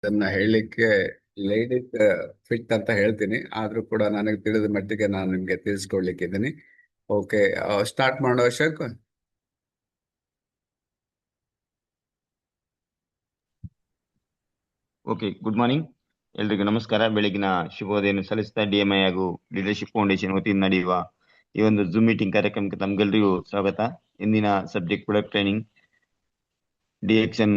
ಅದನ್ನ ಹೇಳಲಿಕ್ಕೆ ladies fit ಅಂತ ಹೇಳ್ತೀನಿ. ಆದ್ರೂ ಕೂಡ ನನಗೆ ತಿಳಿದ ಮಟ್ಟಿಗೆ ನಾನು ನಿಮ್ಗೆ ತಿಳಿಸ್ಕೊಡ್ಲಿಕ್ಕಿದ್ದೀನಿ. ಓಕೆ, ಸ್ಟಾರ್ಟ್ ಮಾಡೋ ಅಶೋಕ್. Okay, good morning. ಎಲ್ರಿಗೂ ನಮಸ್ಕಾರ. ಬೆಳಗಿನ ಶುಭೋದಯನ್ನು ಸಲ್ಲಿಸ್ತಾ DMI ಹಾಗೂ ಲೀಡರ್ಶಿಪ್ ಫೌಂಡೇಶನ್ ವತಿಯಿಂದ ನಡೆಯುವ ಈ ಒಂದು ಜೂಮ್ ಮೀಟಿಂಗ್ ಕಾರ್ಯಕ್ರಮಕ್ಕೆ ತಮ್ಗೆಲ್ರಿಗೂ ಸ್ವಾಗತ. ಇಂದಿನ subject product training DXN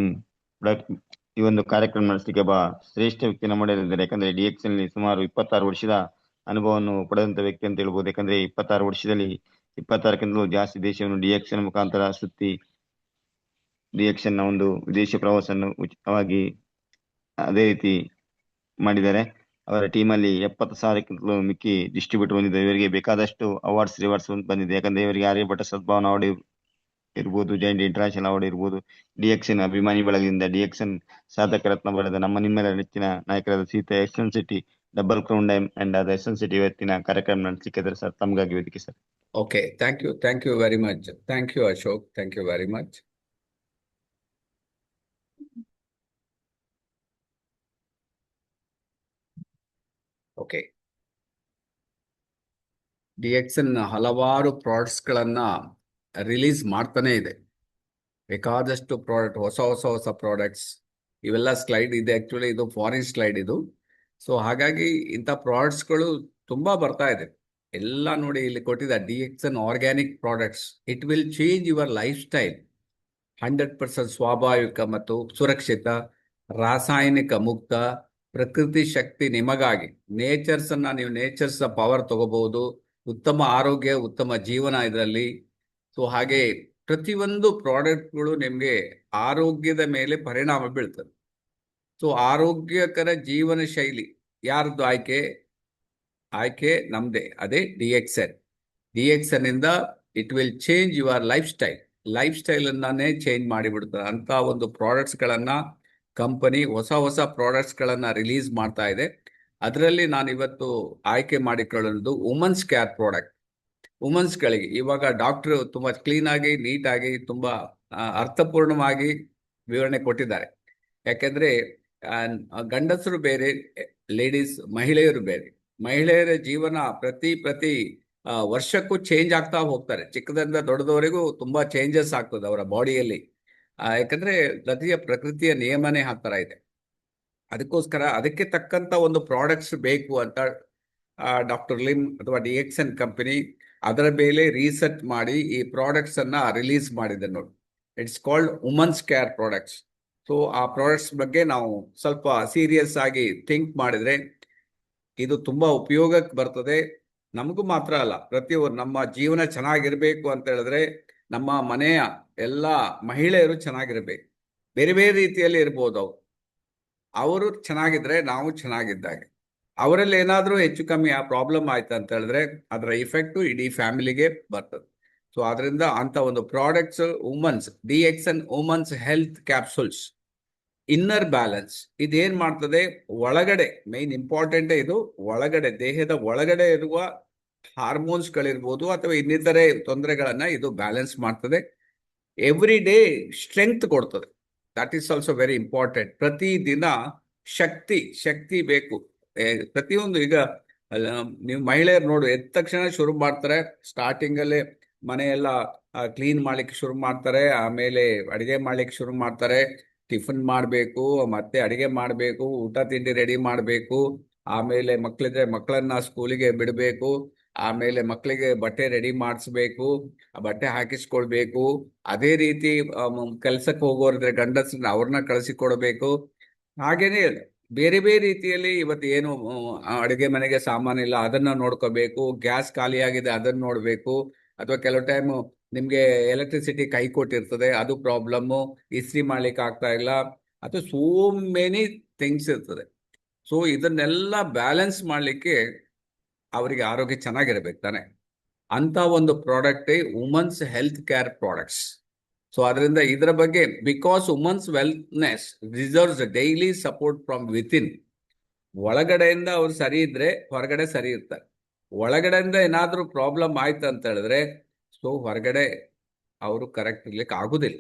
product. ಈ ಒಂದು ಕಾರ್ಯಕ್ರಮ ನಡೆಸಲಿಕ್ಕೆ ಒಬ್ಬ ಶ್ರೇಷ್ಠ ವ್ಯಕ್ತಿ ನಮ್ಮಲ್ಲಿದ್ದಾರೆ. ಯಾಕಂದ್ರೆ DXN ಸುಮಾರು 26 ವರ್ಷದ ಅನುಭವವನ್ನು ಪಡೆದಂತ ವ್ಯಕ್ತಿ ಅಂತ ಹೇಳ್ಬೋದು. ಯಾಕಂದ್ರೆ 26 ವರ್ಷದಲ್ಲಿ 26ಕ್ಕಿಂತಲೂ ಜಾಸ್ತಿ ದೇಶವನ್ನು DXN ಮುಖಾಂತರ ಸುತ್ತಿ DXN ನ ಒಂದು ವಿದೇಶಿ ಪ್ರವಾಸವನ್ನು ಉಚಿತವಾಗಿ ಅದೇ ರೀತಿ ಮಾಡಿದ್ದಾರೆ. ಅವರ ಟೀಮಲ್ಲಿ 70,000ಕ್ಕಿಂತಲೂ ಮಿಕ್ಕಿ ಡಿಸ್ಟ್ರಿಬ್ಯೂಟರ್ ಬಂದಿದ್ದಾರೆ. ಇವರಿಗೆ ಬೇಕಾದಷ್ಟು ಅವಾರ್ಡ್ಸ್ ರಿವಾರ್ಡ್ಸ್ ಬಂದಿದೆ. ಯಾಕಂದ್ರೆ ಇವರಿಗೆ ಆರ್ಯಭಟ ಸದ್ಭಾವನಾ ಅವಾರ್ಡ್ ಇರ್ಬೋದು, ಜೈಂಟ್ ಇಂಟರ್ನ್ಯಾಷನಲ್ ಅವಾರ್ಡ್ ಇರ್ಬೋದು. DXN ಅಭಿಮಾನಿ ಬಳಗದಿಂದ DXN ಸಾಧಕ ರತ್ನ ಪಡೆದ ನಮ್ಮ ನಿಮ್ಮೆಲ್ಲರ ನೆಚ್ಚಿನ ನಾಯಕರಾದ Seetha Yashwant Shetty, double crown diamond and ಅದ ಯಶವಂತ್ ಶೆಟ್ಟಿ ಇವತ್ತಿನ ಕಾರ್ಯಕ್ರಮ ನಡೆಸಲಿಕ್ಕೆ ಸರ್, ತಮಗಾಗಿ ವೇದಿಕೆ sir. Okay, thank you very much. Thank you Ashok, thank you very much. Okay, DXN ಹಲವಾರು ಪ್ರಾಡಕ್ಟ್ಸ್ಗಳನ್ನ ರಿಲೀಸ್ ಮಾಡ್ತಾನೆ ಇದೆ. ಬೇಕಾದಷ್ಟು ಪ್ರಾಡಕ್ಟ್, ಹೊಸ ಪ್ರಾಡಕ್ಟ್ಸ್. ಇವೆಲ್ಲ ಸ್ಲೈಡ್ ಇದೆ, ಆಕ್ಚುಲಿ ಇದು ಫಾರಿನ್ ಸ್ಲೈಡ್ ಇದು. ಸೊ ಹಾಗಾಗಿ ಇಂಥ ಪ್ರಾಡಕ್ಟ್ಸ್ಗಳು ತುಂಬಾ ಬರ್ತಾ ಇದೆ. ಎಲ್ಲ ನೋಡಿ ಇಲ್ಲಿ ಕೊಟ್ಟಿದ್ದಾರೆ, DXN organic products. It will change your life style. 100% ಸ್ವಾಭಾವಿಕ ಮತ್ತು ಸುರಕ್ಷಿತ, ರಾಸಾಯನಿಕ ಮುಕ್ತ, ಪ್ರಕೃತಿ ಶಕ್ತಿ ನಿಮಗಾಗಿ. ನೇಚರ್ಸ್ ಪವರ್ ತಗೋಬಹುದು. ಉತ್ತಮ ಆರೋಗ್ಯ, ಉತ್ತಮ ಜೀವನ ಇದರಲ್ಲಿ. ಸೊ ಹಾಗೆ ಪ್ರತಿಯೊಂದು ಪ್ರಾಡಕ್ಟ್ಗಳು ನಿಮಗೆ ಆರೋಗ್ಯದ ಮೇಲೆ ಪರಿಣಾಮ ಬೀಳ್ತದೆ. ಸೊ ಆರೋಗ್ಯಕರ ಜೀವನ ಶೈಲಿ ಯಾರ್ದು ಆಯ್ಕೆ ನಮ್ದೇ. ಅದೇ DXN ಇಂದ it will change your life style ಅನ್ನೇ ಚೇಂಜ್ ಮಾಡಿಬಿಡ್ತದೆ. ಅಂತ ಒಂದು ಪ್ರಾಡಕ್ಟ್ಸ್ಗಳನ್ನ ಕಂಪನಿ ಹೊಸ ಪ್ರಾಡಕ್ಟ್ಸ್ಗಳನ್ನ ರಿಲೀಸ್ ಮಾಡ್ತಾ ಇದೆ. ಅದರಲ್ಲಿ ನಾನು ಇವತ್ತು ಆಯ್ಕೆ ಮಾಡಿಕೊಳ್ಳೋದು ವುಮನ್ಸ್ ಕೇರ್ ಪ್ರಾಡಕ್ಟ್. ವುಮನ್ಸ್ಗಳಿಗೆ ಇವಾಗ ಡಾಕ್ಟರ್ ತುಂಬಾ ಕ್ಲೀನ್ ಆಗಿ, ನೀಟಾಗಿ, ತುಂಬಾ ಅರ್ಥಪೂರ್ಣವಾಗಿ ವಿವರಣೆ ಕೊಟ್ಟಿದ್ದಾರೆ. ಯಾಕೆಂದ್ರೆ ಗಂಡಸರು ಬೇರೆ, ಮಹಿಳೆಯರು ಬೇರೆ. ಮಹಿಳೆಯರ ಜೀವನ ಪ್ರತಿ ವರ್ಷಕ್ಕೂ ಚೇಂಜ್ ಆಗ್ತಾ ಹೋಗ್ತಾರೆ. ಚಿಕ್ಕದಿಂದ ದೊಡ್ಡದವರೆಗೂ ತುಂಬಾ ಚೇಂಜಸ್ ಆಗ್ತದೆ ಅವರ ಬಾಡಿಯಲ್ಲಿ. ಯಾಕಂದ್ರೆ ಪ್ರಕೃತಿಯ ನಿಯಮನೇ ಆ ಥರ ಇದೆ. ಅದಕ್ಕೋಸ್ಕರ ಅದಕ್ಕೆ ತಕ್ಕಂತ ಒಂದು ಪ್ರಾಡಕ್ಟ್ಸ್ ಬೇಕು ಅಂತ ಡಾಕ್ಟರ್ ಲಿಮ್ ಅಥವಾ DXN ಕಂಪನಿ ಅದರ ಮೇಲೆ ರಿಸರ್ಚ್ ಮಾಡಿ ಈ ಪ್ರಾಡಕ್ಟ್ಸ್ ಅನ್ನ ರಿಲೀಸ್ ಮಾಡಿದೆ ನೋಡಿ. It's called women's care products. So ಆ ಪ್ರಾಡಕ್ಟ್ಸ್ ಬಗ್ಗೆ ನಾವು ಸ್ವಲ್ಪ ಸೀರಿಯಸ್ ಆಗಿ ಥಿಂಕ್ ಮಾಡಿದ್ರೆ ಇದು ತುಂಬಾ ಉಪಯೋಗಕ್ಕೆ ಬರ್ತದೆ. ನಮಗೂ ಮಾತ್ರ ಅಲ್ಲ, ಪ್ರತಿಯೊಂದು ನಮ್ಮ ಜೀವನ ಚೆನ್ನಾಗಿರ್ಬೇಕು ಅಂತ ಹೇಳಿದ್ರೆ ನಮ್ಮ ಮನೆಯ ಎಲ್ಲ ಮಹಿಳೆಯರು ಚೆನ್ನಾಗಿರ್ಬೇಕು. ಬೇರೆ ಬೇರೆ ರೀತಿಯಲ್ಲಿ ಇರ್ಬೋದು. ಅವರು ಚೆನ್ನಾಗಿದ್ರೆ ನಾವು ಚೆನ್ನಾಗಿದ್ದಾಗೆ. ಅವರಲ್ಲಿ ಏನಾದರೂ ಹೆಚ್ಚು ಕಮ್ಮಿ ಆ ಪ್ರಾಬ್ಲಮ್ ಆಯ್ತು ಅಂತ ಹೇಳಿದ್ರೆ ಅದರ ಇಫೆಕ್ಟು ಇಡೀ ಫ್ಯಾಮಿಲಿಗೆ ಬರ್ತದೆ. ಸೊ ಅದರಿಂದ ಅಂತ ಒಂದು products DXN women's health capsules inner balance. ಇದೇನ್ ಮಾಡ್ತದೆ, ಒಳಗಡೆ ಮೈನ್ ಇಂಪಾರ್ಟೆಂಟ್ ಇದು, ಒಳಗಡೆ ದೇಹದ ಒಳಗಡೆ ಇರುವ ಹಾರ್ಮೋನ್ಸ್ಗಳಿರ್ಬೋದು ಅಥವಾ ಇನ್ನಿತರೆ ತೊಂದರೆಗಳನ್ನ ಇದು ಬ್ಯಾಲೆನ್ಸ್ ಮಾಡ್ತದೆ. ಎವ್ರಿ ಡೇ ಸ್ಟ್ರೆಂಗ್ತ್ ಕೊಡ್ತದೆ. That is also very important. ಪ್ರತಿದಿನ ಶಕ್ತಿ ಬೇಕು. ಪ್ರತಿಯೊಂದು ಈಗ ನೀವು ಮಹಿಳೆಯರು ನೋಡು, ಎದ್ದ ತಕ್ಷಣ ಶುರು ಮಾಡ್ತಾರೆ. ಸ್ಟಾರ್ಟಿಂಗ್ ಅಲ್ಲಿ ಮನೆಯೆಲ್ಲ ಕ್ಲೀನ್ ಮಾಡ್ಲಿಕ್ಕೆ ಶುರು ಮಾಡ್ತಾರೆ. ಆಮೇಲೆ ಅಡಿಗೆ ಮಾಡ್ಲಿಕ್ಕೆ ಶುರು ಮಾಡ್ತಾರೆ. ಟಿಫನ್ ಮಾಡಬೇಕು, ಮತ್ತೆ ಅಡಿಗೆ ಮಾಡಬೇಕು, ಊಟ ತಿಂಡಿ ರೆಡಿ ಮಾಡಬೇಕು. ಆಮೇಲೆ ಮಕ್ಕಳಿದ್ರೆ ಮಕ್ಕಳನ್ನ ಸ್ಕೂಲಿಗೆ ಬಿಡಬೇಕು. ಆಮೇಲೆ ಮಕ್ಕಳಿಗೆ ಬಟ್ಟೆ ರೆಡಿ ಮಾಡಿಸ್ಬೇಕು, ಬಟ್ಟೆ ಹಾಕಿಸ್ಕೊಳ್ಬೇಕು. ಅದೇ ರೀತಿ ಕೆಲ್ಸಕ್ಕೆ ಹೋಗೋರಿದ್ರೆ ಗಂಡಸ್ರನ್ನ ಅವ್ರನ್ನ ಕಳಿಸಿಕೊಡ್ಬೇಕು. ಹಾಗೇನೆ ಬೇರೆ ಬೇರೆ ರೀತಿಯಲ್ಲಿ ಇವತ್ತು ಏನು ಅಡುಗೆ ಮನೆಗೆ ಸಾಮಾನಿಲ್ಲ ಅದನ್ನ ನೋಡ್ಕೋಬೇಕು. ಗ್ಯಾಸ್ ಖಾಲಿ ಆಗಿದೆ ಅದನ್ನ ನೋಡ್ಬೇಕು. ಅಥವಾ ಕೆಲವು ಟೈಮ್ ನಿಮ್ಗೆ ಎಲೆಕ್ಟ್ರಿಸಿಟಿ ಕೈ ಕೊಟ್ಟಿರ್ತದೆ, ಅದು ಪ್ರಾಬ್ಲಮ್ಮು. ಇಸ್ತ್ರಿ ಮಾಡ್ಲಿಕ್ಕೆ ಆಗ್ತಾ ಇಲ್ಲ. ಅಥವಾ ಸೋ ಮೆನಿ ಥಿಂಗ್ಸ್ ಇರ್ತದೆ. ಸೊ ಇದನ್ನೆಲ್ಲ ಬ್ಯಾಲೆನ್ಸ್ ಮಾಡ್ಲಿಕ್ಕೆ ಅವರಿಗೆ ಆರೋಗ್ಯ ಚೆನ್ನಾಗಿರ್ಬೇಕು ತಾನೆ. ಅಂತ ಒಂದು ಪ್ರಾಡಕ್ಟೇ women's health care products. So ಅದರಿಂದ ಇದರ ಬಗ್ಗೆ, because women's wellness reserves daily support from within. ಒಳಗಡೆಯಿಂದ ಅವ್ರು ಸರಿ ಇದ್ರೆ ಹೊರಗಡೆ ಸರಿ ಇರ್ತಾರೆ. ಒಳಗಡೆಯಿಂದ ಏನಾದರೂ ಪ್ರಾಬ್ಲಮ್ ಆಯ್ತು ಅಂತ ಹೇಳಿದ್ರೆ ಸೊ ಹೊರಗಡೆ ಅವರು ಕರೆಕ್ಟ್ ಇರ್ಲಿಕ್ಕೆ ಆಗುದಿಲ್ಲ.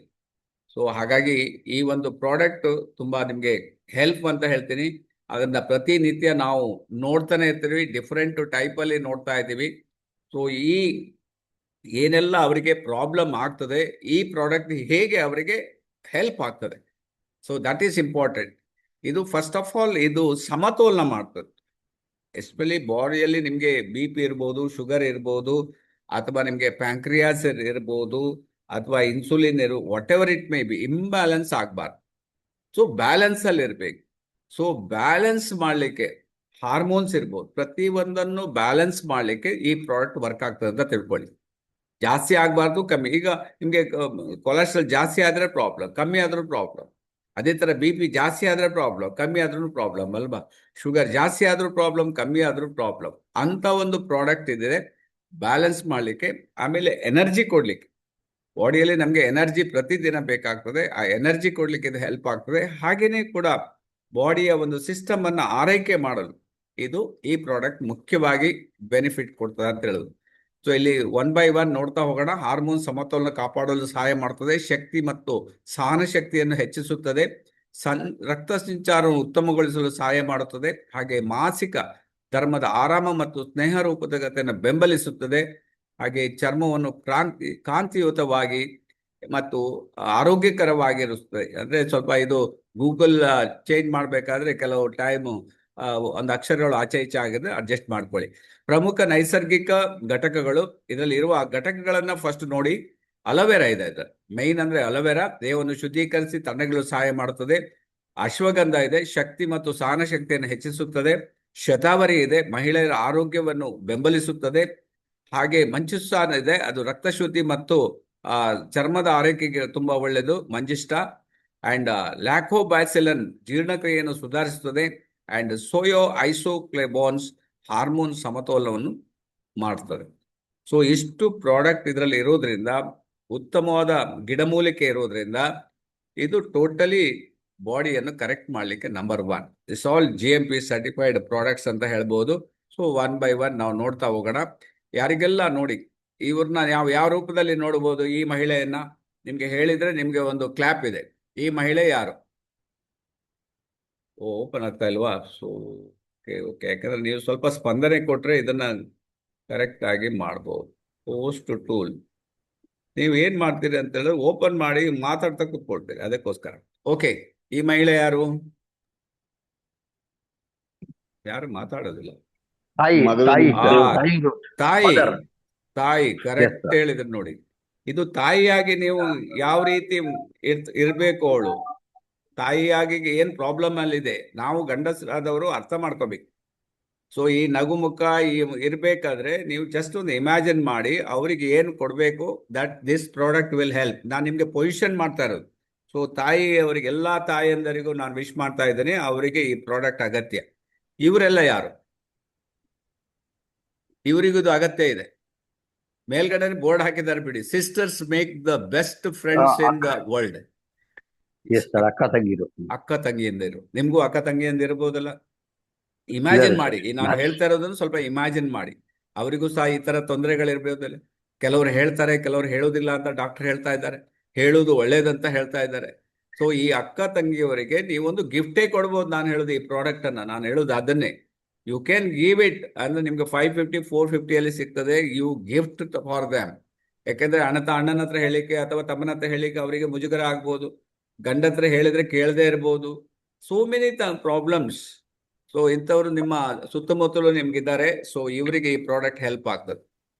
ಸೊ ಹಾಗಾಗಿ ಈ ಒಂದು ಪ್ರಾಡಕ್ಟ್ ತುಂಬಾ ನಿಮಗೆ ಹೆಲ್ಪ್ ಅಂತ ಹೇಳ್ತೀನಿ. ಅದನ್ನ ಪ್ರತಿನಿತ್ಯ ನಾವು ನೋಡ್ತಾನೆ ಇರ್ತೀವಿ, ಡಿಫ್ರೆಂಟ್ ಟೈಪಲ್ಲಿ ನೋಡ್ತಾ ಇದ್ದೀವಿ. ಸೊ ಈ ಏನೆಲ್ಲ ಅವರಿಗೆ ಪ್ರಾಬ್ಲಮ್ ಆಗ್ತದೆ, ಈ ಪ್ರಾಡಕ್ಟ್ ಹೇಗೆ ಅವರಿಗೆ ಹೆಲ್ಪ್ ಆಗ್ತದೆ. So that is important. ಇದು ಫಸ್ಟ್ ಆಫ್ ಆಲ್ ಇದು ಸಮತೋಲನ ಮಾಡ್ತದೆ. ಎಸ್ಪೆಷಲಿ ಬಾಡಿಯಲ್ಲಿ ನಿಮಗೆ ಬಿ ಪಿ ಇರ್ಬೋದು, ಶುಗರ್ ಇರ್ಬೋದು, ಅಥವಾ ನಿಮಗೆ ಪ್ಯಾಂಕ್ರಿಯಾಸ್ ಇರ್ಬೋದು, ಅಥವಾ insulin what ever it may be, imbalance ಆಗಬಾರ್ದು. ಸೊ ಬ್ಯಾಲೆನ್ಸ್ ಅಲ್ಲಿ ಇರಬೇಕು. ಸೊ ಬ್ಯಾಲೆನ್ಸ್ ಮಾಡಲಿಕ್ಕೆ ಹಾರ್ಮೋನ್ಸ್ ಇರ್ಬೋದು, ಪ್ರತಿಯೊಂದನ್ನು ಬ್ಯಾಲೆನ್ಸ್ ಮಾಡಲಿಕ್ಕೆ ಈ ಪ್ರಾಡಕ್ಟ್ ವರ್ಕ್ ಆಗ್ತದೆ ಅಂತ ತಿಳ್ಕೊಳ್ಳಿ. ಜಾಸ್ತಿ ಆಗಬಾರ್ದು, ಕಮ್ಮಿ. ಈಗ ನಿಮಗೆ ಕೊಲೆಸ್ಟ್ರಾಲ್ ಜಾಸ್ತಿ ಆದರೆ ಪ್ರಾಬ್ಲಮ್, ಕಮ್ಮಿ ಆದರೂ ಪ್ರಾಬ್ಲಮ್. ಅದೇ ಥರ ಬಿ ಪಿ ಜಾಸ್ತಿ ಆದರೆ ಪ್ರಾಬ್ಲಮ್, ಕಮ್ಮಿ ಆದ್ರೂ ಪ್ರಾಬ್ಲಮ್ ಅಲ್ವಾ. ಶುಗರ್ ಜಾಸ್ತಿ ಆದರೂ ಪ್ರಾಬ್ಲಮ್, ಕಮ್ಮಿ ಆದರೂ ಪ್ರಾಬ್ಲಮ್. ಅಂತ ಒಂದು ಪ್ರಾಡಕ್ಟ್ ಇದೆ ಬ್ಯಾಲೆನ್ಸ್ ಮಾಡಲಿಕ್ಕೆ. ಆಮೇಲೆ ಎನರ್ಜಿ ಕೊಡಲಿಕ್ಕೆ, ಬಾಡಿಯಲ್ಲಿ ನಮಗೆ ಎನರ್ಜಿ ಪ್ರತಿದಿನ ಬೇಕಾಗ್ತದೆ. ಆ ಎನರ್ಜಿ ಕೊಡ್ಲಿಕ್ಕೆ ಇದು ಹೆಲ್ಪ್ ಆಗ್ತದೆ. ಹಾಗೆಯೇ ಕೂಡ ಬಾಡಿಯ ಒಂದು ಸಿಸ್ಟಮ್ ಅನ್ನು ಆರೈಕೆ ಮಾಡಲು ಇದು ಈ ಪ್ರಾಡಕ್ಟ್ ಮುಖ್ಯವಾಗಿ ಬೆನಿಫಿಟ್ ಕೊಡ್ತದೆ ಅಂತ ಹೇಳೋದು. ಸೊ ಇಲ್ಲಿ ಒನ್ ಬೈ ಒನ್ ನೋಡ್ತಾ ಹೋಗೋಣ. ಹಾರ್ಮೋನ್ ಸಮತೋಲನ ಕಾಪಾಡಲು ಸಹಾಯ ಮಾಡ್ತದೆ, ಶಕ್ತಿ ಮತ್ತು ಸಹನ ಶಕ್ತಿಯನ್ನು ಹೆಚ್ಚಿಸುತ್ತದೆ, ರಕ್ತ ಸಂಚಾರವನ್ನು ಉತ್ತಮಗೊಳಿಸಲು ಸಹಾಯ ಮಾಡುತ್ತದೆ, ಹಾಗೆ ಮಾನಸಿಕ ಧರ್ಮದ ಆರಾಮ ಮತ್ತು ಸ್ನೇಹ ರೂಪದತೆಯನ್ನು ಬೆಂಬಲಿಸುತ್ತದೆ, ಹಾಗೆ ಚರ್ಮವನ್ನು ಕಾಂತಿಯುತವಾಗಿ ಮತ್ತು ಆರೋಗ್ಯಕರವಾಗಿರುತ್ತದೆ. ಅಂದ್ರೆ ಸ್ವಲ್ಪ ಇದು ಗೂಗಲ್ ಚೇಂಜ್ ಮಾಡಬೇಕಾದ್ರೆ ಕೆಲವು ಟೈಮು ಒಂದು ಅಕ್ಷರಗಳು ಆಚೆ ಈಚೆ ಆಗಿದ್ರೆ ಅಡ್ಜಸ್ಟ್ ಮಾಡ್ಕೊಳ್ಳಿ. ಪ್ರಮುಖ ನೈಸರ್ಗಿಕ ಘಟಕಗಳು, ಇದರಲ್ಲಿ ಇರುವ ಘಟಕಗಳನ್ನ ಫಸ್ಟ್ ನೋಡಿ. ಅಲೋವೆರಾ ಇದೆ, ಇದು ಮೈನ್ ಅಂದ್ರೆ ಅಲೋವೆರಾ ದೇಹವನ್ನು ಶುದ್ಧೀಕರಿಸಿ ತಣ್ಣಗಲು ಸಹಾಯ ಮಾಡುತ್ತದೆ. ಅಶ್ವಗಂಧ ಇದೆ, ಶಕ್ತಿ ಮತ್ತು ಸಹನ ಶಕ್ತಿಯನ್ನು ಹೆಚ್ಚಿಸುತ್ತದೆ. ಶತಾವರಿ ಇದೆ, ಮಹಿಳೆಯರ ಆರೋಗ್ಯವನ್ನು ಬೆಂಬಲಿಸುತ್ತದೆ. ಹಾಗೆ ಮಂಜುಸ್ತಾನ ಇದೆ, ಅದು ರಕ್ತ ಶುದ್ಧಿ ಮತ್ತು ಚರ್ಮದ ಆರೈಕೆಗೆ ತುಂಬಾ ಒಳ್ಳೆಯದು, ಮಂಜಿಷ್ಟ. ಅಂಡ್ ಲ್ಯಾಕೋಬ್ಯಾಸಿಲನ್ ಜೀರ್ಣಕ್ರಿಯೆಯನ್ನು ಸುಧಾರಿಸುತ್ತದೆ. ಅಂಡ್ ಸೋಯೋ ಐಸೋಕ್ಲೇಬೋನ್ಸ್ ಹಾರ್ಮೋನ್ ಸಮತೋಲನವನ್ನು ಮಾಡ್ತದೆ. ಸೊ ಇಷ್ಟು ಪ್ರಾಡಕ್ಟ್ ಇದರಲ್ಲಿ ಇರೋದ್ರಿಂದ, ಉತ್ತಮವಾದ ಗಿಡಮೂಲಿಕೆ ಇರೋದ್ರಿಂದ ಇದು ಟೋಟಲಿ ಬಾಡಿಯನ್ನು ಕರೆಕ್ಟ್ ಮಾಡಲಿಕ್ಕೆ number one. It's all GMP certified products ಅಂತ ಹೇಳ್ಬೋದು. ಸೊ ಒನ್ ಬೈ ಒನ್ ನಾವು ನೋಡ್ತಾ ಹೋಗೋಣ. ಯಾರಿಗೆಲ್ಲ ನೋಡಿ ಇವ್ರನ್ನ ಯಾವ ರೂಪದಲ್ಲಿ ನೋಡ್ಬೋದು ಈ ಮಹಿಳೆಯನ್ನ ನಿಮ್ಗೆ ಹೇಳಿದ್ರೆ ನಿಮ್ಗೆ ಒಂದು ಕ್ಲಾಪ್ ಇದೆ. ಈ ಮಹಿಳೆ ಯಾರು? ಓಪನ್ ಆಗ್ತಾ ಇಲ್ವಾ? ಸೊ ಓಕೆ ಓಕೆ, ಯಾಕಂದ್ರೆ ನೀವು ಸ್ವಲ್ಪ ಸ್ಪಂದನೆ ಕೊಟ್ರೆ ಇದನ್ನ ಕರೆಕ್ಟ್ ಆಗಿ ಮಾಡ್ಬೋದು. ಪೋಸ್ಟ್ ಟೂಲ್ ನೀವು ಏನ್ ಮಾಡ್ತೀರಿ ಅಂತ ಹೇಳಿದ್ರೆ ಓಪನ್ ಮಾಡಿ ಮಾತಾಡ್ತಾ ಕೂತ್ಕೊಳ್ತೀರಿ, ಅದಕ್ಕೋಸ್ಕರ. ಓಕೆ, ಈ ಮಹಿಳೆ ಯಾರು? ಯಾರು ಮಾತಾಡೋದಿಲ್ಲ. ತಾಯಿ ಮಗಳು ತಾಯಿ ಆ, ತಾಯಿ ತಾಯಿ Mother. ತಾಯಿ Yes, ಕರೆಕ್ಟ್ sir. ಹೇಳಿದ್ರು ನೋಡಿ. ಇದು ತಾಯಿಯಾಗಿ ನೀವು ಯಾವ ರೀತಿ ಇರ್ಬೇಕು, ಅವಳು ತಾಯಿಯಾಗಿ ಏನ್ ಪ್ರಾಬ್ಲಮ್ ಅಲ್ಲಿದೆ ನಾವು ಗಂಡಸರಾದವರು ಅರ್ಥ ಮಾಡ್ಕೋಬೇಕು. ಸೊ ಈ ನಗುಮುಖ ಈ ಇರ್ಬೇಕಾದ್ರೆ ನೀವು ಜಸ್ಟ್ ಒಂದು ಇಮ್ಯಾಜಿನ್ ಮಾಡಿ ಅವರಿಗೆ ಏನು ಕೊಡಬೇಕು, that this product will help. ನಾನು ನಿಮ್ಗೆ ಪೊಸಿಷನ್ ಮಾಡ್ತಾ ಇರೋದು. ಸೊ ತಾಯಿ ಅವರಿಗೆ, ಎಲ್ಲಾ ತಾಯಿಯಂದರಿಗೂ ನಾನು ವಿಶ್ ಮಾಡ್ತಾ ಇದ್ದೀನಿ, ಅವರಿಗೆ ಈ ಪ್ರಾಡಕ್ಟ್ ಅಗತ್ಯ. ಇವರೆಲ್ಲ ಯಾರು? ಇವರಿಗೂ ಇದು ಅಗತ್ಯ ಇದೆ. ಮೇಲ್ಗಡೆ ಬೋರ್ಡ್ ಹಾಕಿದ್ದಾರೆ ಬಿಡಿ, sisters make the best friends in the world. Yes sir, ಅಕ್ಕ ತಂಗಿರು. ಅಕ್ಕ ತಂಗಿಯಂದಿರು, ನಿಮ್ಗೂ ಅಕ್ಕ ತಂಗಿಯಂದಿರ್ಬೋದಲ್ಲ. ಇಮ್ಯಾಜಿನ್ ಮಾಡಿ, ಈ ನಾನು ಹೇಳ್ತಾ ಇರೋದನ್ನು ಸ್ವಲ್ಪ ಇಮ್ಯಾಜಿನ್ ಮಾಡಿ. ಅವರಿಗೂ ಸಹ ಈ ತರ ತೊಂದರೆಗಳಿರ್ಬೋದಲ್ಲ. ಕೆಲವರು ಹೇಳ್ತಾರೆ, ಕೆಲವರು ಹೇಳೋದಿಲ್ಲ ಅಂತ ಡಾಕ್ಟರ್ ಹೇಳ್ತಾ ಇದ್ದಾರೆ, ಹೇಳುವುದು ಒಳ್ಳೇದಂತ ಹೇಳ್ತಾ ಇದ್ದಾರೆ. ಸೊ ಈ ಅಕ್ಕ ತಂಗಿಯವರಿಗೆ ನೀವೊಂದು ಗಿಫ್ಟೇ ಕೊಡ್ಬೋದು. ನಾನು ಹೇಳೋದು ಈ ಪ್ರಾಡಕ್ಟ್ ಅನ್ನ, ನಾನು ಹೇಳೋದು ಅದನ್ನೇ. ಯು ಕ್ಯಾನ್ ಗಿವ್ ಇಟ್, ಅಂದ್ರೆ ನಿಮ್ಗೆ 550 450 ಸಿಗ್ತದೆ. You gift for them. ಯಾಕೆಂದ್ರೆ ಅಣ್ಣನ ಹತ್ರ ಹೇಳಿಕೆ ಅಥವಾ ತಮ್ಮನ ಹತ್ರ ಹೇಳಿಕೆ ಅವರಿಗೆ ಮುಜುಗರ ಆಗ್ಬೋದು, ಗಂಡ ಹತ್ರ ಹೇಳಿದ್ರೆ ಕೇಳದೆ ಇರ್ಬೋದು. So many problems. ಸೊ ಇಂಥವ್ರು ನಿಮ್ಮ ಸುತ್ತಮುತ್ತಲು ನಿಮ್ಗಿದ್ದಾರೆ. ಸೊ ಇವರಿಗೆ ಈ ಪ್ರಾಡಕ್ಟ್ ಹೆಲ್ಪ್ ಆಗ್ತದೆ.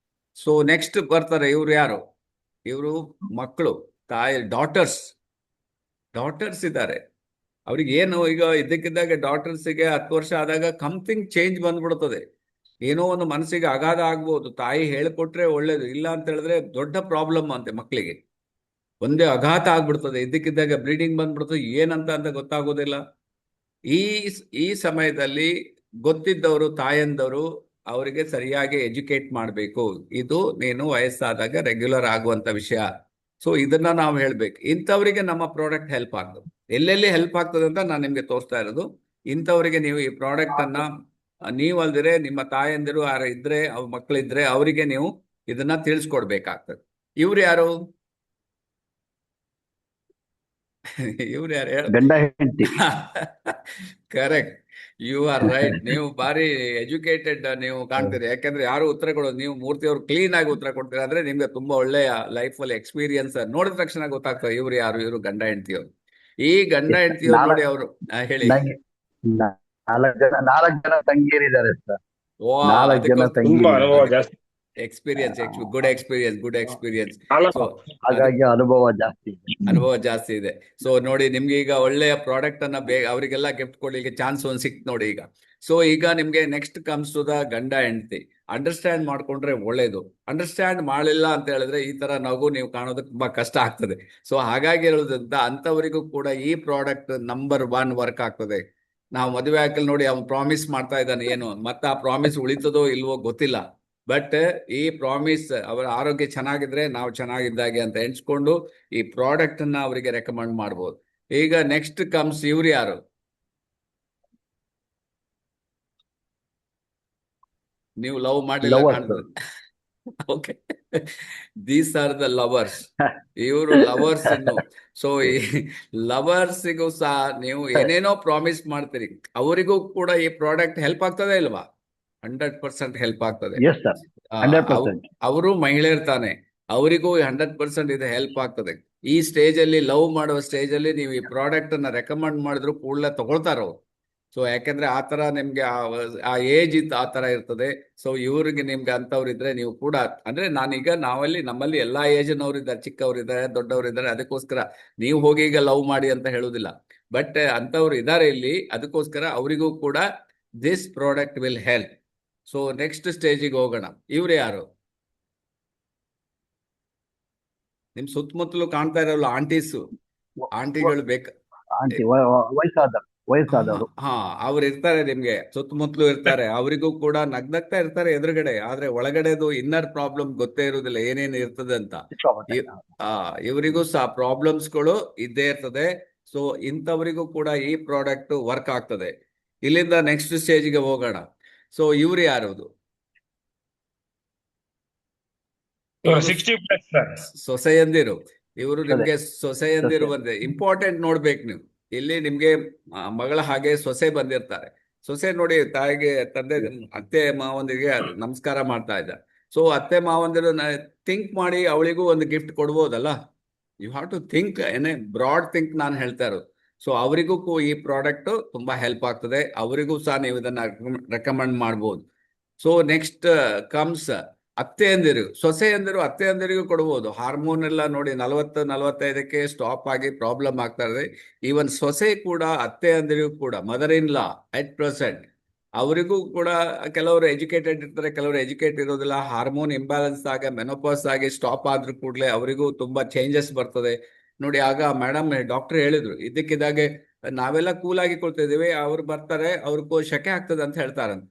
ಸೊ ನೆಕ್ಸ್ಟ್ ಬರ್ತಾರೆ, ಇವ್ರು ಯಾರು? ಇವರು ಮಕ್ಕಳು, ತಾಯಿ, ಡಾಟರ್ಸ್ ಇದ್ದಾರೆ. ಅವ್ರಿಗೆ ಏನು, ಈಗ ಇದ್ದಕ್ಕಿದ್ದಾಗ ಡಾಟರ್ಸಿಗೆ 10 ವರ್ಷ ಆದಾಗ ಸಮಥಿಂಗ್ ಚೇಂಜ್ ಬಂದ್ಬಿಡ್ತದೆ. ಏನೋ ಒಂದು ಮನಸ್ಸಿಗೆ ಆಘಾತ ಆಗ್ಬೋದು. ತಾಯಿ ಹೇಳಿಕೊಟ್ರೆ ಒಳ್ಳೇದು, ಇಲ್ಲ ಅಂತ ಹೇಳಿದ್ರೆ ದೊಡ್ಡ ಪ್ರಾಬ್ಲಮ್ ಅಂತೆ ಮಕ್ಕಳಿಗೆ. ಒಂದೇ ಆಘಾತ ಆಗ್ಬಿಡ್ತದೆ, ಇದ್ದಕ್ಕಿದ್ದಾಗ ಬ್ಲೀಡಿಂಗ್ ಬಂದ್ಬಿಡ್ತದೆ, ಏನಂತ ಗೊತ್ತಾಗೋದಿಲ್ಲ. ಈ ಈ ಸಮಯದಲ್ಲಿ ಗೊತ್ತಿದ್ದವರು, ತಾಯಂದವರು ಅವರಿಗೆ ಸರಿಯಾಗಿ ಎಜುಕೇಟ್ ಮಾಡಬೇಕು. ಇದು ನೀನು ವಯಸ್ಸಾದಾಗ ರೆಗ್ಯುಲರ್ ಆಗುವಂತ ವಿಷಯ. ಸೊ ಇದನ್ನ ನಾವು ಹೇಳ್ಬೇಕು. ಇಂಥವರಿಗೆ ನಮ್ಮ ಪ್ರಾಡಕ್ಟ್ ಹೆಲ್ಪ್ ಆಗ್ತದೆ. ಎಲ್ಲೆಲ್ಲಿ ಹೆಲ್ಪ್ ಆಗ್ತದೆ ಅಂತ ನಾನು ನಿಮ್ಗೆ ತೋರಿಸ್ತಾ ಇರೋದು. ಇಂಥವರಿಗೆ ನೀವು ಈ ಪ್ರಾಡಕ್ಟ್ ಅನ್ನ, ನೀವು ಅಲ್ದಿರೆ ನಿಮ್ಮ ತಾಯಂದಿರು ಯಾರು ಇದ್ರೆ, ಅವ್ರ ಮಕ್ಕಳಿದ್ರೆ ಅವರಿಗೆ ನೀವು ಇದನ್ನ ತಿಳಿಸ್ಕೊಡ್ಬೇಕಾಗ್ತದೆ. ಇವ್ರು ಯಾರು? ಇವ್ರು ಯಾರು ಹೇಳ ಗಂಡ ಹೆಂಡತಿ. Correct, you are right. ನೀವು ಬಾರಿ ಎಜುಕೇಟೆಡ್ ನೀವು ಕಾಣ್ತೀರಿ, ಯಾಕಂದ್ರೆ ಯಾರು ಉತ್ತರ ಕೊಡೋದು, ನೀವು ಮೂರ್ತಿ ಅವರು ಕ್ಲೀನ್ ಆಗಿ ಉತ್ತರ ಕೊಡ್ತೀರಾ ಅಂದ್ರೆ ನಿಮ್ಗೆ ತುಂಬಾ ಒಳ್ಳೆಯ ಲೈಫ್ ಅಲ್ಲಿ ಎಕ್ಸ್ಪೀರಿಯನ್ಸ್ ನೋಡಿದ ತಕ್ಷಣ ಗೊತ್ತಾಗ್ತದೆ ಇವ್ರು ಯಾರು, ಇವರು ಗಂಡ ಹೆಂಡತಿಯವರು. ಈ ಗಂಡ ಹೆಂಡತಿಯವರು ನೋಡಿ ಅವರು ಹೇಳಿ. ನಂಗೆ ನಾ- ನಾಲ್ಕು ಜನ ತಂಗಿಯರಿದ್ದಾರೆ ಸರ್. ವಾ, 4 ಜನ ಅದಕ್ಕೋಸ್ಕರ ತುಂಬಾ ಅನುಭವ ತಂಗಿಯರಿದ್ದಾರೆ. ಜಾಸ್ತಿ. Experience, good experience, good experience. So ಹಾಗಾಗಿ ಅನುಭವ ಜಾಸ್ತಿ ಇದೆ. ಅನುಭವ ಜಾಸ್ತಿ ಇದೆ. ಸೊ ನೋಡಿ, ನಿಮ್ಗೆ ಈಗ ಒಳ್ಳೆಯ ಪ್ರಾಡಕ್ಟ್ ಅನ್ನ ಅವರಿಗೆಲ್ಲ ಗಿಫ್ಟ್ ಕೊಡ್ಲಿಕ್ಕೆ ಚಾನ್ಸ್ ಒಂದು ಸಿಕ್ತು ನೋಡಿ ಈಗ. ಸೊ ಈಗ ನಿಮ್ಗೆ ನೆಕ್ಸ್ಟ್ ಕಮ್ಸ್ ಟು ದ ಗಂಡ ಹೆಂಡತಿ. ಅಂಡರ್ಸ್ಟ್ಯಾಂಡ್ ಮಾಡ್ಕೊಂಡ್ರೆ ಒಳ್ಳೇದು. ಅಂಡರ್ಸ್ಟ್ಯಾಂಡ್ ಮಾಡಲಿಲ್ಲ ಅಂತ ಹೇಳಿದ್ರೆ ಈ ತರ ನಗು ನೀವು ಕಾಣೋದಕ್ಕೆ ತುಂಬಾ ಕಷ್ಟ ಆಗ್ತದೆ. ಸೊ ಹಾಗಾಗಿ ಹೇಳೋದ್ರಿಂದ ಅಂತವರಿಗೂ ಕೂಡ ಈ ಪ್ರಾಡಕ್ಟ್ ನಂಬರ್ 1 ವರ್ಕ್ ಆಗ್ತದೆ. ನಾವು ಮದುವೆ ಹಾಕಲ್ ನೋಡಿ, ಅವ್ನು ಪ್ರಾಮಿಸ್ ಮಾಡ್ತಾ ಇದ್ದಾನೆ ಏನು, ಮತ್ತೆ ಆ ಪ್ರಾಮಿಸ್ ಉಳಿತದೋ ಇಲ್ವೋ ಗೊತ್ತಿಲ್ಲ. ಬಟ್ ಈ ಪ್ರಾಮಿಸ್ ಅವರ ಆರೋಗ್ಯ ಚೆನ್ನಾಗಿದ್ರೆ ನಾವು ಚೆನ್ನಾಗಿದ್ದಾಗೆ ಅಂತ ಎಣಿಸ್ಕೊಂಡು ಈ ಪ್ರಾಡಕ್ಟ್ ಅನ್ನ ಅವರಿಗೆ ರೆಕಮೆಂಡ್ ಮಾಡ್ಬೋದು. ಈಗ ನೆಕ್ಸ್ಟ್ ಕಮ್ಸ್ ಇವ್ರು ಯಾರು, ನೀವು ಲವ್ ಮಾಡಿಲ್ಲ Lovers. ಕಾಣ್ತದೆ. Okay, these are the lovers. ಇವರು ಲವರ್ಸ್ ಇನ್ನು. ಸೊ ಈ ಲವರ್ಸಿಗೂ ಸಹ ನೀವು ಏನೇನೋ ಪ್ರಾಮಿಸ್ ಮಾಡ್ತೀರಿ, ಅವರಿಗೂ ಕೂಡ ಈ ಪ್ರಾಡಕ್ಟ್ ಹೆಲ್ಪ್ ಆಗ್ತದೆ ಇಲ್ವಾ? 100% ಹೆಲ್ಪ್ ಆಗ್ತದೆ. Yes sir, 100%. ಅವರು ಮಹಿಳೆ ಇರ್ತಾನೆ, ಅವರಿಗೂ 100% ಇದು ಹೆಲ್ಪ್ ಆಗ್ತದೆ. ಈ ಸ್ಟೇಜ್ ಅಲ್ಲಿ, ಲವ್ ಮಾಡುವ ಸ್ಟೇಜ್ ಅಲ್ಲಿ ನೀವು ಈ ಪ್ರಾಡಕ್ಟ್ ಅನ್ನ ರೆಕಮೆಂಡ್ ಮಾಡಿದ್ರು ಕೂಡಲೇ ತಗೊಳ್ತಾರ ಅವ್ರು. ಸೊ ಯಾಕಂದ್ರೆ ಆ ತರ ನಿಮ್ಗೆ ಆ ಏಜ್ ಇತ್ತು, ಆ ತರ ಇರ್ತದೆ. ಸೊ ಇವ್ರಿಗೆ ನಿಮ್ಗೆ ಅಂತವ್ರು ಇದ್ರೆ ನೀವು ಕೂಡ, ಅಂದ್ರೆ ನಾನೀಗ ನಮ್ಮಲ್ಲಿ ಎಲ್ಲಾ ಏಜ್ನವ್ರು ಇದ್ದಾರೆ, ಚಿಕ್ಕವರಿದ್ದಾರೆ, ದೊಡ್ಡವರಿದ್ದಾರೆ. ಅದಕ್ಕೋಸ್ಕರ ನೀವು ಹೋಗಿ ಈಗ ಲವ್ ಮಾಡಿ ಅಂತ ಹೇಳುದಿಲ್ಲ. ಬಟ್ ಅಂತವ್ರು ಇದ್ದಾರೆ ಇಲ್ಲಿ, ಅದಕ್ಕೋಸ್ಕರ ಅವರಿಗೂ ಕೂಡ this product will help. So next ಸ್ಟೇಜಿಗೆ ಹೋಗೋಣ. ಇವ್ರು ಯಾರು, ನಿಮ್ ಸುತ್ತಮುತ್ತಲು ಕಾಣ್ತಾ ಇರಲ್ಲ ಆಂಟಿಗಳು ಆಂಟಿ ವಯಸ್ಸಾದವರು. ಹಾ, ಅವ್ರು ಇರ್ತಾರೆ ನಿಮ್ಗೆ ಸುತ್ತಮುತ್ತಲು ಇರ್ತಾರೆ. ಅವರಿಗೂ ಕೂಡ ನಗ್ನಗ್ತಾ ಇರ್ತಾರೆ ಎದುರುಗಡೆ, ಆದ್ರೆ ಒಳಗಡೆದು ಇನ್ನರ್ ಪ್ರಾಬ್ಲಮ್ ಗೊತ್ತೇ ಇರುವುದಿಲ್ಲ ಏನೇನು ಇರ್ತದೆ ಅಂತ. ಇವರಿಗೂ ಸಹ ಪ್ರಾಬ್ಲಮ್ಸ್ಗಳು ಇದ್ದೇ ಇರ್ತದೆ. ಸೊ ಇಂಥವರಿಗೂ ಕೂಡ ಈ ಪ್ರಾಡಕ್ಟ್ ವರ್ಕ್ ಆಗ್ತದೆ. ಇಲ್ಲಿಂದ ನೆಕ್ಸ್ಟ್ ಸ್ಟೇಜ್ಗೆ ಹೋಗೋಣ. ಸೊ ಇವ್ರು ಯಾರದು, 60+ ಸರ್. ಸೊಸೆಯಂದಿರು. ಇವರು ನಿಮ್ಗೆ ಸೊಸೆಯಂದಿರು ಬಂದ್ರೆ ಇಂಪಾರ್ಟೆಂಟ್ ನೋಡ್ಬೇಕು ನೀವು. ಇಲ್ಲಿ ನಿಮ್ಗೆ ಮಗಳ ಹಾಗೆ ಸೊಸೆ ಬಂದಿರ್ತಾರೆ. ಸೊಸೆ ನೋಡಿ, ತಾಯಿಗೆ ತಂದೆ ಅತ್ತೆ ಮಾವಂದಿರಿಗೆ ನಮಸ್ಕಾರ ಮಾಡ್ತಾ ಇದ್ದ. ಸೊ ಅತ್ತೆ ಮಾವಂದಿರು ಥಿಂಕ್ ಮಾಡಿ ಅವಳಿಗೂ ಒಂದು ಗಿಫ್ಟ್ ಕೊಡ್ಬೋದಲ್ಲ. You have to think broad think ನಾನು ಹೇಳ್ತಾ ಇರೋದು. ಸೊ ಅವರಿಗೂ ಈ ಪ್ರಾಡಕ್ಟ್ ತುಂಬಾ ಹೆಲ್ಪ್ ಆಗ್ತದೆ. ಅವರಿಗೂ ಸಹ ನೀವು ಇದನ್ನ ರೆಕಮೆಂಡ್ ಮಾಡ್ಬೋದು. ಸೊ ನೆಕ್ಸ್ಟ್ ಕಮ್ಸ್ ಅತ್ತೆಯಂದಿರು. ಸೊಸೆಯಂದಿರು ಅತ್ತೆಯಂದಿರಿಗೂ ಕೊಡ್ಬೋದು. ಹಾರ್ಮೋನ್ ಎಲ್ಲ ನೋಡಿ 40-45ಕ್ಕೆ ಸ್ಟಾಪ್ ಆಗಿ ಪ್ರಾಬ್ಲಮ್ ಆಗ್ತಾ ಇದೆ. ಈವನ್ ಸೊಸೆ ಕೂಡ ಅತ್ತೆಯಂದಿರಿಗೂ ಕೂಡ, mother in law at present, ಅವರಿಗೂ ಕೂಡ ಕೆಲವರು ಎಜುಕೇಟೆಡ್ ಇರ್ತಾರೆ, ಕೆಲವರು ಎಜುಕೇಟ್ ಇರೋದಿಲ್ಲ. ಹಾರ್ಮೋನ್ ಇಂಬ್ಯಾಲೆನ್ಸ್ ಆಗಿ, ಮೆನೋಪಾಸ್ ಆಗಿ ಸ್ಟಾಪ್ ಆದ್ರೂ ಕೂಡಲೇ ಅವರಿಗೂ ತುಂಬಾ ಚೇಂಜಸ್ ಬರ್ತದೆ ನೋಡಿ. ಆಗ ಮೇಡಮ್ ಡಾಕ್ಟರ್ ಹೇಳಿದ್ರು, ಇದ್ದಕ್ಕಿದ್ದಾಗೆ ನಾವೆಲ್ಲ ಕೂಲಾಗಿ ಕೊಡ್ತಿದ್ದೀವಿ, ಅವ್ರು ಬರ್ತಾರೆ, ಅವ್ರಿಗೂ ಶೆಕೆ ಆಗ್ತದೆ ಅಂತ ಹೇಳ್ತಾರಂತ.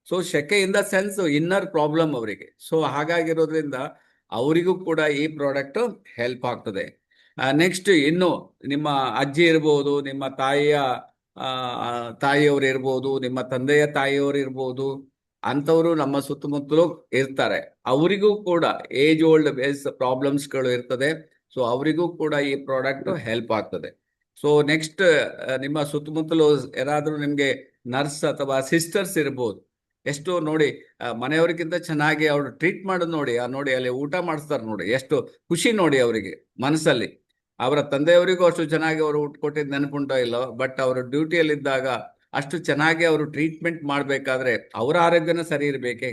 ಸೊ ಶೆಕೆ in the sense inner problem ಅವರಿಗೆ. ಸೊ ಹಾಗಾಗಿರೋದ್ರಿಂದ ಅವರಿಗೂ ಕೂಡ ಈ ಪ್ರಾಡಕ್ಟ್ ಹೆಲ್ಪ್ ಆಗ್ತದೆ. ನೆಕ್ಸ್ಟ್ ಇನ್ನು ನಿಮ್ಮ ಅಜ್ಜಿ ಇರ್ಬೋದು, ನಿಮ್ಮ ತಾಯಿಯವರು ಇರ್ಬೋದು, ನಿಮ್ಮ ತಂದೆಯ ತಾಯಿಯವರು ಇರ್ಬೋದು, ಅಂಥವರು ನಮ್ಮ ಸುತ್ತಮುತ್ತಲು ಇರ್ತಾರೆ. ಅವರಿಗೂ ಕೂಡ ಏಜ್ ಓಲ್ಡ್ ಬೇಸ್ ಪ್ರಾಬ್ಲಮ್ಸ್ಗಳು ಇರ್ತದೆ. ಸೊ ಅವರಿಗೂ ಕೂಡ ಈ ಪ್ರಾಡಕ್ಟ್ ಹೆಲ್ಪ್ ಆಗ್ತದೆ. ಸೊ ನೆಕ್ಸ್ಟ್ ನಿಮ್ಮ ಸುತ್ತಮುತ್ತಲು ಯಾರಾದ್ರೂ ನಿಮ್ಗೆ ನರ್ಸ್ ಅಥವಾ ಸಿಸ್ಟರ್ಸ್ ಇರ್ಬೋದು. ಎಷ್ಟು ನೋಡಿ, ಮನೆಯವರಿಗಿಂತ ಚೆನ್ನಾಗಿ ಅವ್ರು ಟ್ರೀಟ್ ಮಾಡೋದು ನೋಡಿ. ನೋಡಿ ಅಲ್ಲಿ ಊಟ ಮಾಡಿಸ್ತಾರೆ ನೋಡಿ, ಎಷ್ಟು ಖುಷಿ ನೋಡಿ ಅವರಿಗೆ ಮನಸ್ಸಲ್ಲಿ. ಅವರ ತಂದೆಯವರಿಗೂ ಅಷ್ಟು ಚೆನ್ನಾಗಿ ಅವರು ಊಟ ಕೊಟ್ಟಿದ್ದು ನೆನಪುಂಟೋ ಇಲ್ಲೋ, ಬಟ್ ಅವರು ಡ್ಯೂಟಿಯಲ್ಲಿದ್ದಾಗ ಅಷ್ಟು ಚೆನ್ನಾಗಿ ಅವರು ಟ್ರೀಟ್ಮೆಂಟ್ ಮಾಡಬೇಕಾದ್ರೆ ಅವರ ಆರೋಗ್ಯನ ಸರಿ ಇರಬೇಕೆ.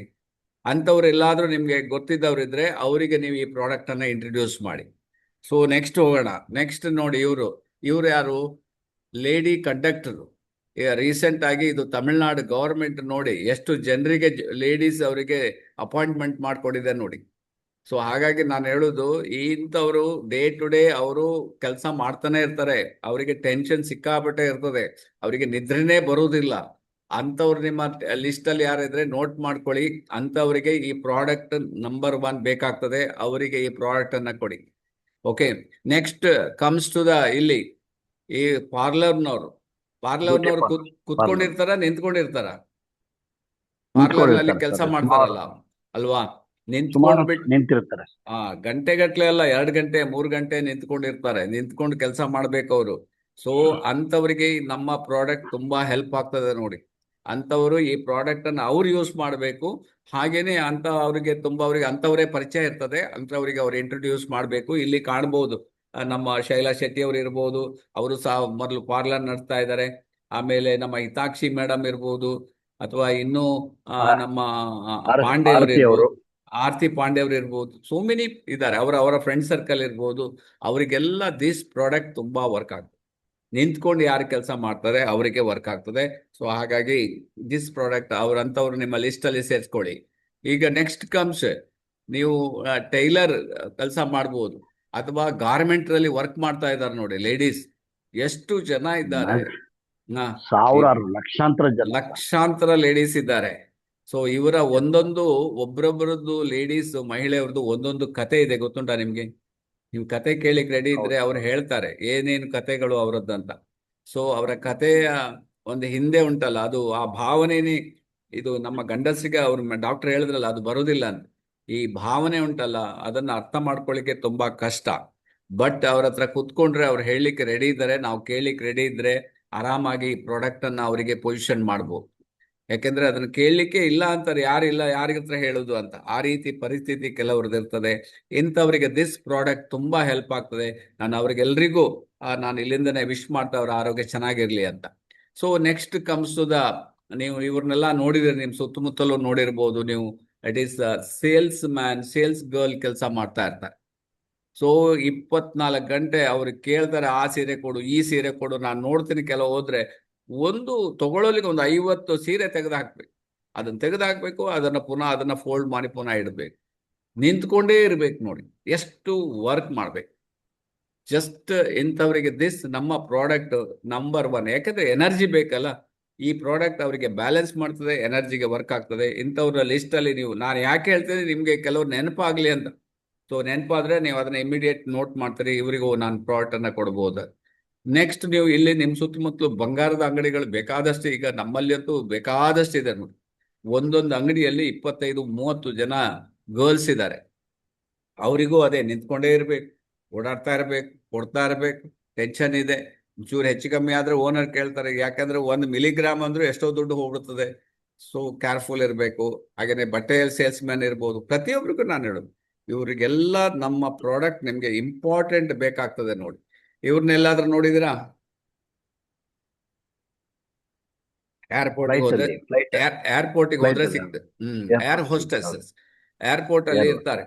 ಅಂಥವ್ರು ಎಲ್ಲಾದ್ರೂ ನಿಮ್ಗೆ ಗೊತ್ತಿದ್ದವ್ರಿದ್ರೆ ಅವರಿಗೆ ನೀವು ಈ ಪ್ರಾಡಕ್ಟ್ ಅನ್ನ ಇಂಟ್ರಡ್ಯೂಸ್ ಮಾಡಿ. ಸೊ ನೆಕ್ಸ್ಟ್ ಹೋಗೋಣ. ನೆಕ್ಸ್ಟ್ ನೋಡಿ, ಇವ್ರು ಯಾರು, ಲೇಡಿ ಕಂಡಕ್ಟರ್. ರೀಸೆಂಟ್ ಆಗಿ ಇದು ತಮಿಳ್ನಾಡು ಗವರ್ಮೆಂಟ್ ನೋಡಿ ಎಷ್ಟು ಜನರಿಗೆ ಲೇಡೀಸ್ ಅವರಿಗೆ ಅಪಾಯಿಂಟ್ಮೆಂಟ್ ಮಾಡ್ಕೊಡಿದೆ ನೋಡಿ. ಸೊ ಹಾಗಾಗಿ ನಾನು ಹೇಳುದು, ಇಂಥವ್ರು ಡೇ ಟು ಡೇ ಅವರು ಕೆಲಸ ಮಾಡ್ತಾನೆ ಇರ್ತಾರೆ. ಅವರಿಗೆ ಟೆನ್ಷನ್ ಸಿಕ್ಕಾಪಟ್ಟೆ ಇರ್ತದೆ, ಅವರಿಗೆ ನಿದ್ರೆನೇ ಬರುವುದಿಲ್ಲ. ಅಂಥವ್ರು ನಿಮ್ಮ ಲಿಸ್ಟ್ ಅಲ್ಲಿ ಯಾರಿದ್ರೆ ನೋಟ್ ಮಾಡ್ಕೊಳ್ಳಿ. ಅಂಥವರಿಗೆ ಈ ಪ್ರಾಡಕ್ಟ್ ನಂಬರ್ 1 ಬೇಕಾಗ್ತದೆ. ಅವರಿಗೆ ಈ ಪ್ರಾಡಕ್ಟ್ ಅನ್ನ ಕೊಡಿ. Okay, next comes to the ಇಲ್ಲಿ ಈ ಪಾರ್ಲರ್ನವರು ಕುತ್ಕೊಂಡಿರ್ತಾರ, ನಿಂತ್ಕೊಂಡಿರ್ತಾರ? ಪಾರ್ಲರ್ ನಲ್ಲಿ ಕೆಲಸ ಮಾಡ್ತಾರಲ್ಲ ಅಲ್ವಾ? ಸುಮಾರು ನಿಂತ್ಕೊಂಡ್ಬಿಟ್ಟು ನಿಂತಿರ್ತಾರೆ. ಗಂಟೆಗಟ್ಲೆ ಅಲ್ಲ, 2 ಗಂಟೆ 3 ಗಂಟೆ ನಿಂತ್ಕೊಂಡಿರ್ತಾರೆ, ನಿಂತ್ಕೊಂಡು ಕೆಲಸ ಮಾಡ್ಬೇಕು ಅವರು. ಸೊ ಅಂಥವ್ರಿಗೆ ನಮ್ಮ ಪ್ರಾಡಕ್ಟ್ ತುಂಬಾ ಹೆಲ್ಪ್ ಆಗ್ತದೆ ನೋಡಿ. ಅಂಥವ್ರು ಈ ಪ್ರಾಡಕ್ಟ್ ಅನ್ನು ಅವ್ರು ಯೂಸ್ ಮಾಡಬೇಕು. ಹಾಗೇನೆ ಅಂತ ಅವರಿಗೆ ತುಂಬಾ ಅವರಿಗೆ ಅಂಥವರೇ ಪರಿಚಯ ಇರ್ತದೆ, ಅಂಥವ್ರಿಗೆ ಅವ್ರು ಇಂಟ್ರೊಡ್ಯೂಸ್ ಮಾಡಬೇಕು. ಇಲ್ಲಿ ಕಾಣ್ಬೋದು ನಮ್ಮ ಶೈಲಾ ಶೆಟ್ಟಿ ಅವರು ಇರ್ಬೋದು, ಅವರು ಸಹ ಮೊದಲು ಪಾರ್ಲರ್ ನಡೆಸ್ತಾ ಇದ್ದಾರೆ. ಆಮೇಲೆ ನಮ್ಮ ಹಿತಾಕ್ಷಿ ಮೇಡಮ್ ಇರ್ಬೋದು, ಅಥವಾ ಇನ್ನೂ ನಮ್ಮ ಪಾಂಡೆ ಅವರು ಆರತಿ ಅವರು. ಇರ್ಬೋದು, ಆರ್ತಿ ಪಾಂಡೆ ಅವರು ಇರ್ಬೋದು, ಸೋ ಮೆನಿ ಇದ್ದಾರೆ. ಅವರ ಫ್ರೆಂಡ್ ಸರ್ಕಲ್ ಇರ್ಬೋದು, ಅವರಿಗೆಲ್ಲ ದಿಸ್ ಪ್ರಾಡಕ್ಟ್ ತುಂಬಾ ವರ್ಕ್ ಆಗ್ತದೆ. ನಿಂತ್ಕೊಂಡು ಯಾರು ಕೆಲಸ ಮಾಡ್ತಾರೆ ಅವರಿಗೆ ವರ್ಕ್ ಆಗ್ತದೆ. ಸೊ ಹಾಗಾಗಿ ದಿಸ್ ಪ್ರಾಡಕ್ಟ್ ಅವ್ರಂಥವ್ರು ನಿಮ್ಮ ಲಿಸ್ಟ್ ಅಲ್ಲಿ ಸೇರಿಸ್ಕೊಳ್ಳಿ. ಈಗ ನೆಕ್ಸ್ಟ್ ಕಮ್ಸ್, ನೀವು ಟೈಲರ್ ಕೆಲಸ ಮಾಡ್ಬೋದು, ಅಥವಾ ಗಾರ್ಮೆಂಟ್ ಅಲ್ಲಿ ವರ್ಕ್ ಮಾಡ್ತಾ ಇದ್ದಾರೆ ನೋಡಿ ಲೇಡೀಸ್, ಎಷ್ಟು ಜನ ಇದ್ದಾರೆ. ಸಾವಿರಾರು ಲಕ್ಷಾಂತರ ಜನ. ಲಕ್ಷಾಂತರ ಲೇಡೀಸ್ ಇದ್ದಾರೆ. ಸೊ ಇವರ ಒಂದೊಂದು ಒಬ್ರೊಬ್ಬರದ್ದು ಲೇಡೀಸ್ ಮಹಿಳೆಯವ್ರದ್ದು ಒಂದೊಂದು ಕತೆ ಇದೆ, ಗೊತ್ತುಂಟಾ ನಿಮ್ಗೆ? ನೀವು ಕತೆ ಕೇಳಿಕ್ ರೆಡಿ ಇದ್ರೆ ಅವ್ರು ಹೇಳ್ತಾರೆ ಏನೇನು ಕತೆಗಳು ಅವರದ್ದಂತ. ಸೊ ಅವರ ಕಥೆಯ ಒಂದು ಹಿಂದೆ ಉಂಟಲ್ಲ, ಅದು ಆ ಭಾವನೆನೇ. ಇದು ನಮ್ಮ ಗಂಡಸರಿಗೆ ಅವ್ರ ಡಾಕ್ಟರ್ ಹೇಳಿದ್ರಲ್ಲ, ಅದು ಬರುದಿಲ್ಲ ಅಂತ. ಈ ಭಾವನೆ ಉಂಟಲ್ಲ, ಅದನ್ನ ಅರ್ಥ ಮಾಡ್ಕೊಳ್ಳಿಕ್ಕೆ ತುಂಬಾ ಕಷ್ಟ. ಬಟ್ ಅವ್ರ ಹತ್ರ ಕುತ್ಕೊಂಡ್ರೆ ಅವ್ರು ಹೇಳಲಿಕ್ಕೆ ರೆಡಿ ಇದ್ದಾರೆ, ನಾವು ಕೇಳಲಿಕ್ಕೆ ರೆಡಿ ಇದ್ರೆ ಆರಾಮಾಗಿ ಈ ಪ್ರಾಡಕ್ಟ್ ಅನ್ನ ಅವರಿಗೆ ಪೊಸಿಷನ್ ಮಾಡ್ಬೋದು. ಯಾಕೆಂದ್ರೆ ಅದನ್ನ ಕೇಳಲಿಕ್ಕೆ ಇಲ್ಲ ಅಂತಾರೆ, ಯಾರಿಲ್ಲ, ಯಾರಿಗತ್ರ ಹೇಳುದು ಅಂತ. ಆ ರೀತಿ ಪರಿಸ್ಥಿತಿ ಕೆಲವ್ರದ್ದು ಇರ್ತದೆ. ಇಂಥವರಿಗೆ ದಿಸ್ ಪ್ರಾಡಕ್ಟ್ ತುಂಬಾ ಹೆಲ್ಪ್ ಆಗ್ತದೆ. ನಾನು ಅವ್ರಿಗೆಲ್ರಿಗೂ ನಾನು ಇಲ್ಲಿಂದನೇ ವಿಶ್ ಮಾಡ್ತಾ ಅವ್ರ ಆರೋಗ್ಯ ಚೆನ್ನಾಗಿರ್ಲಿ ಅಂತ. So next comes to the, ನೀವು ಇವ್ರನ್ನೆಲ್ಲ ನೋಡಿದಿರಿ, ನಿಮ್ ಸುತ್ತಮುತ್ತಲೂ ನೋಡಿರ್ಬೋದು ನೀವು. It is salesman, sales girl ಕೆಲಸ ಮಾಡ್ತಾ ಇರ್ತಾರೆ. ಸೊ 24 ಗಂಟೆ ಅವ್ರು ಕೇಳ್ತಾರೆ, ಆ ಸೀರೆ ಕೊಡು, ಈ ಸೀರೆ ಕೊಡು. ನಾನು ನೋಡ್ತೀನಿ ಕೆಲವು ಹೋದ್ರೆ ಒಂದು ತಗೊಳ್ಳೋಲಿಕ್ಕೆ ಒಂದು 50 ಸೀರೆ ತೆಗೆದು ಹಾಕ್ಬೇಕು. ಅದನ್ನ ತೆಗೆದು ಹಾಕ್ಬೇಕು, ಅದನ್ನ ಫೋಲ್ಡ್ ಮಾಡಿ ಪುನಃ ಇಡಬೇಕು. ನಿಂತ್ಕೊಂಡೇ ಇರ್ಬೇಕು ನೋಡಿ, ಎಷ್ಟು ವರ್ಕ್ ಮಾಡ್ಬೇಕು. ಜಸ್ಟ್ ಇಂಥವರಿಗೆ ದಿಸ್ ನಮ್ಮ ಪ್ರಾಡಕ್ಟ್ ನಂಬರ್ 1. ಯಾಕಂದ್ರೆ ಎನರ್ಜಿ ಬೇಕಲ್ಲ, ಈ ಪ್ರಾಡಕ್ಟ್ ಅವರಿಗೆ ಬ್ಯಾಲೆನ್ಸ್ ಮಾಡ್ತದೆ, ಎನರ್ಜಿಗೆ ವರ್ಕ್ ಆಗ್ತದೆ. ಇಂಥವ್ರ ಲಿಸ್ಟ್ ಅಲ್ಲಿ ನೀವು, ನಾನು ಯಾಕೆ ಹೇಳ್ತೀನಿ ನಿಮ್ಗೆ ಕೆಲವ್ರು ನೆನಪಾಗ್ಲಿ ಅಂತ. ಸೊ ನೆನಪಾದ್ರೆ ನೀವು ಅದನ್ನ ಇಮಿಡಿಯೇಟ್ ನೋಟ್ ಮಾಡ್ತೀರಿ, ಇವರಿಗೂ ನಾನು ಪ್ರಾಡಕ್ಟ್ ಅನ್ನ ಕೊಡ್ಬೋದು. ನೆಕ್ಸ್ಟ್ ನೀವು ಇಲ್ಲಿ ನಿಮ್ಮ ಸುತ್ತಮುತ್ತಲು ಬಂಗಾರದ ಅಂಗಡಿಗಳು ಬೇಕಾದಷ್ಟು, ಈಗ ನಮ್ಮಲ್ಲಿ ಅಂತೂ ಬೇಕಾದಷ್ಟು ಇದೆ ನೋಡಿ. ಒಂದೊಂದು ಅಂಗಡಿಯಲ್ಲಿ 25-30 ಜನ ಗರ್ಲ್ಸ್ ಇದ್ದಾರೆ. ಅವರಿಗೂ ಅದೇ ನಿಂತ್ಕೊಂಡೇ ಇರ್ಬೇಕು, ಓಡಾಡ್ತಾ ಇರ್ಬೇಕು, ಕೊಡ್ತಾ ಇರ್ಬೇಕು. ಟೆನ್ಷನ್ ಇದೆ, ಚೂರು ಹೆಚ್ಚು ಕಮ್ಮಿ ಆದ್ರೆ ಓನರ್ ಕೇಳ್ತಾರೆ, ಯಾಕಂದ್ರೆ 1 ಮಿಲಿಗ್ರಾಮ್ ಅಂದ್ರೆ ಎಷ್ಟೋ ದುಡ್ಡು ಹೋಗ್ಬಿಡ್ತದೆ. ಸೊ ಕೇರ್ಫುಲ್ ಇರಬೇಕು. ಹಾಗೇನೆ ಬಟ್ಟೆಯಲ್ಲಿ ಸೇಲ್ಸ್ ಮ್ಯಾನ್ ಇರ್ಬೋದು, ಪ್ರತಿಯೊಬ್ಬರಿಗೂ ನಾನು ಹೇಳೋದು, ಇವರಿಗೆಲ್ಲ ನಮ್ಮ ಪ್ರಾಡಕ್ಟ್ ನಿಮ್ಗೆ ಇಂಪಾರ್ಟೆಂಟ್ ಬೇಕಾಗ್ತದೆ ನೋಡಿ. ಇವ್ರನ್ನೆಲ್ಲಾದ್ರೂ ನೋಡಿದಿರಾ? ಏರ್ಪೋರ್ಟ್ಗೆ ಹೋದ್ರೆ ಏರ್ಪೋರ್ಟಿಗೆ ಹೋದ್ರೆ ಸಿಗ್ತದೆ. ಏರ್ ಹೋಸ್ಟೆಸಸ್ ಏರ್ಪೋರ್ಟ್ ಅಲ್ಲಿ ಇರ್ತಾರೆ,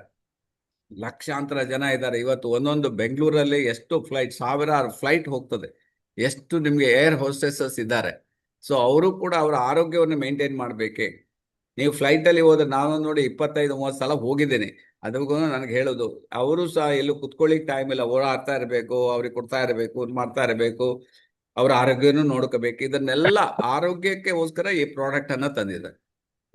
ಲಕ್ಷಾಂತರ ಜನ ಇದ್ದಾರೆ. ಇವತ್ತು ಒಂದೊಂದು ಬೆಂಗಳೂರಲ್ಲಿ ಎಷ್ಟು ಫ್ಲೈಟ್, ಸಾವಿರಾರು ಫ್ಲೈಟ್ ಹೋಗ್ತದೆ, ಎಷ್ಟು ನಿಮ್ಗೆ ಏರ್ ಹೋಸ್ಟೆಸಸ್ ಇದ್ದಾರೆ. ಸೊ ಅವರು ಕೂಡ ಅವರ ಆರೋಗ್ಯವನ್ನು ಮೇಂಟೈನ್ ಮಾಡಬೇಕೆ. ನೀವು ಫ್ಲೈಟ್ ಅಲ್ಲಿ ಹೋದ್ರೆ, ನಾನು ನೋಡಿ 25-30 ಸಲ ಹೋಗಿದ್ದೇನೆ. ಅದಕ್ಕೂ ನನಗೆ ಹೇಳೋದು, ಅವರು ಸಹ ಎಲ್ಲೂ ಕುತ್ಕೊಳ್ಳಿಕ್ ಟೈಮ್ ಇಲ್ಲ, ಓಡಾಡ್ತಾ ಇರಬೇಕು, ಅವ್ರಿಗೆ ಕೊಡ್ತಾ ಇರಬೇಕು, ಮಾಡ್ತಾ ಇರಬೇಕು, ಅವ್ರ ಆರೋಗ್ಯನೂ ನೋಡ್ಕೋಬೇಕು. ಇದನ್ನೆಲ್ಲ ಆರೋಗ್ಯಕ್ಕೋಸ್ಕರ ಈ ಪ್ರಾಡಕ್ಟ್ ಅನ್ನ ತಂದಿದ್ದಾರೆ.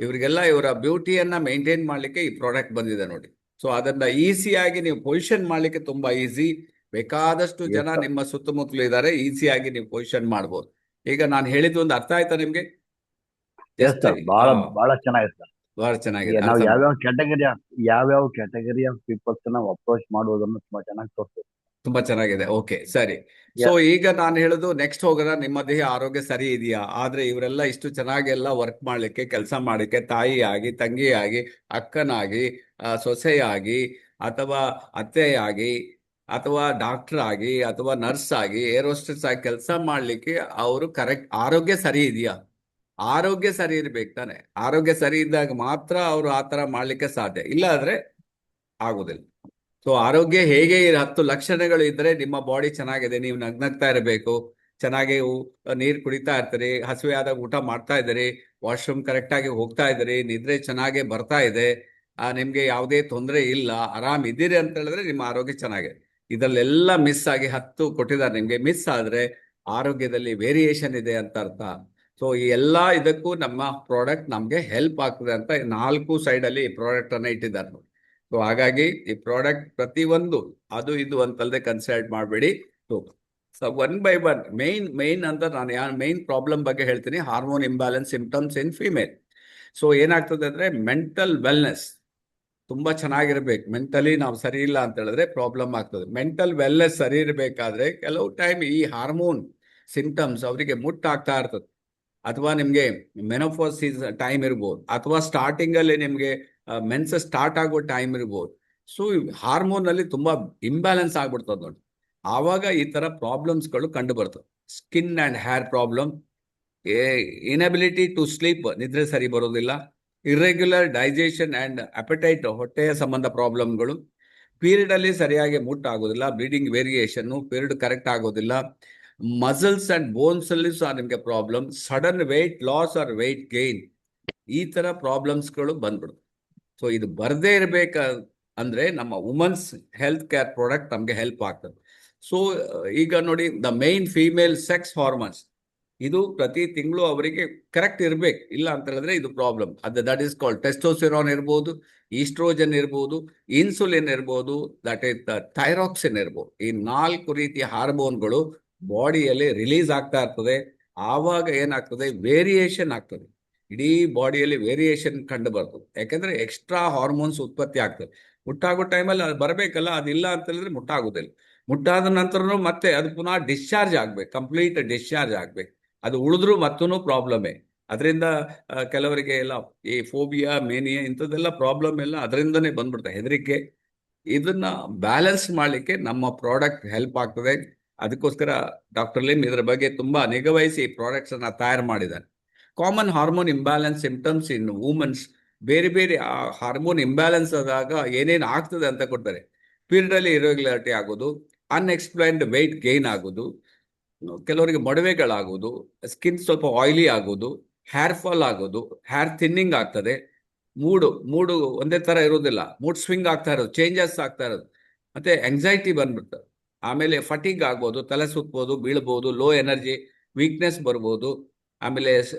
ಇವರಿಗೆಲ್ಲ ಇವರ ಬ್ಯೂಟಿಯನ್ನ ಮೇಂಟೈನ್ ಮಾಡ್ಲಿಕ್ಕೆ ಈ ಪ್ರಾಡಕ್ಟ್ ಬಂದಿದೆ ನೋಡಿ. ಸೊ ಅದನ್ನ ಈಸಿಯಾಗಿ ನೀವು ಪೊಸಿಷನ್ ಮಾಡ್ಲಿಕ್ಕೆ ತುಂಬಾ ಈಸಿ. ಬೇಕಾದಷ್ಟು ಜನ ನಿಮ್ಮ ಸುತ್ತಮುತ್ತಲು ಇದ್ದಾರೆ, ಈಸಿಯಾಗಿ ನೀವು ಪೊಸಿಷನ್ ಮಾಡ್ಬೋದು. ಈಗ ನಾನು ಹೇಳಿದ್ದು ಒಂದು ಅರ್ಥ ಆಯ್ತಾ ನಿಮ್ಗೆ? ಬಹಳ ಚೆನ್ನಾಗಿದೆ. ಬಹಳ ಚೆನ್ನಾಗಿದೆ. ನಾವು ಯಾವ್ಯಾವ ಕ್ಯಾಟಗರಿ ಆಫ್ ಪೀಪಲ್ಸ್ ನಾವು ಅಪ್ರೋಚ್ ಮಾಡುವುದನ್ನು ತುಂಬಾ ಚೆನ್ನಾಗಿ ತೋರಿಸ್ತೇವೆ. ತುಂಬಾ ಚೆನ್ನಾಗಿದೆ. ಓಕೆ, ಸರಿ. ಸೊ ಈಗ ನಾನು ಹೇಳುದು, ನೆಕ್ಸ್ಟ್ ಹೋಗೋಣ, ನಿಮ್ಮ ದೇಹ ಆರೋಗ್ಯ ಸರಿ ಇದೆಯಾ? ಆದ್ರೆ ಇವರೆಲ್ಲ ಇಷ್ಟು ಚೆನ್ನಾಗೆಲ್ಲ ವರ್ಕ್ ಮಾಡ್ಲಿಕ್ಕೆ, ಕೆಲಸ ಮಾಡ್ಲಿಕ್ಕೆ, ತಾಯಿಯಾಗಿ, ತಂಗಿಯಾಗಿ, ಅಕ್ಕನಾಗಿ, ಸೊಸೆಯಾಗಿ, ಅಥವಾ ಅತ್ತೆಯಾಗಿ, ಅಥವಾ ಡಾಕ್ಟರ್ ಆಗಿ, ಅಥವಾ ನರ್ಸ್ ಆಗಿ, ಏರ್ ಹೋಸ್ಟೆಸ್ ಆಗಿ ಕೆಲಸ ಮಾಡ್ಲಿಕ್ಕೆ ಅವರು ಕರೆಕ್ಟ್ ಆರೋಗ್ಯ ಸರಿ ಇದೆಯಾ? ಆರೋಗ್ಯ ಸರಿ ಇರ್ಬೇಕು ತಾನೆ. ಆರೋಗ್ಯ ಸರಿ ಇದ್ದಾಗ ಮಾತ್ರ ಅವರು ಆತರ ಮಾಡ್ಲಿಕ್ಕೆ ಸಾಧ್ಯ, ಇಲ್ಲ ಆದ್ರೆ ಆಗುದಿಲ್ಲ. ಸೊ ಆರೋಗ್ಯ ಹೇಗೆ 10 ಲಕ್ಷಣಗಳು ಇದ್ರೆ ನಿಮ್ಮ ಬಾಡಿ ಚೆನ್ನಾಗಿದೆ, ನೀವು ನಗ್ನಗ್ತಾ ಇರಬೇಕು, ಚೆನ್ನಾಗಿ ನೀರು ಕುಡಿತಾ ಇರ್ತೀರಿ, ಹಸಿವೆ ಆದಾಗ ಊಟ ಮಾಡ್ತಾ ಇದ್ದೀರಿ, ವಾಶ್ರೂಮ್ ಕರೆಕ್ಟ್ ಆಗಿ ಹೋಗ್ತಾ ಇದ್ದೀರಿ, ನಿದ್ರೆ ಚೆನ್ನಾಗಿ ಬರ್ತಾ ಇದೆ, ನಿಮ್ಗೆ ಯಾವುದೇ ತೊಂದರೆ ಇಲ್ಲ, ಆರಾಮ್ ಇದ್ದೀರಿ ಅಂತ ಹೇಳಿದ್ರೆ ನಿಮ್ಮ ಆರೋಗ್ಯ ಚೆನ್ನಾಗಿದೆ. ಇದರಲ್ಲೆಲ್ಲ ಮಿಸ್ ಆಗಿ 10 ಕೊಟ್ಟಿದ್ದಾರೆ ನಿಮ್ಗೆ, ಮಿಸ್ ಆದ್ರೆ ಆರೋಗ್ಯದಲ್ಲಿ ವೇರಿಯೇಷನ್ ಇದೆ ಅಂತ ಅರ್ಥ. ಸೊ ಈ ಎಲ್ಲಾ ಇದಕ್ಕೂ ನಮ್ಮ ಪ್ರಾಡಕ್ಟ್ ನಮ್ಗೆ ಹೆಲ್ಪ್ ಆಗ್ತದೆ ಅಂತ 4 ಸೈಡ್ ಅಲ್ಲಿ ಈ ಪ್ರಾಡಕ್ಟ್ ಅನ್ನ ಇಟ್ಟಿದ್ದಾರೆ ನೋಡಿ. ಸೊ ಹಾಗಾಗಿ ಈ ಪ್ರಾಡಕ್ಟ್ ಪ್ರತಿಯೊಂದು ಅದು ಇದು ಅಂತಲ್ಲದೆ ಕನ್ಸಲ್ಟ್ ಮಾಡಬೇಡಿ. ಸೊ 1 by 1 ಮೇನ್ ಅಂತ ನಾನು ಮೇನ್ ಪ್ರಾಬ್ಲಮ್ ಬಗ್ಗೆ ಹೇಳ್ತೀನಿ. ಹಾರ್ಮೋನ್ ಇಂಬ್ಯಾಲೆನ್ಸ್ ಸಿಂಪ್ಟಮ್ಸ್ ಇನ್ ಫಿಮೇಲ್. ಸೊ ಏನಾಗ್ತದೆ ಅಂದ್ರೆ ಮೆಂಟಲ್ ವೆಲ್ನೆಸ್, ತುಂಬಾ ಚೆನ್ನಾಗಿರ್ಬೇಕು. ಮೆಂಟಲಿ ನಾವು ಸರಿ ಇಲ್ಲ ಅಂತ ಹೇಳಿದ್ರೆ ಪ್ರಾಬ್ಲಮ್ ಆಗ್ತದೆ. ಮೆಂಟಲ್ ವೆಲ್ನೆಸ್ ಸರಿ ಇರಬೇಕಾದ್ರೆ ಕೆಲವು ಟೈಮ್ ಈ ಹಾರ್ಮೋನ್ ಸಿಂಟಮ್ಸ್ ಅವರಿಗೆ ಮುಟ್ಟಾಗ್ತಾ ಇರ್ತದೆ. ಅಥವಾ ನಿಮಗೆ ಮೆನೋಪಾಸ್ ಟೈಮ್ ಇರ್ಬೋದು, ಅಥವಾ ಸ್ಟಾರ್ಟಿಂಗ್ ಅಲ್ಲಿ ನಿಮಗೆ ಮೆನ್ಸ್ ಸ್ಟಾರ್ಟ್ ಆಗೋ ಟೈಮ್ ಇರ್ಬೋದು. ಸೊ ಹಾರ್ಮೋನ್ ಅಲ್ಲಿ ತುಂಬಾ ಇಂಬ್ಯಾಲೆನ್ಸ್ ಆಗ್ಬಿಡ್ತದೆ ನೋಡಿ. ಆವಾಗ ಈ ತರ ಪ್ರಾಬ್ಲಮ್ಸ್ಗಳು ಕಂಡು ಬರ್ತವೆ. Skin and hair problem, inability to sleep, ನಿದ್ರೆ ಸರಿ ಬರೋದಿಲ್ಲ, ಇರ್ರೆಗ್ಯುಲರ್ ಡೈಜೆಷನ್ ಅಂಡ್ ಅಪಟೈಟ್, ಹೊಟ್ಟೆಯ ಸಂಬಂಧ ಪ್ರಾಬ್ಲಮ್ಗಳು, ಪೀರಿಯಡ್ ಅಲ್ಲಿ ಸರಿಯಾಗಿ ಆಗೋದಿಲ್ಲ, ಬ್ಲೀಡಿಂಗ್ ವೇರಿಯೇಷನ್, ಪೀರಿಯಡ್ ಕರೆಕ್ಟ್ ಆಗೋದಿಲ್ಲ, ಮಸಲ್ಸ್ ಅಂಡ್ ಬೋನ್ಸ್ ಅಲ್ಲಿ ಸಹ ನಿಮಗೆ problem, sudden weight loss or weight gain, ಈ ತರ ಪ್ರಾಬ್ಲಮ್ಸ್ಗಳು ಬಂದ್ಬಿಡುತ್ತೆ. ಸೊ ಇದು ಬರದೇ ಇರಬೇಕ ಅಂದ್ರೆ ನಮ್ಮ ವುಮನ್ಸ್ ಹೆಲ್ತ್ ಕೇರ್ ಪ್ರಾಡಕ್ಟ್ ನಮಗೆ ಹೆಲ್ಪ್ ಆಗ್ತದೆ. ಸೊ ಈಗ ನೋಡಿ, the main female sex hormones, ಇದು ಪ್ರತಿ ತಿಂಗಳು ಅವರಿಗೆ ಕರೆಕ್ಟ್ ಇರ್ಬೇಕು. ಇಲ್ಲ ಅಂತ ಹೇಳಿದ್ರೆ ಇದು problem. That is called testosterone ಇರ್ಬೋದು, ಈಸ್ಟ್ರೋಜನ್ ಇರ್ಬೋದು, ಇನ್ಸುಲಿನ್ ಇರ್ಬೋದು, ದಟ್ ಇಸ್ ಥೈರಾಕ್ಸಿನ್ ಇರ್ಬೋದು. ಈ 4 ರೀತಿಯ ಹಾರ್ಮೋನ್ಗಳು ಬಾಡಿಯಲ್ಲಿ ರಿಲೀಸ್ ಆಗ್ತಾ ಇರ್ತದೆ. ಆವಾಗ ಏನಾಗ್ತದೆ, ವೇರಿಯೇಷನ್ ಆಗ್ತದೆ. ಇಡೀ ಬಾಡಿಯಲ್ಲಿ ವೇರಿಯೇಷನ್ ಕಂಡು ಬರ್ತದೆ. ಯಾಕಂದ್ರೆ ಎಕ್ಸ್ಟ್ರಾ ಹಾರ್ಮೋನ್ಸ್ ಉತ್ಪತ್ತಿ ಆಗ್ತದೆ. ಮುಟ್ಟಾಗೋ ಟೈಮಲ್ಲಿ ಅದು ಬರಬೇಕಲ್ಲ, ಅದಿಲ್ಲ ಅಂತ ಹೇಳಿದ್ರೆ ಮುಟ್ಟಾಗೋದಿಲ್ಲ. ಮುಟ್ಟಾದ ನಂತರನೂ ಮತ್ತೆ ಅದು ಪುನಃ ಡಿಸ್ಚಾರ್ಜ್ ಆಗ್ಬೇಕು, ಕಂಪ್ಲೀಟ್ ಡಿಸ್ಚಾರ್ಜ್ ಆಗ್ಬೇಕು. ಅದು ಉಳಿದ್ರೂ ಮತ್ತೂ ಪ್ರಾಬ್ಲಮೇ. ಅದರಿಂದ ಕೆಲವರಿಗೆ ಎಲ್ಲ ಈ ಫೋಬಿಯಾ, ಮೇನಿಯಾ ಇಂಥದ್ದೆಲ್ಲ ಪ್ರಾಬ್ಲಮ್ ಎಲ್ಲ ಅದರಿಂದನೇ ಬಂದ್ಬಿಡ್ತದೆ, ಹೆದರಿಕೆ. ಇದನ್ನ ಬ್ಯಾಲೆನ್ಸ್ ಮಾಡಲಿಕ್ಕೆ ನಮ್ಮ ಪ್ರಾಡಕ್ಟ್ ಹೆಲ್ಪ್ ಆಗ್ತದೆ. ಅದಕ್ಕೋಸ್ಕರ ಡಾಕ್ಟರ್ ಲಿಮ್ ಇದರ ಬಗ್ಗೆ ತುಂಬಾ ನಿಗವಹಿಸಿ ಈ ಪ್ರಾಡಕ್ಟ್ಸ್ ಅನ್ನ ತಯಾರು ಮಾಡಿದ್ದಾರೆ. ಕಾಮನ್ ಹಾರ್ಮೋನ್ ಇಂಬ್ಯಾಲೆನ್ಸ್ ಸಿಂಪ್ಟಮ್ಸ್ ಇನ್ ವುಮೆನ್ಸ್, ಬೇರೆ ಬೇರೆ ಆ ಹಾರ್ಮೋನ್ ಇಂಬ್ಯಾಲೆನ್ಸ್ ಆದಾಗ ಏನೇನು ಆಗ್ತದೆ ಅಂತ ಕೊಡ್ತಾರೆ. ಪೀರಿಯಡ್ ಅಲ್ಲಿ ಇರೆಗ್ಯುಲಾರಿಟಿ ಆಗೋದು, ಅನ್ಎಕ್ಸ್ಪ್ಲೈನ್ಡ್ ವೆಯ್ಟ್ ಗೇನ್ ಆಗೋದು, ಕೆಲವರಿಗೆ ಮೊಡವೆಗಳಾಗೋದು, ಸ್ಕಿನ್ ಸ್ವಲ್ಪ ಆಯಿಲಿ ಆಗೋದು, ಹೇರ್ ಫಾಲ್ ಆಗೋದು, ಹೇರ್ ಥಿನ್ನಿಂಗ್ ಆಗ್ತದೆ, ಮೂಡು ಒಂದೇ ತರ ಇರೋದಿಲ್ಲ, ಮೂಡ್ ಸ್ವಿಂಗ್ ಆಗ್ತಾ ಇರೋದು, ಚೇಂಜಸ್ ಆಗ್ತಾ ಇರೋದು, ಮತ್ತೆ ಎಂಗ್ಸೈಟಿ ಬಂದ್ಬಿಡ್ತದೆ. ಆಮೇಲೆ ಫಟಿಗ್ ಆಗ್ಬೋದು, ತಲೆ ಸುತ್ತಬಹುದು, ಬೀಳ್ಬೋದು, ಲೋ ಎನರ್ಜಿ, ವೀಕ್ನೆಸ್ ಬರ್ಬೋದು. ಆಮೇಲೆ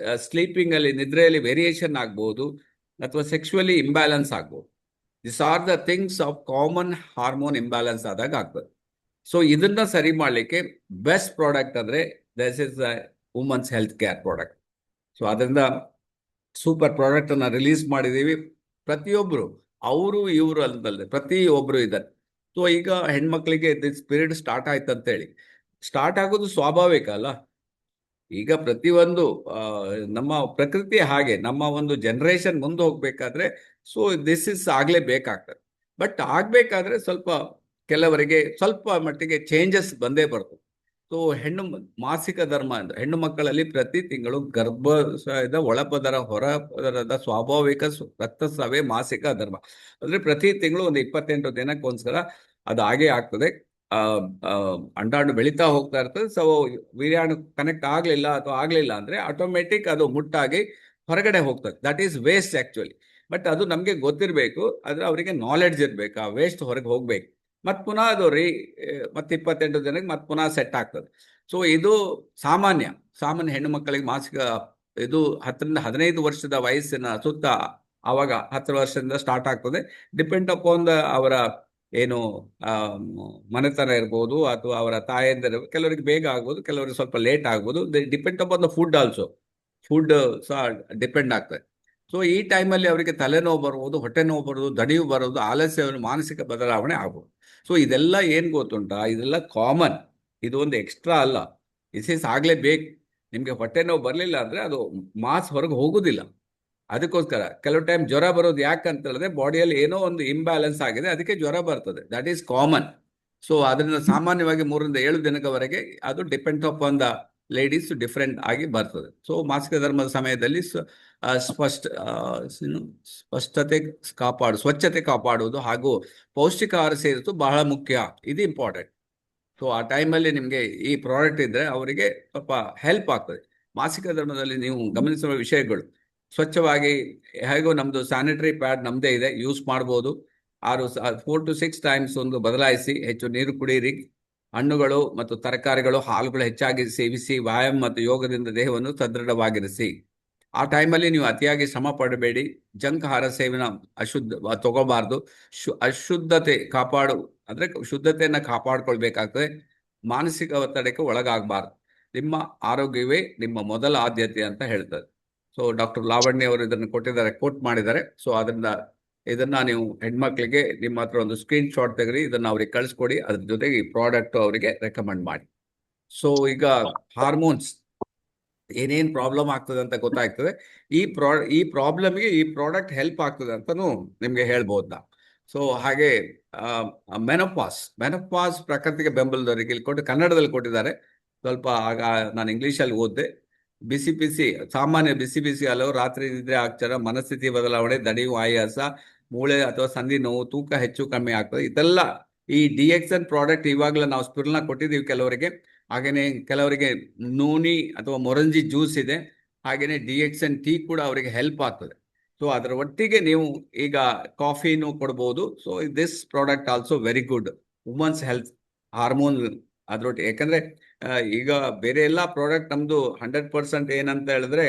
ಸ್ಲೀಪಿಂಗ್ ಅಲ್ಲಿ, ನಿದ್ರೆಯಲ್ಲಿ ವೇರಿಯೇಷನ್ ಆಗ್ಬೋದು, ಅಥವಾ ಸೆಕ್ಸುವಲಿ ಇಂಬ್ಯಾಲೆನ್ಸ್ ಆಗ್ಬೋದು. This are the things of common hormone imbalance ಆದಾಗ ಆಗ್ತದೆ. ಸೊ ಇದನ್ನ ಸರಿ ಮಾಡಲಿಕ್ಕೆ ಬೆಸ್ಟ್ ಪ್ರಾಡಕ್ಟ್ ಅಂದ್ರೆ this is women's health care product. So ಅದರಿಂದ ಸೂಪರ್ ಪ್ರಾಡಕ್ಟ್ ಅನ್ನ ರಿಲೀಸ್ ಮಾಡಿದೀವಿ. ಪ್ರತಿಯೊಬ್ರು, ಅವರು ಇವರು ಅಂತಲ್ಲದೆ ಪ್ರತಿಯೊಬ್ರು ಇದ್ದಾರೆ. ಸೊ ಈಗ ಹೆಣ್ಮಕ್ಳಿಗೆ ದಿಸ್ ಪೀರಿಯಡ್ ಸ್ಟಾರ್ಟ್ ಆಯ್ತು ಅಂತೇಳಿ, ಸ್ಟಾರ್ಟ್ ಆಗೋದು ಸ್ವಾಭಾವಿಕ ಅಲ್ಲ. ಈಗ ಪ್ರತಿಯೊಂದು ನಮ್ಮ ಪ್ರಕೃತಿ ಹಾಗೆ, ನಮ್ಮ ಒಂದು ಜನರೇಷನ್ ಮುಂದೆ ಹೋಗ್ಬೇಕಾದ್ರೆ ಸೊ ದಿಸ್ ಇಸ್ ಆಗ್ಲೇಬೇಕಾಗ್ತದೆ. ಬಟ್ ಆಗ್ಬೇಕಾದ್ರೆ ಸ್ವಲ್ಪ ಕೆಲವರಿಗೆ ಸ್ವಲ್ಪ ಮಟ್ಟಿಗೆ ಚೇಂಜಸ್ ಬಂದೇ ಬರ್ತದೆ. ಸೊ ಮಾಸಿಕ ಧರ್ಮ ಅಂದ್ರೆ ಹೆಣ್ಣು ಮಕ್ಕಳಲ್ಲಿ ಪ್ರತಿ ತಿಂಗಳು ಗರ್ಭಾಶಯದ ಒಳಪದರ ಹೊರಪದರದ ಸ್ವಾಭಾವಿಕ ರಕ್ತಸ್ರಾವ ಮಾಸಿಕ ಧರ್ಮ ಅಂದ್ರೆ ಪ್ರತಿ ತಿಂಗಳು ಒಂದು 28 ದಿನಕ್ಕೊಂದ್ಸಲ ಅದು ಹಾಗೆ ಆಗ್ತದೆ. ಅಂಡಾಣು ಬೆಳೀತಾ ಹೋಗ್ತಾ ಇರ್ತದೆ. ಸೊ ವೀರ್ಯಾಣು ಕನೆಕ್ಟ್ ಆಗ್ಲಿಲ್ಲ ಅಥವಾ ಆಗ್ಲಿಲ್ಲ ಅಂದ್ರೆ ಆಟೋಮೆಟಿಕ್ ಅದು ಮುಟ್ಟಾಗಿ ಹೊರಗಡೆ ಹೋಗ್ತದೆ. That is waste actually. But ಅದು ನಮಗೆ ಗೊತ್ತಿರಬೇಕು, ಆದ್ರೆ ಅವರಿಗೆ ನಾಲೆಡ್ಜ್ ಇರ್ಬೇಕು, ಆ ವೇಸ್ಟ್ ಹೊರಗೆ ಹೋಗ್ಬೇಕು. ಮತ್ ಪುನಃ ಅದು ಮತ್ತೆ 28 ದಿನಕ್ಕೆ ಮತ್ತೆ ಪುನಃ ಸೆಟ್ ಆಗ್ತದೆ. ಸೊ ಇದು ಸಾಮಾನ್ಯ ಹೆಣ್ಣು ಮಕ್ಕಳಿಗೆ ಮಾಸಿಕ ಇದು 10 ರಿಂದ 15 ವರ್ಷದ ವಯಸ್ಸಿನ ಸುತ್ತ, ಆವಾಗ 10 ವರ್ಷದಿಂದ ಸ್ಟಾರ್ಟ್ ಆಗ್ತದೆ. ಡಿಪೆಂಡ್ ಅಪಾನ್ ಅವರ ಏನು ಮನೆತನ ಇರ್ಬೋದು, ಅಥವಾ ಅವರ ತಾಯಂದಿರು, ಕೆಲವರಿಗೆ ಬೇಗ ಆಗ್ಬೋದು, ಕೆಲವರಿಗೆ ಸ್ವಲ್ಪ ಲೇಟ್ ಆಗ್ಬೋದು. Depend upon the food also, food ಸಹ ಡಿಪೆಂಡ್ ಆಗ್ತದೆ. ಸೊ ಈ ಟೈಮಲ್ಲಿ ಅವರಿಗೆ ತಲೆನೋವು ಬರ್ಬೋದು, ಹೊಟ್ಟೆ ನೋವು ಬರೋದು, ದಣಿವು ಬರೋದು, ಆಲಸ್ಯ, ಮಾನಸಿಕ ಬದಲಾವಣೆ ಆಗ್ಬೋದು. ಸೊ ಇದೆಲ್ಲ ಏನ್ ಗೊತ್ತುಂಟಾ, ಇದೆಲ್ಲ ಕಾಮನ್, ಇದು ಒಂದು ಎಕ್ಸ್ಟ್ರಾ ಅಲ್ಲ. ಇಸ್ ಆಗ್ಲೇಬೇಕು. ನಿಮ್ಗೆ ಹೊಟ್ಟೆ ನೋವು ಬರಲಿಲ್ಲ ಅಂದ್ರೆ ಅದು ಮಾಸ್ ಹೊರಗೆ ಹೋಗುದಿಲ್ಲ. ಅದಕ್ಕೋಸ್ಕರ ಕೆಲವು ಟೈಮ್ ಜ್ವರ ಬರೋದು ಯಾಕಂತ ಹೇಳಿದ್ರೆ ಬಾಡಿಯಲ್ಲಿ ಏನೋ ಒಂದು ಇಂಬ್ಯಾಲೆನ್ಸ್ ಆಗಿದೆ, ಅದಕ್ಕೆ ಜ್ವರ ಬರ್ತದೆ. That is common. ಸೊ ಅದರಿಂದ ಸಾಮಾನ್ಯವಾಗಿ 3 ರಿಂದ 7 ದಿನಗಳವರೆಗೆ ಅದು depend upon the ladies different ಆಗಿ ಬರ್ತದೆ. ಸೊ ಮಾಸಿಕ ಧರ್ಮದ ಸಮಯದಲ್ಲಿ ಸ್ವಚ್ಛತೆ ಕಾಪಾಡುವುದು ಹಾಗೂ ಪೌಷ್ಟಿಕ ಆಹಾರ ಸೇರಿಸುವುದು ಬಹಳ ಮುಖ್ಯ. ಇದು ಇಂಪಾರ್ಟೆಂಟ್. ಸೊ ಆ ಟೈಮಲ್ಲಿ ನಿಮಗೆ ಈ ಪ್ರಾಡಕ್ಟ್ ಇದ್ರೆ ಅವರಿಗೆ ಸ್ವಲ್ಪ ಹೆಲ್ಪ್ ಆಗ್ತದೆ. ಮಾಸಿಕ ಧರ್ಮದಲ್ಲಿ ನೀವು ಗಮನಿಸುವ ವಿಷಯಗಳು, ಸ್ವಚ್ಛವಾಗಿ, ಹೇಗೋ ನಮ್ದು ಸ್ಯಾನಿಟರಿ ಪ್ಯಾಡ್ ನಮ್ದೇ ಇದೆ, ಯೂಸ್ ಮಾಡ್ಬೋದು. 4 to 6 ಟೈಮ್ಸ್ ಒಂದು ಬದಲಾಯಿಸಿ, ಹೆಚ್ಚು ನೀರು ಕುಡಿಯಿರಿ, ಹಣ್ಣುಗಳು ಮತ್ತು ತರಕಾರಿಗಳು, ಹಾಲುಗಳು ಹೆಚ್ಚಾಗಿ ಸೇವಿಸಿ, ವ್ಯಾಯಾಮ ಮತ್ತು ಯೋಗದಿಂದ ದೇಹವನ್ನು ಸದೃಢವಾಗಿರಿಸಿ. ಆ ಟೈಮಲ್ಲಿ ನೀವು ಅತಿಯಾಗಿ ಶ್ರಮ ಪಡಬೇಡಿ. ಜಂಕ್ ಆಹಾರ ಸೇವನೆ ತಗೋಬಾರ್ದು. ಅಶುದ್ಧತೆ ಅಂದ್ರೆ ಶುದ್ಧತೆಯನ್ನ ಕಾಪಾಡ್ಕೊಳ್ಬೇಕಾಗ್ತದೆ. ಮಾನಸಿಕ ಒತ್ತಡಕ್ಕೆ ಒಳಗಾಗಬಾರ್ದು. ನಿಮ್ಮ ಆರೋಗ್ಯವೇ ನಿಮ್ಮ ಮೊದಲ ಆದ್ಯತೆ ಅಂತ ಹೇಳ್ತದೆ. ಸೊ ಡಾಕ್ಟರ್ ಲಾವಣ್ಯ ಅವರು ಇದನ್ನು ಕೋಟ್ ಮಾಡಿದ್ದಾರೆ. ಸೊ ಅದರಿಂದ ಇದನ್ನ ನೀವು ಹೆಣ್ಮಕ್ಳಿಗೆ ನಿಮ್ಮ ಹತ್ರ ಒಂದು ಸ್ಕ್ರೀನ್ ಶಾಟ್ ತೆಗೆದು ಇದನ್ನ ಅವ್ರಿಗೆ ಕಳಿಸ್ಕೊಡಿ. ಅದ್ರ ಜೊತೆಗೆ ಈ ಪ್ರಾಡಕ್ಟ್ ಅವರಿಗೆ ರೆಕಮೆಂಡ್ ಮಾಡಿ. ಸೊ ಈಗ ಹಾರ್ಮೋನ್ಸ್ ಏನೇನ್ ಪ್ರಾಬ್ಲಮ್ ಆಗ್ತದೆ ಅಂತ ಗೊತ್ತಾಗ್ತದೆ. ಈ ಪ್ರಾಬ್ಲಮ್ಗೆ ಈ ಪ್ರಾಡಕ್ಟ್ ಹೆಲ್ಪ್ ಆಗ್ತದೆ ಅಂತಾನು ನಿಮ್ಗೆ ಹೇಳ್ಬೋದು ನಾ. ಸೊ ಹಾಗೆ ಮೆನೋಪಾಸ್ ಪ್ರಕೃತಿಗೆ ಬೆಂಬಲದವರಿಗೆ ಇಲ್ಲಿ ಕೊಟ್ಟು ಕನ್ನಡದಲ್ಲಿ ಕೊಟ್ಟಿದ್ದಾರೆ. ಸ್ವಲ್ಪ ಆಗ ನಾನು ಇಂಗ್ಲೀಷಲ್ಲಿ ಓದಿದೆ. ಸಾಮಾನ್ಯ ಬಿಸಿ ಹಲವು ರಾತ್ರಿ ನಿದ್ರೆ ಆಗ್ತಾರ, ಮನಸ್ಥಿತಿ ಬದಲಾವಣೆ, ದಣಿವು, ಆಯಾಸ, ಮೂಳೆ ಅಥವಾ ಸಂಧಿ ನೋವು, ತೂಕ ಹೆಚ್ಚು ಕಮ್ಮಿ ಆಗ್ತದೆ. ಇದೆಲ್ಲ ಈ DXN ಪ್ರಾಡಕ್ಟ್ ಇವಾಗಲೇ ನಾವು ಸ್ಪಿರುಲಿನಾ ಕೊಟ್ಟಿದ್ದೀವಿ ಕೆಲವರಿಗೆ. ಹಾಗೇನೆ ಕೆಲವರಿಗೆ ನೋನಿ ಅಥವಾ ಮೊರಂಜಿ ಜ್ಯೂಸ್ ಇದೆ. ಹಾಗೇನೆ DXN ಟೀ ಕೂಡ ಅವರಿಗೆ ಹೆಲ್ಪ್ ಆಗ್ತದೆ. ಸೊ ಅದರ ಒಟ್ಟಿಗೆ ನೀವು ಈಗ ಕಾಫಿನೂ ಕೊಡ್ಬೋದು. So this product also very good women's health hormone ಅದ್ರೊಟ್ಟಿಗೆ. ಯಾಕಂದ್ರೆ ಈಗ ಬೇರೆ ಎಲ್ಲ ಪ್ರಾಡಕ್ಟ್ ನಮ್ದು 100% ಏನಂತ ಹೇಳಿದ್ರೆ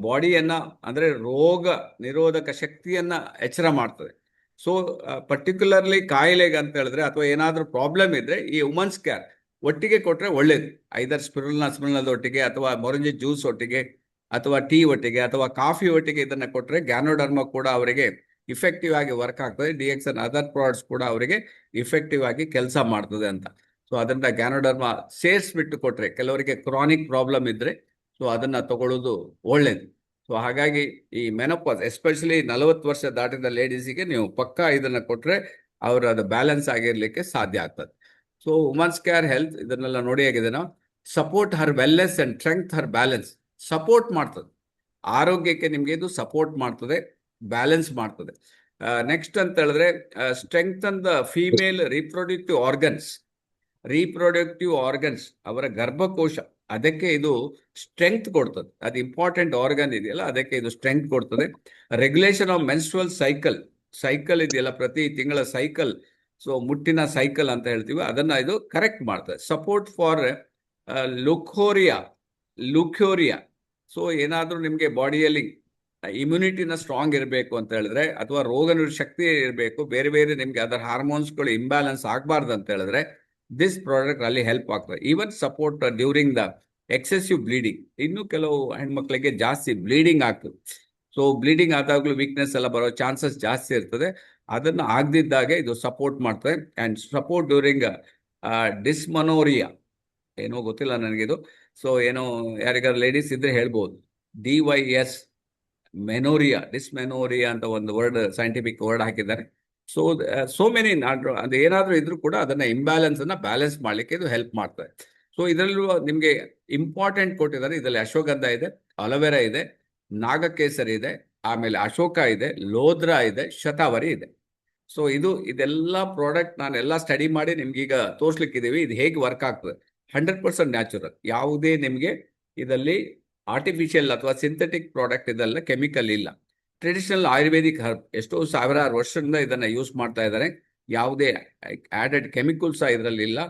ಬಾಡಿಯನ್ನ ಅಂದ್ರೆ ರೋಗ ನಿರೋಧಕ ಶಕ್ತಿಯನ್ನ ಎಚ್ಚರ ಮಾಡ್ತದೆ. ಸೊ ಪರ್ಟಿಕ್ಯುಲರ್ಲಿ ಕಾಯಿಲೆಗೆ ಅಂತ ಹೇಳಿದ್ರೆ ಅಥವಾ ಏನಾದ್ರೂ ಪ್ರಾಬ್ಲಮ್ ಇದ್ರೆ ಈ ವುಮನ್ಸ್ ಕೇರ್ ಒಟ್ಟಿಗೆ ಕೊಟ್ರೆ ಒಳ್ಳೇದು. ಐದರ್ ಸ್ಪಿರುಲಿನಾದ ಒಟ್ಟಿಗೆ ಅಥವಾ ಮೊರಂಜಿ ಜ್ಯೂಸ್ ಒಟ್ಟಿಗೆ ಅಥವಾ ಟೀ ಒಟ್ಟಿಗೆ ಅಥವಾ ಕಾಫಿ ಒಟ್ಟಿಗೆ ಇದನ್ನ ಕೊಟ್ರೆ ಗ್ಯಾನೋಡರ್ಮ ಕೂಡ ಅವರಿಗೆ ಇಫೆಕ್ಟಿವ್ ಆಗಿ ವರ್ಕ್ ಆಗ್ತದೆ. DXN ಅದರ್ ಪ್ರಾಡಕ್ಟ್ಸ್ ಕೂಡ ಅವರಿಗೆ ಇಫೆಕ್ಟಿವ್ ಆಗಿ ಕೆಲಸ ಮಾಡ್ತದೆ ಅಂತ. ಸೊ ಅದನ್ನ ಗ್ಯಾನೋಡರ್ಮ ಸೇರಿಸ್ಬಿಟ್ಟು ಕೊಟ್ರೆ ಕೆಲವರಿಗೆ ಕ್ರಾನಿಕ್ ಪ್ರಾಬ್ಲಮ್ ಇದ್ರೆ ಸೊ ಅದನ್ನ ತಗೊಳ್ಳೋದು ಒಳ್ಳೇದು. ಸೊ ಹಾಗಾಗಿ ಈ ಮೆನೋಪಾಸ್ ಎಸ್ಪೆಷಲಿ 40 ವರ್ಷ ದಾಟಿದ ಲೇಡೀಸಿಗೆ ನೀವು ಪಕ್ಕಾ ಇದನ್ನ ಕೊಟ್ರೆ ಅವರು ಅದು ಬ್ಯಾಲೆನ್ಸ್ ಆಗಿರ್ಲಿಕ್ಕೆ ಸಾಧ್ಯ ಆಗ್ತದೆ. ಸೊ ವುಮನ್ಸ್ ಕೇರ್ ಹೆಲ್ತ್ ಇದನ್ನೆಲ್ಲ ನೋಡಿ ಆಗಿದೆ ನಾವು support Har wellness and strength Har balance. Support ಮಾಡ್ತದೆ ಆರೋಗ್ಯಕ್ಕೆ, ನಿಮ್ಗೆ ಇದು ಸಪೋರ್ಟ್ ಮಾಡ್ತದೆ, ಬ್ಯಾಲೆನ್ಸ್ ಮಾಡ್ತದೆ. ನೆಕ್ಸ್ಟ್ ಅಂತ ಹೇಳಿದ್ರೆ ಸ್ಟ್ರೆಂಗ್ತನ್ ದ ಫೀಮೇಲ್ ರೀಪ್ರೊಡಕ್ಟಿವ್ ಆರ್ಗನ್ಸ್ ಅವರ ಗರ್ಭಕೋಶ, ಅದಕ್ಕೆ ಇದು ಸ್ಟ್ರೆಂಗ್ತ್ ಕೊಡ್ತದೆ. ಅದು ಇಂಪಾರ್ಟೆಂಟ್ ಆರ್ಗನ್ ಇದೆಯಲ್ಲ, ಅದಕ್ಕೆ ಇದು ಸ್ಟ್ರೆಂಗ್ತ್ ಕೊಡ್ತದೆ. ರೆಗ್ಯುಲೇಷನ್ ಆಫ್ ಮೆನ್ಸ್ಟ್ರುವಲ್ ಸೈಕಲ್ ಇದೆಯಲ್ಲ, ಪ್ರತಿ ತಿಂಗಳ ಸೈಕಲ್, ಸೊ ಮುಟ್ಟಿನ ಸೈಕಲ್ ಅಂತ ಹೇಳ್ತೀವಿ, ಅದನ್ನ ಇದು ಕರೆಕ್ಟ್ ಮಾಡ್ತದೆ. Support for ಲುಕ್ಯೋರಿಯಾ. ಸೊ ಏನಾದ್ರೂ ನಿಮ್ಗೆ ಬಾಡಿಯಲ್ಲಿ ಇಮ್ಯುನಿಟಿನ ಸ್ಟ್ರಾಂಗ್ ಇರಬೇಕು ಅಂತ ಹೇಳಿದ್ರೆ ಅಥವಾ ರೋಗ ಶಕ್ತಿ ಇರಬೇಕು, ಬೇರೆ ಬೇರೆ ನಿಮ್ಗೆ ಅದರ ಹಾರ್ಮೋನ್ಸ್ಗಳು ಇಂಬ್ಯಾಲೆನ್ಸ್ ಆಗಬಾರ್ದು ಅಂತ ಹೇಳಿದ್ರೆ ದಿಸ್ ಪ್ರಾಡಕ್ಟ್ ಅಲ್ಲಿ ಹೆಲ್ಪ್ ಆಗ್ತದೆ. Even support during the excessive bleeding. ಇನ್ನು ಕೆಲವು ಹೆಣ್ಮಕ್ಳಿಗೆ ಜಾಸ್ತಿ ಬ್ಲೀಡಿಂಗ್ ಆಗ್ತದೆ. ಸೊ ಬ್ಲೀಡಿಂಗ್ ಆದಾಗಲೂ ವೀಕ್ನೆಸ್ ಎಲ್ಲ ಬರೋ ಚಾನ್ಸಸ್ ಜಾಸ್ತಿ ಇರ್ತದೆ. ಅದನ್ನು ಆಗದಿದ್ದಾಗೆ ಇದು ಸಪೋರ್ಟ್ ಮಾಡ್ತದೆ. ಆ್ಯಂಡ್ ಸಪೋರ್ಟ್ ಡ್ಯೂರಿಂಗ್ ಡಿಸ್ಮನೋರಿಯಾ, ಏನೋ ಗೊತ್ತಿಲ್ಲ ನನಗಿದು. ಸೊ ಏನೋ ಯಾರಿಗಾರು ಲೇಡೀಸ್ ಇದ್ರೆ ಹೇಳ್ಬೋದು. DYS ಡಿಸ್ಮೆನೋರಿಯಾ ಅಂತ ಒಂದು ವರ್ಡ್, ಸೈಂಟಿಫಿಕ್ ವರ್ಡ್ ಹಾಕಿದ್ದಾರೆ. ಸೊ ಮೆನಿ ಅದು ಏನಾದರೂ ಇದ್ರೂ ಕೂಡ ಅದನ್ನ ಇಂಬ್ಯಾಲೆನ್ಸ್ ಅನ್ನ ಬ್ಯಾಲೆನ್ಸ್ ಮಾಡ್ಲಿಕ್ಕೆ ಇದು ಹೆಲ್ಪ್ ಮಾಡ್ತದೆ. ಸೊ ಇದರಲ್ಲೂ ನಿಮ್ಗೆ ಇಂಪಾರ್ಟೆಂಟ್ ಕೊಟ್ಟಿದ್ದಾರೆ. ಇದರಲ್ಲಿ ಅಶ್ವಗಂಧ ಇದೆ, ಅಲೋವೆರಾ ಇದೆ, ನಾಗಕೇಸರಿ ಇದೆ, ಆಮೇಲೆ ಅಶೋಕ ಇದೆ, ಲೋದ್ರಾ ಇದೆ, ಶತಾವರಿ ಇದೆ. ಸೊ ಇದೆಲ್ಲ ಪ್ರಾಡಕ್ಟ್ ನಾನೆಲ್ಲ ಸ್ಟಡಿ ಮಾಡಿ ನಿಮ್ಗೀಗ ತೋರಿಸ್ಲಿಕ್ಕಿದ್ದೀವಿ. ಇದು ಹೇಗೆ ವರ್ಕ್ ಆಗ್ತದೆ. 100% ನ್ಯಾಚುರಲ್. ಯಾವುದೇ ನಿಮಗೆ ಇದರಲ್ಲಿ ಆರ್ಟಿಫಿಷಿಯಲ್ ಅಥವಾ ಸಿಂಥೆಟಿಕ್ ಪ್ರಾಡಕ್ಟ್ ಇದೆಲ್ಲ ಕೆಮಿಕಲ್ ಇಲ್ಲ. ಟ್ರೆಡಿಷನಲ್ ಆಯುರ್ವೇದಿಕ್ ಹರ್ಬ್, ಎಷ್ಟೋ ಸಾವಿರಾರು ವರ್ಷದಿಂದ ಇದನ್ನ ಯೂಸ್ ಮಾಡ್ತಾ ಇದ್ದಾರೆ. ಯಾವುದೇ ಆಡೆಡ್ ಕೆಮಿಕಲ್ಸ್ ಇದರಲ್ಲಿ ಇಲ್ಲ.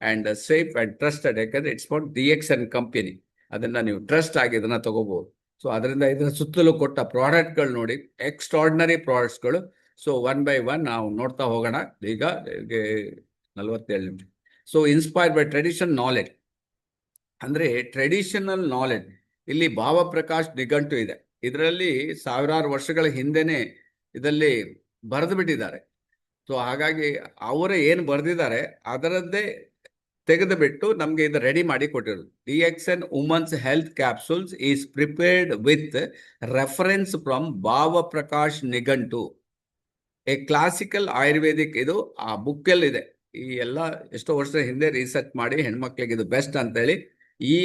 ಅಂಡ್ ಸೇಫ್ ಅಂಡ್ ಟ್ರಸ್ಟೆಡ್, ಯಾಕಂದ್ರೆ ಇಟ್ಸ್ ಫಾರ್ DXN ಕಂಪನಿ. ಅದನ್ನ ನೀವು ಟ್ರಸ್ಟ್ ಆಗಿ ಇದನ್ನ ತಗೋಬಹುದು. ಸೊ ಅದರಿಂದ ಇದರ ಸುತ್ತಲೂ ಕೊಟ್ಟ ಪ್ರಾಡಕ್ಟ್ಗಳು ನೋಡಿ, ಎಕ್ಸ್ಟ್ರಾರ್ಡಿನರಿ ಪ್ರಾಡಕ್ಟ್ಸ್ಗಳು. ಸೊ ಒನ್ ಬೈ ಒನ್ ನಾವು ನೋಡ್ತಾ ಹೋಗೋಣ. ಈಗ 47 ನಿಮಿಷ. So inspired by tradition knowledge, ಅಂದ್ರೆ ಟ್ರೆಡಿಷನಲ್ ನಾಲೆಡ್ಜ್. ಇಲ್ಲಿ ಭಾವಪ್ರಕಾಶ್ ನಿಘಂಟು ಇದೆ. ಇದರಲ್ಲಿ ಸಾವಿರಾರು ವರ್ಷಗಳ ಹಿಂದೆನೆ ಇದರಲ್ಲಿ ಬರೆದು ಬಿಟ್ಟಿದ್ದಾರೆ. ಸೊ ಹಾಗಾಗಿ ಅವರೇ ಏನು ಬರೆದಿದ್ದಾರೆ ಅದರದ್ದೇ ತೆಗೆದು ಬಿಟ್ಟು ನಮ್ಗೆ ಇದು ರೆಡಿ ಮಾಡಿ ಕೊಟ್ಟಿರೋದು. DXN women's health capsules is prepared with reference from Bhavaprakash Nighantu, a classical Ayurvedic. ಇದು ಆ ಬುಕ್ಕಲ್ಲಿ ಇದೆ. ಈ ಎಲ್ಲ ಎಷ್ಟೋ ವರ್ಷದ ಹಿಂದೆ ರಿಸರ್ಚ್ ಮಾಡಿ ಹೆಣ್ಮಕ್ಳಿಗೆ ಇದು ಬೆಸ್ಟ್ ಅಂತೇಳಿ ಈ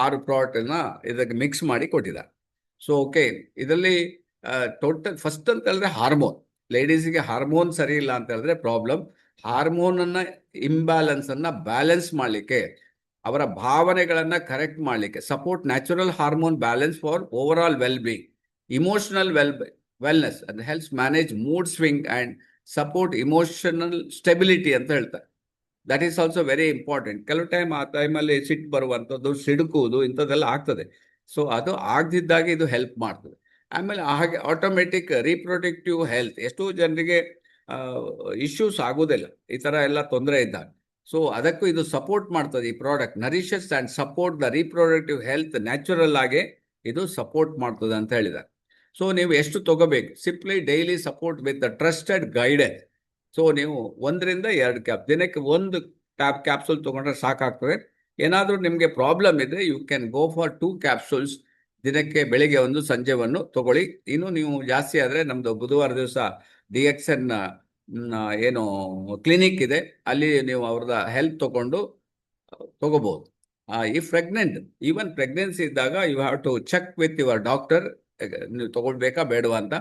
6 ಪ್ರಾಡಕ್ಟನ್ನ ಇದಕ್ಕೆ ಮಿಕ್ಸ್ ಮಾಡಿ ಕೊಟ್ಟಿದ್ದಾರೆ. ಸೊ ಓಕೆ, ಇದರಲ್ಲಿ ಟೋಟಲ್ ಫಸ್ಟ್ ಅಂತ ಹೇಳಿದ್ರೆ ಹಾರ್ಮೋನ್. ಲೇಡೀಸಿಗೆ ಹಾರ್ಮೋನ್ ಸರಿ ಇಲ್ಲ ಅಂತ ಹೇಳಿದ್ರೆ ಪ್ರಾಬ್ಲಮ್. ಹಾರ್ಮೋನ್ ಅನ್ನ ಇಂಬ್ಯಾಲೆನ್ಸ್ ಅನ್ನ ಬ್ಯಾಲೆನ್ಸ್ ಮಾಡಲಿಕ್ಕೆ, ಅವರ ಭಾವನೆಗಳನ್ನ ಕರೆಕ್ಟ್ ಮಾಡಲಿಕ್ಕೆ, support natural hormone balance for over all well being, emotional wellness and helps manage mood swing and support emotional stability ಅಂತ ಹೇಳ್ತಾರೆ. That is also very important. ಕೆಲವು ಟೈಮ್ ಆ ಟೈಮಲ್ಲಿ ಸಿಟ್ಟು ಬರುವಂಥದ್ದು, ಸಿಡುಕುವುದು, ಇಂಥದ್ದೆಲ್ಲ ಆಗ್ತದೆ. ಸೊ ಅದು ಆಗದಿದ್ದಾಗ ಇದು ಹೆಲ್ಪ್ ಮಾಡ್ತದೆ. ಆಮೇಲೆ ಹಾಗೆ ಆಟೋಮೆಟಿಕ್ ರೀಪ್ರೊಡಕ್ಟಿವ್ ಹೆಲ್ತ್, ಎಷ್ಟೋ ಜನರಿಗೆ ಇಶ್ಯೂಸ್ ಆಗೋದಿಲ್ಲ ಈ ಥರ ಎಲ್ಲ ತೊಂದರೆ ಇದ್ದಾಗ. ಸೊ ಅದಕ್ಕೂ ಇದು ಸಪೋರ್ಟ್ ಮಾಡ್ತದೆ. ಈ product nourishes and support the reproductive health natural ಆಗಿ ಇದು ಸಪೋರ್ಟ್ ಮಾಡ್ತದೆ ಅಂತ ಹೇಳಿದ್ದಾರೆ. ಸೊ ನೀವು ಎಷ್ಟು ತಗೋಬೇಕು, simply daily support with the trusted guidance. So ನೀವು 1 ರಿಂದ 2 ಕ್ಯಾಪ್ ದಿನಕ್ಕೆ ಒಂದು ಕ್ಯಾಪ್ಸೂಲ್ ತಗೊಂಡ್ರೆ ಸಾಕಾಗ್ತದೆ. ಏನಾದರೂ ನಿಮಗೆ ಪ್ರಾಬ್ಲಮ್ ಇದ್ರೆ you can go for 2 capsules ದಿನಕ್ಕೆ, ಬೆಳಿಗ್ಗೆ ಒಂದು ಸಂಜೆ ಒಂದು ತಗೊಳ್ಳಿ. ಇನ್ನು ನೀವು ಜಾಸ್ತಿ ಆದರೆ ನಮ್ಮದು ಬುಧವಾರ ದಿವಸ DXN ಏನು ಕ್ಲಿನಿಕ್ ಇದೆ, ಅಲ್ಲಿ ನೀವು ಅವ್ರದ ಹೆಲ್ಪ್ ತಗೊಂಡು ತಗೋಬಹುದು. ಈ ಪ್ರೆಗ್ನೆಂಟ್, ಈವನ್ ಪ್ರೆಗ್ನೆನ್ಸಿ ಇದ್ದಾಗ you have to check with your doctor, ನೀವು ತಗೊಳ್ಬೇಕಾ ಬೇಡವಾ ಅಂತ.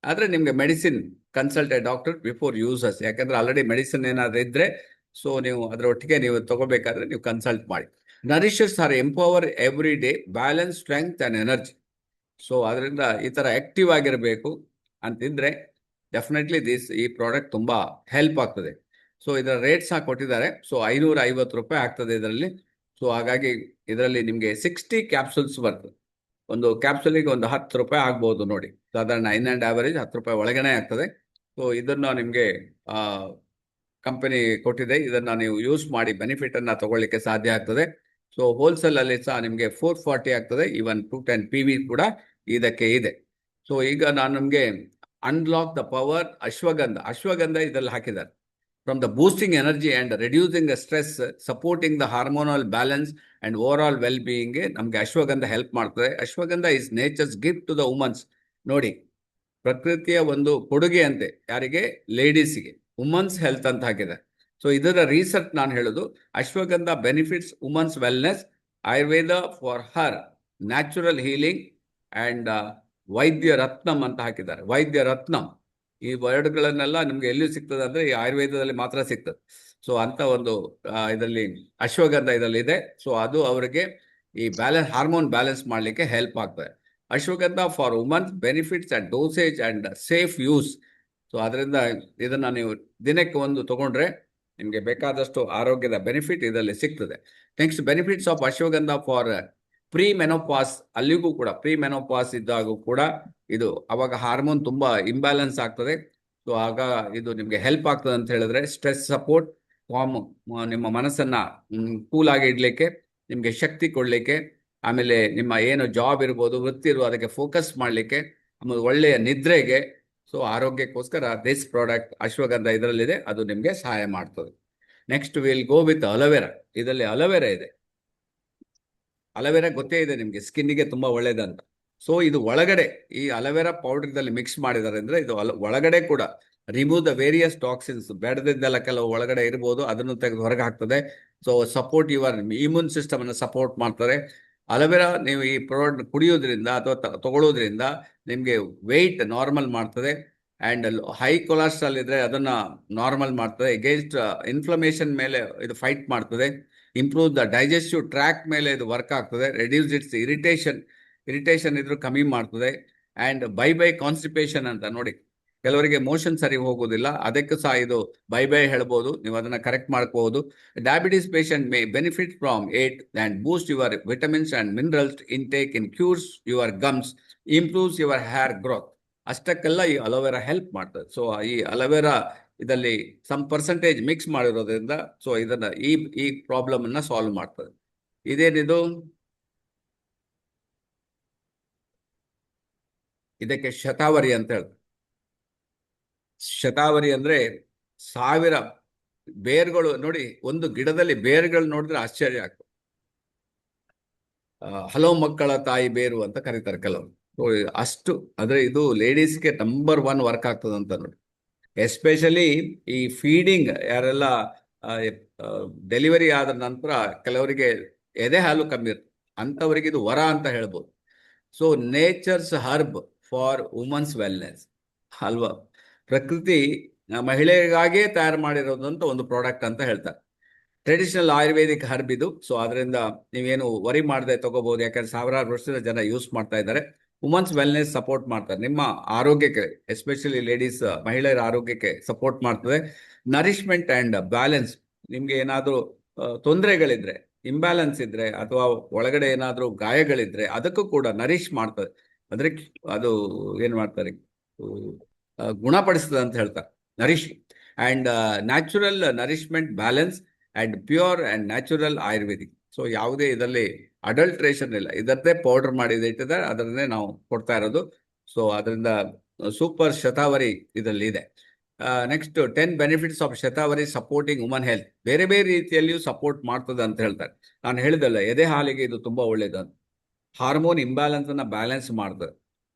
ಆದರೆ ನಿಮಗೆ medicine consult a doctor before uses, ಯಾಕಂದ್ರೆ ಆಲ್ರೆಡಿ ಮೆಡಿಸಿನ್ ಏನಾದರೂ ಇದ್ರೆ ಸೊ ನೀವು ಅದರೊಟ್ಟಿಗೆ ನೀವು ತಗೋಬೇಕಾದ್ರೆ ನೀವು ಕನ್ಸಲ್ಟ್ ಮಾಡಿ. Nourishes are empower every day, balance, strength and energy. So ಅದರಿಂದ ಈ ಥರ ಆ್ಯಕ್ಟಿವ್ ಆಗಿರಬೇಕು ಅಂತಿದ್ರೆ ಡೆಫಿನೆಟ್ಲಿ ಈ ಪ್ರಾಡಕ್ಟ್ ತುಂಬ ಹೆಲ್ಪ್ ಆಗ್ತದೆ. ಸೊ ಇದರ ರೇಟ್ಸ್ ಕೊಟ್ಟಿದ್ದಾರೆ. ಸೊ 550 ರೂಪಾಯಿ ಆಗ್ತದೆ ಇದರಲ್ಲಿ. ಸೊ ಹಾಗಾಗಿ ಇದರಲ್ಲಿ ನಿಮಗೆ 60 ಕ್ಯಾಪ್ಸೂಲ್ಸ್ ಬರ್ತದೆ. ಒಂದು ಕ್ಯಾಪ್ಸೂಲಿಗೆ ಒಂದು 10 ರೂಪಾಯಿ ಆಗ್ಬೋದು ನೋಡಿ, ಸಾಧಾರಣ ಇನ್ ಆ್ಯಂಡ್ ಆವರೇಜ್ 10 ರೂಪಾಯಿ ಒಳಗಡೆ ಆಗ್ತದೆ. ಸೊ ಇದನ್ನು ನಿಮಗೆ ಕಂಪನಿ ಕೊಟ್ಟಿದೆ, ಇದನ್ನು ನೀವು ಯೂಸ್ ಮಾಡಿ ಬೆನಿಫಿಟನ್ನು ತಗೊಳ್ಳಿಕ್ಕೆ ಸಾಧ್ಯ ಆಗ್ತದೆ. ಸೊ ಹೋಲ್ಸೇಲಲ್ಲಿ ಸಹ ನಿಮಗೆ 440 ಆಗ್ತದೆ, ಈವನ್ 210 PV ಕೂಡ ಇದಕ್ಕೆ ಇದೆ. ಸೊ ಈಗ ನಾನು ನಿಮಗೆ ಅನ್ಲಾಕ್ ದ ಪವರ್ ಅಶ್ವಗಂಧ ಇದರಲ್ಲಿ ಹಾಕಿದ್ದಾರೆ. From the boosting energy and reducing the stress, supporting the hormonal balance and overall well-being, ನಮಗೆ ಅಶ್ವಗಂಧ ಹೆಲ್ಪ್ ಮಾಡ್ತದೆ. Ashwagandha is nature's gift to the womans. ನೋಡಿ, ಪ್ರಕೃತಿಯ ಒಂದು ಕೊಡುಗೆ ಅಂತೆ, ಯಾರಿಗೆ? ಲೇಡೀಸಿಗೆ. ವುಮನ್ಸ್ ಹೆಲ್ತ್ ಅಂತ ಹಾಕಿದೆ. ಸೊ ಇದರ ರಿಸರ್ಚ್ ನಾನು ಹೇಳೋದು, ashwagandha benefits women's wellness, Ayurveda for her, natural healing and ವೈದ್ಯ ರತ್ನಂ ಅಂತ ಹಾಕಿದ್ದಾರೆ. ವೈದ್ಯ ರತ್ನಂ ಈ ವರ್ಡ್ಗಳನ್ನೆಲ್ಲ ನಿಮ್ಗೆ ಎಲ್ಲಿ ಸಿಗ್ತದೆ ಅಂದ್ರೆ ಈ ಆಯುರ್ವೇದದಲ್ಲಿ ಮಾತ್ರ ಸಿಗ್ತದೆ. ಸೊ ಅಂತ ಒಂದು ಇದರಲ್ಲಿ ಅಶ್ವಗಂಧ ಇದರಲ್ಲಿ ಇದೆ. ಸೊ ಅದು ಅವರಿಗೆ ಈ ಹಾರ್ಮೋನ್ ಬ್ಯಾಲೆನ್ಸ್ ಮಾಡಲಿಕ್ಕೆ ಹೆಲ್ಪ್ ಆಗ್ತದೆ. Ashwagandha for women's benefits and dosage and safe use. So ಅದರಿಂದ ಇದನ್ನ ನೀವು ದಿನಕ್ಕೆ ಒಂದು ತಗೊಂಡ್ರೆ ನಿಮಗೆ ಬೇಕಾದಷ್ಟು ಆರೋಗ್ಯದ ಬೆನಿಫಿಟ್ ಇದರಲ್ಲಿ ಸಿಗ್ತದೆ. Next, benefits of Ashwagandha for pre menopause. ಅಲ್ಲಿಗೂ ಕೂಡ ಪ್ರೀ ಮೆನೋಪಾಸ್ ಇದ್ದಾಗೂ ಕೂಡ ಇದು ಅವಾಗ ಹಾರ್ಮೋನ್ ತುಂಬ ಇಂಬ್ಯಾಲೆನ್ಸ್ ಆಗ್ತದೆ. ಸೊ ಆಗ ಇದು ನಿಮಗೆ ಹೆಲ್ಪ್ ಆಗ್ತದೆ ಅಂತ ಹೇಳಿದ್ರೆ, ಸ್ಟ್ರೆಸ್ ಸಪೋರ್ಟ್, ನಿಮ್ಮ ಮನಸ್ಸನ್ನು ಕೂಲ್ ಆಗಿ ಇಡಲಿಕ್ಕೆ, ನಿಮಗೆ ಶಕ್ತಿ ಕೊಡಲಿಕ್ಕೆ, ಆಮೇಲೆ ನಿಮ್ಮ ಏನು ಜಾಬ್ ಇರ್ಬೋದು, ವೃತ್ತಿ ಇರ್ಬೋದು, ಅದಕ್ಕೆ ಫೋಕಸ್ ಮಾಡಲಿಕ್ಕೆ, ಆಮೇಲೆ ಒಳ್ಳೆಯ ನಿದ್ರೆಗೆ. ಸೊ ಆರೋಗ್ಯಕ್ಕೋಸ್ಕರ ದಿಸ್ ಪ್ರಾಡಕ್ಟ್ ಅಶ್ವಗಂಧ ಇದರಲ್ಲಿದೆ, ಅದು ನಿಮಗೆ ಸಹಾಯ ಮಾಡ್ತದೆ. Next will go with aloe vera. ಇದರಲ್ಲಿ ಅಲೋವೆರಾ ಇದೆ. ಅಲೋವೆರಾ ಗೊತ್ತೇ ಇದೆ ನಿಮಗೆ, ಸ್ಕಿನ್ನಿಗೆ ತುಂಬ ಒಳ್ಳೇದಂತ. ಸೊ ಇದು ಒಳಗಡೆ ಈ ಅಲೋವೆರಾ ಪೌಡರ್ದಲ್ಲಿ ಮಿಕ್ಸ್ ಮಾಡಿದ್ದಾರೆ ಅಂದರೆ ಇದು ಒಳಗಡೆ ಕೂಡ ರಿಮೂವ್ ದ ವೇರಿಯಸ್ ಟಾಕ್ಸಿನ್ಸ್, ಬೇಡದಿದ್ದೆಲ್ಲ ಕೆಲವು ಒಳಗಡೆ ಇರ್ಬೋದು, ಅದನ್ನು ತೆಗೆದು ಹೊರಗೆ ಹಾಕ್ತದೆ. So support your immune system ಅನ್ನು ಸಪೋರ್ಟ್ ಮಾಡ್ತಾರೆ. ಅಲೋವೆರಾ ನೀವು ಈ ಪ್ರಾಡಕ್ಟ್ ಕುಡಿಯೋದ್ರಿಂದ ಅಥವಾ ತಗೊಳ್ಳೋದ್ರಿಂದ ನಿಮಗೆ ವೆಯ್ಟ್ ನಾರ್ಮಲ್ ಮಾಡ್ತದೆ. ಆ್ಯಂಡ್ ಹೈ ಕೊಲೆಸ್ಟ್ರಾಲ್ ಇದ್ರೆ ಅದನ್ನು ನಾರ್ಮಲ್ ಮಾಡ್ತದೆ. ಎಗೇನ್ಸ್ಟ್ ಇನ್ಫ್ಲಮೇಷನ್ ಮೇಲೆ ಇದು ಫೈಟ್ ಮಾಡ್ತದೆ. ಇಂಪ್ರೂವ್ ದ ಡೈಜೆಸ್ಟಿವ್ ಟ್ರ್ಯಾಕ್ ಮೇಲೆ ಇದು ವರ್ಕ್ ಆಗ್ತದೆ. ರೆಡ್ಯೂಸ್ ಇಟ್ಸ್ ಇರಿಟೇಷನ್ ಇದ್ರೂ ಕಮ್ಮಿ ಮಾಡ್ತದೆ. ಆ್ಯಂಡ್ ಬೈ ಕಾನ್ಸ್ಟಿಪೇಷನ್ ಅಂತ ನೋಡಿ, ಕೆಲವರಿಗೆ ಮೋಷನ್ ಸರಿ ಹೋಗೋದಿಲ್ಲ, ಅದಕ್ಕೆ ಸಹ ಇದು ಬೈ ಹೇಳ್ಬೋದು, ನೀವು ಅದನ್ನು ಕರೆಕ್ಟ್ ಮಾಡ್ಕೋಬಹುದು. Diabetes patient may benefit from it and boost your vitamins and minerals intake in cures your gums, improves your hair growth. ಅಷ್ಟಕ್ಕೆಲ್ಲ ಈ ಅಲೋವೆರಾ ಹೆಲ್ಪ್ ಮಾಡ್ತದೆ. ಸೊ ಈ ಅಲೋವೆರಾ ಇದರಲ್ಲಿ ಸಮ್ ಪರ್ಸೆಂಟೇಜ್ ಮಿಕ್ಸ್ ಮಾಡಿರೋದ್ರಿಂದ ಸೊ ಇದನ್ನ ಈ ಪ್ರಾಬ್ಲಮ್ ಅನ್ನ ಸಾಲ್ವ್ ಮಾಡ್ತದೆ. ಇದೇನಿದು, ಇದಕ್ಕೆ ಶತಾವರಿ ಅಂತ ಹೇಳ್ತಾರೆ. ಶತಾವರಿ ಅಂದ್ರೆ 1000 ಬೇರ್ಗಳು. ನೋಡಿ, ಒಂದು ಗಿಡದಲ್ಲಿ ಬೇರ್ಗಳು ನೋಡಿದ್ರೆ ಆಶ್ಚರ್ಯ ಆಗ್ತದೆ. ಹಲವು ಮಕ್ಕಳ ತಾಯಿ ಬೇರು ಅಂತ ಕರೀತಾರೆ ಕೆಲವರು. ಅಷ್ಟು ಅಂದ್ರೆ ಇದು ಲೇಡೀಸ್ಗೆ ನಂಬರ್ 1 ವರ್ಕ್ ಆಗ್ತದೆ ಅಂತ ನೋಡಿ. ಎಸ್ಪೆಷಲಿ ಈ ಫೀಡಿಂಗ್, ಯಾರೆಲ್ಲ ಡೆಲಿವರಿ ಆದ ನಂತರ ಕೆಲವರಿಗೆ ಎದೆ ಹಾಲು ಕಮ್ಮಿ ಇರುತ್ತೆ, ಅಂಥವರಿಗೆ ಇದು ವರ ಅಂತ ಹೇಳ್ಬೋದು. So nature's herb for women's wellness ಅಲ್ವಾ. ಪ್ರಕೃತಿ ಮಹಿಳೆಯರಿಗಾಗಿಯೇ ತಯಾರು ಮಾಡಿರೋದಂತ ಒಂದು ಪ್ರಾಡಕ್ಟ್ ಅಂತ ಹೇಳ್ತಾರೆ. ಟ್ರೆಡಿಷನಲ್ ಆಯುರ್ವೇದಿಕ್ ಹರ್ಬ್ ಇದು. ಸೊ ಅದರಿಂದ ನೀವೇನು ವರಿ ಮಾಡದೆ ತಗೋಬಹುದು, ಯಾಕಂದ್ರೆ ಸಾವಿರಾರು ವರ್ಷದ ಜನ ಯೂಸ್ ಮಾಡ್ತಾ ಇದ್ದಾರೆ. ವುಮನ್ಸ್ ವೆಲ್ನೆಸ್ ಸಪೋರ್ಟ್ ಮಾಡ್ತಾರೆ, ನಿಮ್ಮ ಆರೋಗ್ಯಕ್ಕೆ, ಎಸ್ಪೆಷಲಿ ಲೇಡೀಸ್ ಮಹಿಳೆಯರ ಆರೋಗ್ಯಕ್ಕೆ ಸಪೋರ್ಟ್ ಮಾಡ್ತದೆ. ನರಿಶ್ಮೆಂಟ್ ಆ್ಯಂಡ್ ಬ್ಯಾಲೆನ್ಸ್, ನಿಮಗೆ ಏನಾದರೂ ತೊಂದರೆಗಳಿದ್ರೆ, ಇಂಬ್ಯಾಲೆನ್ಸ್ ಇದ್ರೆ, ಅಥವಾ ಒಳಗಡೆ ಏನಾದರೂ ಗಾಯಗಳಿದ್ರೆ ಅದಕ್ಕೂ ಕೂಡ ನರಿಶ್ ಮಾಡ್ತದೆ. ಅಂದರೆ ಅದು ಏನು ಮಾಡ್ತಾರೆ, ಗುಣಪಡಿಸ್ತದೆ ಅಂತ ಹೇಳ್ತಾರೆ, nourish. And natural nourishment, balance and pure and natural Ayurvedic. So ಯಾವುದೇ ಇದರಲ್ಲಿ ಅಡಲ್ಟ್ರೇಷನ್ ಇಲ್ಲ, ಇದರದ್ದೇ ಪೌಡರ್ ಮಾಡಿ ಇಟ್ಟಿದ್ದಾರೆ, ಅದರನ್ನೇ ನಾವು ಕೊಡ್ತಾ ಇರೋದು. ಸೊ ಅದರಿಂದ ಸೂಪರ್ ಶತಾವರಿ ಇದರಲ್ಲಿ ಇದೆ. Next 10 benefits of Shatavari supporting woman health. ಬೇರೆ ಬೇರೆ ರೀತಿಯಲ್ಲಿಯೂ ಸಪೋರ್ಟ್ ಮಾಡ್ತದೆ ಅಂತ ಹೇಳ್ತಾರೆ. ನಾನು ಹೇಳಿದಲ್ಲ, ಎದೆ ಹಾಲಿಗೆ ಇದು ತುಂಬಾ ಒಳ್ಳೇದು ಅಂತ. ಹಾರ್ಮೋನ್ ಇಂಬ್ಯಾಲೆನ್ಸ್ ಅನ್ನ ಬ್ಯಾಲೆನ್ಸ್ ಮಾಡ್ತದೆ.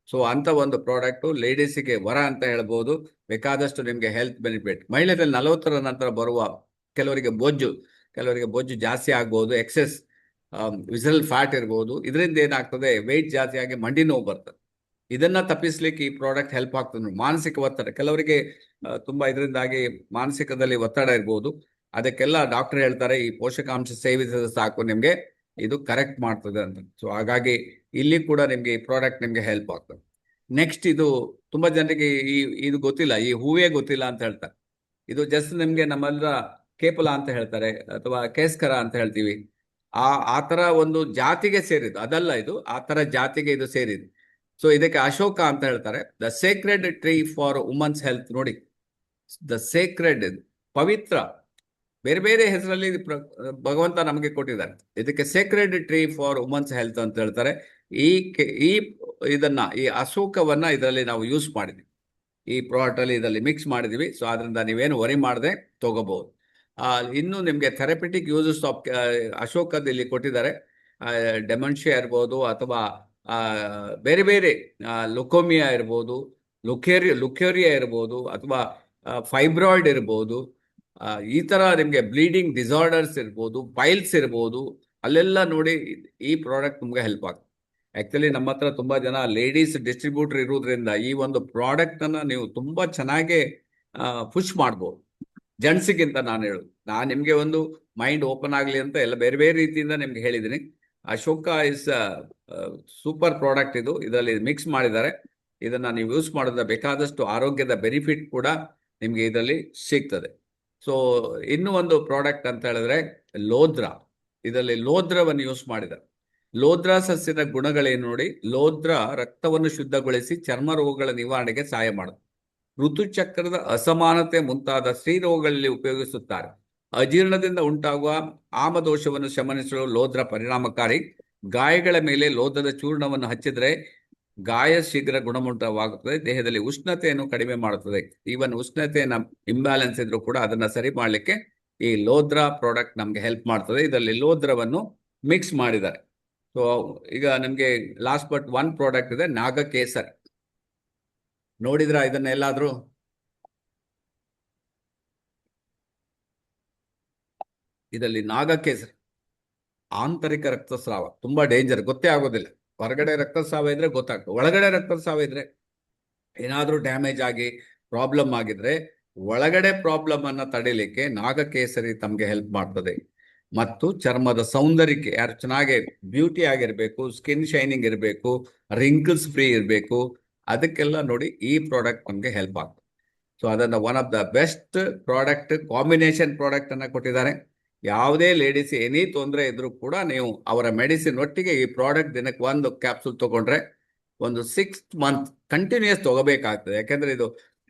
ಸೊ ಅಂತ ಒಂದು ಪ್ರಾಡಕ್ಟು ಲೇಡೀಸಿಗೆ ವರ ಅಂತ ಹೇಳ್ಬೋದು. ಬೇಕಾದಷ್ಟು ನಿಮಗೆ ಹೆಲ್ತ್ ಬೆನಿಫಿಟ್. ಮಹಿಳೆಯರಲ್ಲಿ 40ರ ನಂತರ ಬರುವ ಕೆಲವರಿಗೆ ಬೊಜ್ಜು ಜಾಸ್ತಿ ಆಗ್ಬೋದು, ಎಕ್ಸೆಸ್ ವಿಸರಲ್ ಫ್ಯಾಟ್ ಇರ್ಬೋದು. ಇದರಿಂದ ಏನಾಗ್ತದೆ, ವೆಯ್ಟ್ ಜಾಸ್ತಿ ಆಗಿ ಮಂಡಿ ನೋವು ಬರ್ತದೆ. ಇದನ್ನ ತಪ್ಪಿಸ್ಲಿಕ್ಕೆ ಈ ಪ್ರಾಡಕ್ಟ್ ಹೆಲ್ಪ್ ಆಗ್ತದೆ. ಮಾನಸಿಕ ಒತ್ತಡ ಕೆಲವರಿಗೆ ತುಂಬಾ ಇದರಿಂದಾಗಿ ಮಾನಸಿಕದಲ್ಲಿ ಒತ್ತಡ ಇರ್ಬೋದು. ಅದಕ್ಕೆಲ್ಲ ಡಾಕ್ಟರ್ ಹೇಳ್ತಾರೆ ಈ ಪೋಷಕಾಂಶ ಸೇವಿಸಿದ್ರೆ ಸಾಕು, ನಿಮ್ಗೆ ಇದು ಕರೆಕ್ಟ್ ಮಾಡ್ತದೆ ಅಂತ. ಸೊ ಹಾಗಾಗಿ ಇಲ್ಲಿ ಕೂಡ ನಿಮ್ಗೆ ಈ ಪ್ರಾಡಕ್ಟ್ ನಿಮ್ಗೆ ಹೆಲ್ಪ್ ಆಗ್ತದೆ. ನೆಕ್ಸ್ಟ್, ಇದು ತುಂಬಾ ಜನರಿಗೆ ಇದು ಗೊತ್ತಿಲ್ಲ, ಈ ಹೂವೇ ಗೊತ್ತಿಲ್ಲ ಅಂತ ಹೇಳ್ತಾರೆ. ಇದು ಜಸ್ಟ್ ನಿಮ್ಗೆ ನಮ್ಮೆಲ್ಲರ ಕೇಪಲ ಅಂತ ಹೇಳ್ತಾರೆ ಅಥವಾ ಕೇಸ್ಕರ ಅಂತ ಹೇಳ್ತೀವಿ. ಆ ತರ ಒಂದು ಜಾತಿಗೆ ಸೇರಿದ್ದು ಅದಲ್ಲ, ಇದು ಆ ತರ ಜಾತಿಗೆ ಇದು ಸೇರಿದ್ದು. ಸೊ ಇದಕ್ಕೆ ಅಶೋಕ ಅಂತ ಹೇಳ್ತಾರೆ. The Sacred tree for women's health. ನೋಡಿ, ದ ಸೇಕ್ರೆಡ್, ಪವಿತ್ರ, ಬೇರೆ ಬೇರೆ ಹೆಸರಲ್ಲಿ ಭಗವಂತ ನಮಗೆ ಕೊಟ್ಟಿದ್ದಾರೆ. ಇದಕ್ಕೆ Sacred tree for women's health ಅಂತ ಹೇಳ್ತಾರೆ. ಈ ಅಶೋಕವನ್ನ ಇದರಲ್ಲಿ ನಾವು ಯೂಸ್ ಮಾಡಿದ್ವಿ, ಈ ಪ್ರಾಡಕ್ಟ್ ಅಲ್ಲಿ ಇದರಲ್ಲಿ ಮಿಕ್ಸ್ ಮಾಡಿದ್ವಿ. ಸೊ ಅದರಿಂದ ನೀವೇನು ವರಿ ಮಾಡದೆ ತಗೋಬಹುದು. ಇನ್ನು ನಿಮಗೆ ಥೆರಪಿಟಿಕ್ ಯೂಸಸ್ ಆಫ್ ಅಶೋಕದ ಇಲ್ಲಿ ಕೊಟ್ಟಿದ್ದಾರೆ. ಡೆಮೆನ್ಷಿಯಾ ಇರ್ಬೋದು ಅಥವಾ ಬೇರೆ ಬೇರೆ ಲುಕೋಮಿಯಾ ಇರ್ಬೋದು, ಲುಕೇರಿಯಾ ಇರ್ಬೋದು ಅಥವಾ ಫೈಬ್ರಾಯ್ಡ್ ಇರ್ಬೋದು. ಈ ತರ ನಿಮಗೆ ಬ್ಲೀಡಿಂಗ್ ಡಿಸಾರ್ಡರ್ಸ್ ಇರ್ಬೋದು, ಪೈಲ್ಸ್ ಇರ್ಬೋದು. ಅಲ್ಲೆಲ್ಲ ನೋಡಿ ಈ ಪ್ರಾಡಕ್ಟ್ ನಿಮ್ಗೆ ಹೆಲ್ಪ್ ಆಗ್ತದೆ. ಆಕ್ಚುಲಿ ನಮ್ಮ ಹತ್ರ ತುಂಬಾ ಜನ ಲೇಡೀಸ್ ಡಿಸ್ಟ್ರಿಬ್ಯೂಟರ್ ಇರೋದ್ರಿಂದ ಈ ಒಂದು ಪ್ರಾಡಕ್ಟ್ ಅನ್ನ ನೀವು ತುಂಬಾ ಚೆನ್ನಾಗಿ ಪುಷ್ ಮಾಡ್ಬೋದು ಜೆಂಟ್ಸಿಗಿಂತ. ನಾನು ನಿಮ್ಗೆ ಒಂದು ಮೈಂಡ್ ಓಪನ್ ಆಗಲಿ ಅಂತ ಎಲ್ಲ ಬೇರೆ ಬೇರೆ ರೀತಿಯಿಂದ ನಿಮ್ಗೆ ಹೇಳಿದ್ದೀನಿ. Ashoka is super product. ಇದರಲ್ಲಿ ಮಿಕ್ಸ್ ಮಾಡಿದ್ದಾರೆ. ಇದನ್ನ ನೀವು ಯೂಸ್ ಮಾಡಿದ್ರೆ ಬೇಕಾದಷ್ಟು ಆರೋಗ್ಯದ ಬೆನಿಫಿಟ್ ಕೂಡ ನಿಮ್ಗೆ ಇದರಲ್ಲಿ ಸಿಗ್ತದೆ. ಸೊ ಇನ್ನೂ ಒಂದು ಪ್ರಾಡಕ್ಟ್ ಅಂತ ಹೇಳಿದ್ರೆ ಲೋದ್ರಾ. ಇದರಲ್ಲಿ ಲೋದ್ರವನ್ನು ಯೂಸ್ ಮಾಡಿದ್ದಾರೆ. ಲೋದ್ರಾ ಸಸ್ಯದ ಗುಣಗಳೇನು ನೋಡಿ. ಲೋದ್ರಾ ರಕ್ತವನ್ನು ಶುದ್ಧಗೊಳಿಸಿ ಚರ್ಮ ರೋಗಗಳ ನಿವಾರಣೆಗೆ ಸಹಾಯ ಮಾಡುತ್ತೆ. ಋತುಚಕ್ರದ ಅಸಮಾನತೆ ಮುಂತಾದ ಸ್ತ್ರೀ ರೋಗಗಳಲ್ಲಿ ಉಪಯೋಗಿಸುತ್ತಾರೆ. ಅಜೀರ್ಣದಿಂದ ಉಂಟಾಗುವ ಆಮದೋಷವನ್ನು ಶಮನಿಸಲು ಲೋದ್ರ ಪರಿಣಾಮಕಾರಿ. ಗಾಯಗಳ ಮೇಲೆ ಲೋಧದ ಚೂರ್ಣವನ್ನು ಹಚ್ಚಿದ್ರೆ ಗಾಯ ಶೀಘ್ರ ಗುಣಮುಖವಾಗುತ್ತದೆ. ದೇಹದಲ್ಲಿ ಉಷ್ಣತೆಯನ್ನು ಕಡಿಮೆ ಮಾಡುತ್ತದೆ. ಈವನ್ ಉಷ್ಣತೆಯ ಇಂಬ್ಯಾಲೆನ್ಸ್ ಇದ್ರೂ ಕೂಡ ಅದನ್ನ ಸರಿ ಮಾಡಲಿಕ್ಕೆ ಈ ಲೋದ್ರಾ ಪ್ರಾಡಕ್ಟ್ ನಮ್ಗೆ ಹೆಲ್ಪ್ ಮಾಡ್ತದೆ. ಇದರಲ್ಲಿ ಲೋದ್ರವನ್ನು ಮಿಕ್ಸ್ ಮಾಡಿದ್ದಾರೆ. ಸೊ ಈಗ ನಿಮ್ಗೆ ಲಾಸ್ಟ್ ಬಟ್ ಒನ್ ಪ್ರಾಡಕ್ಟ್ ಇದೆ, ನಾಗಕೇಸರ್. ನೋಡಿದ್ರ ಇದನ್ನ ಎಲ್ಲಾದ್ರೂ? ಇದರಲ್ಲಿ ನಾಗಕೇಸರಿ ಆಂತರಿಕ ರಕ್ತಸ್ರಾವ ತುಂಬಾ ಡೇಂಜರ್, ಗೊತ್ತೇ ಆಗೋದಿಲ್ಲ. ಹೊರಗಡೆ ರಕ್ತಸ್ರಾವ ಇದ್ರೆ ಗೊತ್ತಾಗ್ತದೆ. ಒಳಗಡೆ ರಕ್ತಸ್ರಾವ ಇದ್ರೆ ಏನಾದ್ರೂ ಡ್ಯಾಮೇಜ್ ಆಗಿ ಪ್ರಾಬ್ಲಮ್ ಆಗಿದ್ರೆ ಒಳಗಡೆ ಪ್ರಾಬ್ಲಮ್ ಅನ್ನ ತಡಿಲಿಕ್ಕೆ ನಾಗಕೇಸರಿ ತಮ್ಗೆ ಹೆಲ್ಪ್ ಮಾಡ್ತದೆ. ಮತ್ತು ಚರ್ಮದ ಸೌಂದರ್ಯಕ್ಕೆ, ಯಾರು ಚೆನ್ನಾಗಿ ಬ್ಯೂಟಿ ಆಗಿರ್ಬೇಕು, ಸ್ಕಿನ್ ಶೈನಿಂಗ್ ಇರಬೇಕು, ರಿಂಕಲ್ಸ್ ಫ್ರೀ ಇರಬೇಕು, ಅದಕ್ಕೆಲ್ಲ ನೋಡಿ ಈ ಪ್ರಾಡಕ್ಟ್ ನಮ್ಗೆ ಹೆಲ್ಪ್ ಆಗ್ತದೆ. ಸೊ ಅದನ್ನ one of the best product, combination product ಅನ್ನ ಕೊಟ್ಟಿದ್ದಾರೆ. ಯಾವುದೇ ಲೇಡೀಸ್ ಎನಿ ತೊಂದರೆ ಇದ್ರೂ ಕೂಡ ನೀವು ಅವರ ಮೆಡಿಸಿನ್ ಒಟ್ಟಿಗೆ ಈ ಪ್ರಾಡಕ್ಟ್ ದಿನಕ್ಕೆ ಒಂದು ಕ್ಯಾಪ್ಸೂಲ್ ತಗೊಂಡ್ರೆ ಒಂದು 6 ಮಂತ್ ಕಂಟಿನ್ಯೂಸ್ ತಗೋಬೇಕಾಗ್ತದೆ. ಯಾಕಂದ್ರೆ ಇದು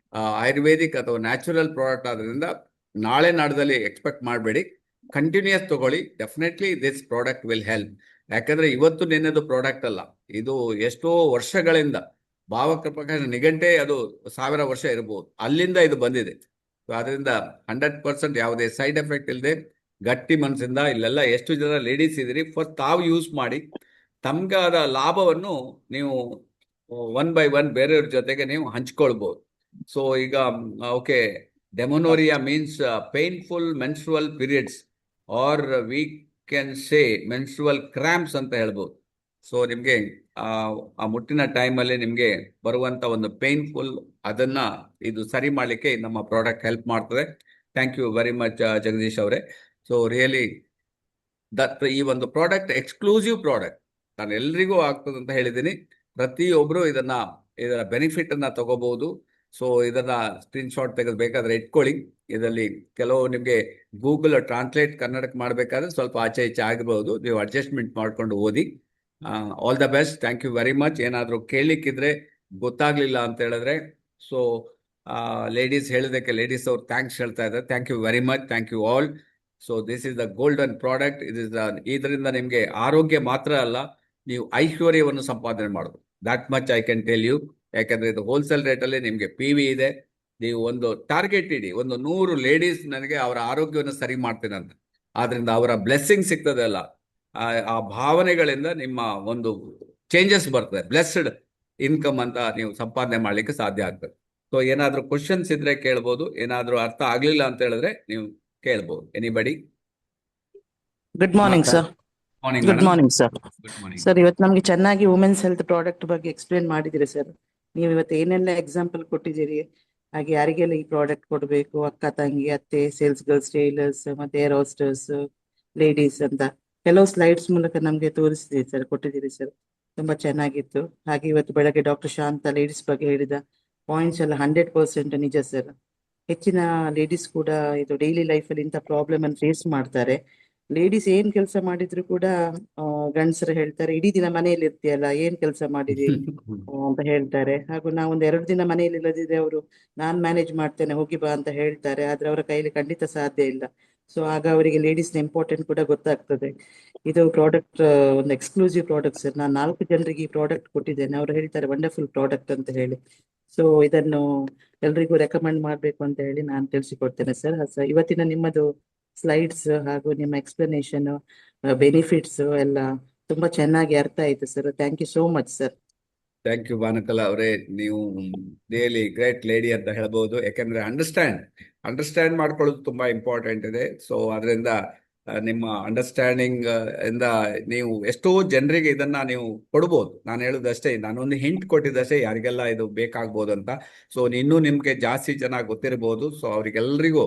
ಆಯುರ್ವೇದಿಕ್ ಅಥವಾ ನ್ಯಾಚುರಲ್ ಪ್ರಾಡಕ್ಟ್ ಆದ್ರಿಂದ ನಾಳೆ ನಾಡ್ದಲ್ಲಿ ಎಕ್ಸ್ಪೆಕ್ಟ್ ಮಾಡಬೇಡಿ. ಕಂಟಿನ್ಯೂಸ್ ತಗೊಳ್ಳಿ. Definitely this product will help. ಯಾಕಂದ್ರೆ ಇವತ್ತು ನಿನ್ನೆದು ಪ್ರಾಡಕ್ಟ್ ಅಲ್ಲ, ಇದು ಎಷ್ಟೋ ವರ್ಷಗಳಿಂದ ಭಾವಪ್ರಕಾಶ ನಿಘಂಟೆ ಅದು 1000 ವರ್ಷ ಇರಬಹುದು, ಅಲ್ಲಿಂದ ಇದು ಬಂದಿದೆ. ಸೊ ಅದರಿಂದ 100% ಯಾವುದೇ ಸೈಡ್ ಎಫೆಕ್ಟ್ ಇಲ್ಲದೆ ಗಟ್ಟಿ ಮನಸ್ಸಿಂದ ಇಲ್ಲೆಲ್ಲ ಎಷ್ಟು ಜನ ಲೇಡೀಸ್ ಇದ್ದೀರಿ, ಫಸ್ಟ್ ತಾವು ಯೂಸ್ ಮಾಡಿ ತಮ್ಗಾದ ಲಾಭವನ್ನು ನೀವು 1 by 1 ಬೇರೆಯವ್ರ ಜೊತೆಗೆ ನೀವು ಹಂಚ್ಕೊಳ್ಬಹುದು. ಸೊ ಈಗ okay, dysmenorrhea means painful menstrual periods are we can say menstrual cramps ಅಂತ ಹೇಳ್ಬೋದು. ಸೊ ನಿಮ್ಗೆ ಆ ಮುಟ್ಟಿನ ಟೈಮಲ್ಲಿ ನಿಮ್ಗೆ ಬರುವಂತ ಒಂದು ಪೇನ್ಫುಲ್, ಅದನ್ನ ಇದು ಸರಿ ಮಾಡ್ಲಿಕ್ಕೆ ನಮ್ಮ ಪ್ರಾಡಕ್ಟ್ ಹೆಲ್ಪ್ ಮಾಡ್ತದೆ. Thank you very much Jagadish ಅವರೇ. ಸೊ ರಿಯಲಿ ದಟ್ ಈ ಒಂದು ಪ್ರಾಡಕ್ಟ್ ಎಕ್ಸ್ಕ್ಲೂಸಿವ್ ಪ್ರಾಡಕ್ಟ್, ನಾನು ಎಲ್ರಿಗೂ ಆಗ್ತದೆ ಅಂತ ಹೇಳಿದ್ದೀನಿ. ಪ್ರತಿಯೊಬ್ರು ಇದರ ಬೆನಿಫಿಟ್ ಅನ್ನ ತಗೋಬಹುದು. ಸೊ ಇದನ್ನ ಸ್ಕ್ರೀನ್ ಶಾಟ್ ತೆಗೆದು ಬೇಕಾದ್ರೆ ಇಟ್ಕೊಳ್ಳಿ. ಇದರಲ್ಲಿ ಕೆಲವು ನಿಮಗೆ ಗೂಗಲ್ ಟ್ರಾನ್ಸ್ಲೇಟ್ ಕನ್ನಡಕ್ಕೆ ಮಾಡಬೇಕಾದ್ರೆ ಸ್ವಲ್ಪ ಆಚೆ ಈಚೆ ಆಗಿರ್ಬೋದು, ನೀವು ಅಡ್ಜಸ್ಟ್ಮೆಂಟ್ ಮಾಡ್ಕೊಂಡು ಓದಿ. All the best. Thank you very much. ಏನಾದರೂ ಕೇಳಲಿಕ್ಕಿದ್ರೆ ಗೊತ್ತಾಗ್ಲಿಲ್ಲ ಅಂತ ಹೇಳಿದ್ರೆ, ಸೊ ಲೇಡೀಸ್ ಹೇಳಿದಕ್ಕೆ ಲೇಡೀಸ್ ಅವ್ರು ಥ್ಯಾಂಕ್ಸ್ ಹೇಳ್ತಾ ಇದ್ದಾರೆ. Thank you very much. Thank you all. So this is the golden product. ಇದರಿಂದ ನಿಮಗೆ ಆರೋಗ್ಯ ಮಾತ್ರ ಅಲ್ಲ, ನೀವು ಐಶ್ವರ್ಯವನ್ನು ಸಂಪಾದನೆ ಮಾಡೋದು. That much I can tell you. ಯಾಕಂದ್ರೆ ಇದು ಹೋಲ್ಸೇಲ್ ರೇಟಲ್ಲಿ ನಿಮಗೆ ಪಿ ವಿ ಇದೆ. ನೀವು ಒಂದು ಟಾರ್ಗೆಟ್ ಇಡಿ, ಒಂದು 100 ಲೇಡೀಸ್ ನನಗೆ ಅವರ ಆರೋಗ್ಯವನ್ನು ಸರಿ ಮಾಡ್ತೀನಂತ. ಆದ್ರಿಂದ ಅವರ ಬ್ಲೆಸ್ಸಿಂಗ್ ಸಿಗ್ತದಲ್ಲ, ಆ ಭಾವನೆಗಳಿಂದ ನಿಮ್ಮ ಒಂದು ಚೇಂಜಸ್ ಬರ್ತದೆ. ಬ್ಲೆಸ್ಡ್ ಇನ್ಕಮ್ ಅಂತ ನೀವು ಸಂಪಾದನೆ ಮಾಡ್ಲಿಕ್ಕೆ ಸಾಧ್ಯ ಆಗ್ತದೆ. ಸೊ ಏನಾದರೂ ಕ್ವಶನ್ಸ್ ಇದ್ರೆ ಕೇಳ್ಬೋದು, ಏನಾದರೂ ಅರ್ಥ ಆಗ್ಲಿಲ್ಲ ಅಂತ ಹೇಳಿದ್ರೆ ನೀವು ಕೇಳ್ಬೋದು. Anybody? Good morning sir. Morning good madam. Morning sir. Good morning. Sir, ಇವತ್ತು ನಮಗೆ ಚೆನ್ನಾಗಿ ವುಮೆನ್ಸ್ ಹೆಲ್ತ್ ಪ್ರಾಡಕ್ಟ್ ಬಗ್ಗೆ ಎಕ್ಸ್ಪ್ಲೇನ್ ಮಾಡಿದಿರಿ ಸರ್. ನೀವು ಇವತ್ತು ಏನೆಲ್ಲ ಎಕ್ಸಾಂಪಲ್ ಕೊಟ್ಟಿದ್ದೀರಿ, ಹಾಗೆ ಯಾರಿಗೆಲ್ಲ ಈ ಪ್ರಾಡಕ್ಟ್ ಕೊಡಬೇಕು, ಅಕ್ಕ, ತಂಗಿ, ಅತ್ತೆ, ಸೇಲ್ಸ್ ಗರ್ಲ್ಸ್, ಟೇಲರ್ಸ್, ಮತ್ತೆ ಏರ್ ಹೋಸ್ಟರ್ಸ್, ಲೇಡೀಸ್ ಅಂತ ಕೆಲವು ಸ್ಲೈಡ್ಸ್ ಮೂಲಕ ನಮಗೆ ತೋರಿಸಿದ್ದೀರಿ ಸರ್, ಕೊಟ್ಟಿದ್ದೀರಿ ಸರ್. ತುಂಬಾ ಚೆನ್ನಾಗಿತ್ತು. ಹಾಗೆ ಇವತ್ತು ಬೆಳಗ್ಗೆ ಡಾಕ್ಟರ್ ಶಾಂತ ಲೇಡೀಸ್ ಬಗ್ಗೆ ಹೇಳಿದ ಪಾಯಿಂಟ್ಸ್ ಎಲ್ಲ 100% ನಿಜ ಸರ್. ಹೆಚ್ಚಿನ ಲೇಡೀಸ್ ಕೂಡ ಇದು ಡೈಲಿ ಲೈಫಲ್ಲಿ ಇಂಥ ಪ್ರಾಬ್ಲಮ್ ಅನ್ನು ಫೇಸ್ ಮಾಡ್ತಾರೆ. ಲೇಡೀಸ್ ಏನ್ ಕೆಲಸ ಮಾಡಿದ್ರು ಕೂಡ ಗಂಡಸರು ಹೇಳ್ತಾರೆ, ಇಡೀ ದಿನ ಮನೆಯಲ್ಲಿ ಇರ್ತೀಯಲ್ಲ, ಏನ್ ಕೆಲಸ ಮಾಡಿದಿ ಅಂತ ಹೇಳ್ತಾರೆ. ಹಾಗೂ ನಾವು ಒಂದು 2 ದಿನ ಮನೆಯಲ್ಲಿ ಇಲ್ಲದಿದ್ರೆ ಅವರು ನಾನ್ ಮ್ಯಾನೇಜ್ ಮಾಡ್ತೇನೆ, ಹೋಗಿ ಬಾ ಅಂತ ಹೇಳ್ತಾರೆ. ಆದ್ರೆ ಅವರ ಕೈಲಿ ಖಂಡಿತ ಸಾಧ್ಯ ಇಲ್ಲ. ಸೊ ಆಗ ಅವರಿಗೆ ಲೇಡೀಸ್ ಇಂಪಾರ್ಟೆಂಟ್ ಕೂಡ ಗೊತ್ತಾಗ್ತದೆ. ಇದು ಪ್ರಾಡಕ್ಟ್ ಒಂದು ಎಕ್ಸ್ಕ್ಲೂಸಿವ್ ಪ್ರಾಡಕ್ಟ್ ಸರ್. ನಾನು 4 ಜನರಿಗೆ ಈ ಪ್ರಾಡಕ್ಟ್ ಕೊಟ್ಟಿದ್ದೇನೆ. ಅವರು ಹೇಳ್ತಾರೆ ವಂಡರ್ಫುಲ್ ಪ್ರಾಡಕ್ಟ್ ಅಂತ ಹೇಳಿ. ಸೊ ಇದನ್ನು ಎಲ್ರಿಗೂ ರೆಕಮೆಂಡ್ ಮಾಡ್ಬೇಕು ಅಂತ ಹೇಳಿ ನಾನು ತಿಳಿಸಿಕೊಡ್ತೇನೆ ಸರ್. ಇವತ್ತಿನ ನಿಮ್ಮದು ಸ್ಲೈಡ್ಸ್ ಹಾಗೂ ನಿಮ್ಮ ಎಕ್ಸ್ಪ್ಲನೇಷನ್, ಬೆನಿಫಿಟ್ಸ್ ಎಲ್ಲ ತುಂಬಾ ಚೆನ್ನಾಗಿ ಅರ್ಥ ಆಯ್ತು sir. Thank you so much sir. Thank you Bhanukala ಅವರೇ. ನೀವು ರಿಯಲಿ ಗ್ರೇಟ್ ಲೇಡಿ ಅಂತ ಹೇಳ್ಬೋದು. ಯಾಕಂದ್ರೆ ಅಂಡರ್ಸ್ಟ್ಯಾಂಡ್ ಮಾಡ್ಕೊಳ್ಳೋದು ತುಂಬಾ ಇಂಪಾರ್ಟೆಂಟ್ ಇದೆ. ಸೊ ಅದರಿಂದ ನಿಮ್ಮ ಅಂಡರ್ಸ್ಟ್ಯಾಂಡಿಂಗ್ ಇಂದ ನೀವು ಎಷ್ಟೋ ಜನರಿಗೆ ಇದನ್ನ ನೀವು ಕೊಡ್ಬೋದು. ನಾನು ಹೇಳೋದಷ್ಟೇ, ನಾನೊಂದು ಹಿಂಟ್ ಕೊಟ್ಟಿದ್ದಷ್ಟೇ ಯಾರಿಗೆಲ್ಲ ಇದು ಬೇಕಾಗ್ಬೋದು ಅಂತ. ಸೊ ಇನ್ನೂ ನಿಮ್ಗೆ ಜಾಸ್ತಿ ಜನ ಗೊತ್ತಿರ್ಬೋದು. ಸೊ ಅವ್ರಿಗೆಲ್ರಿಗೂ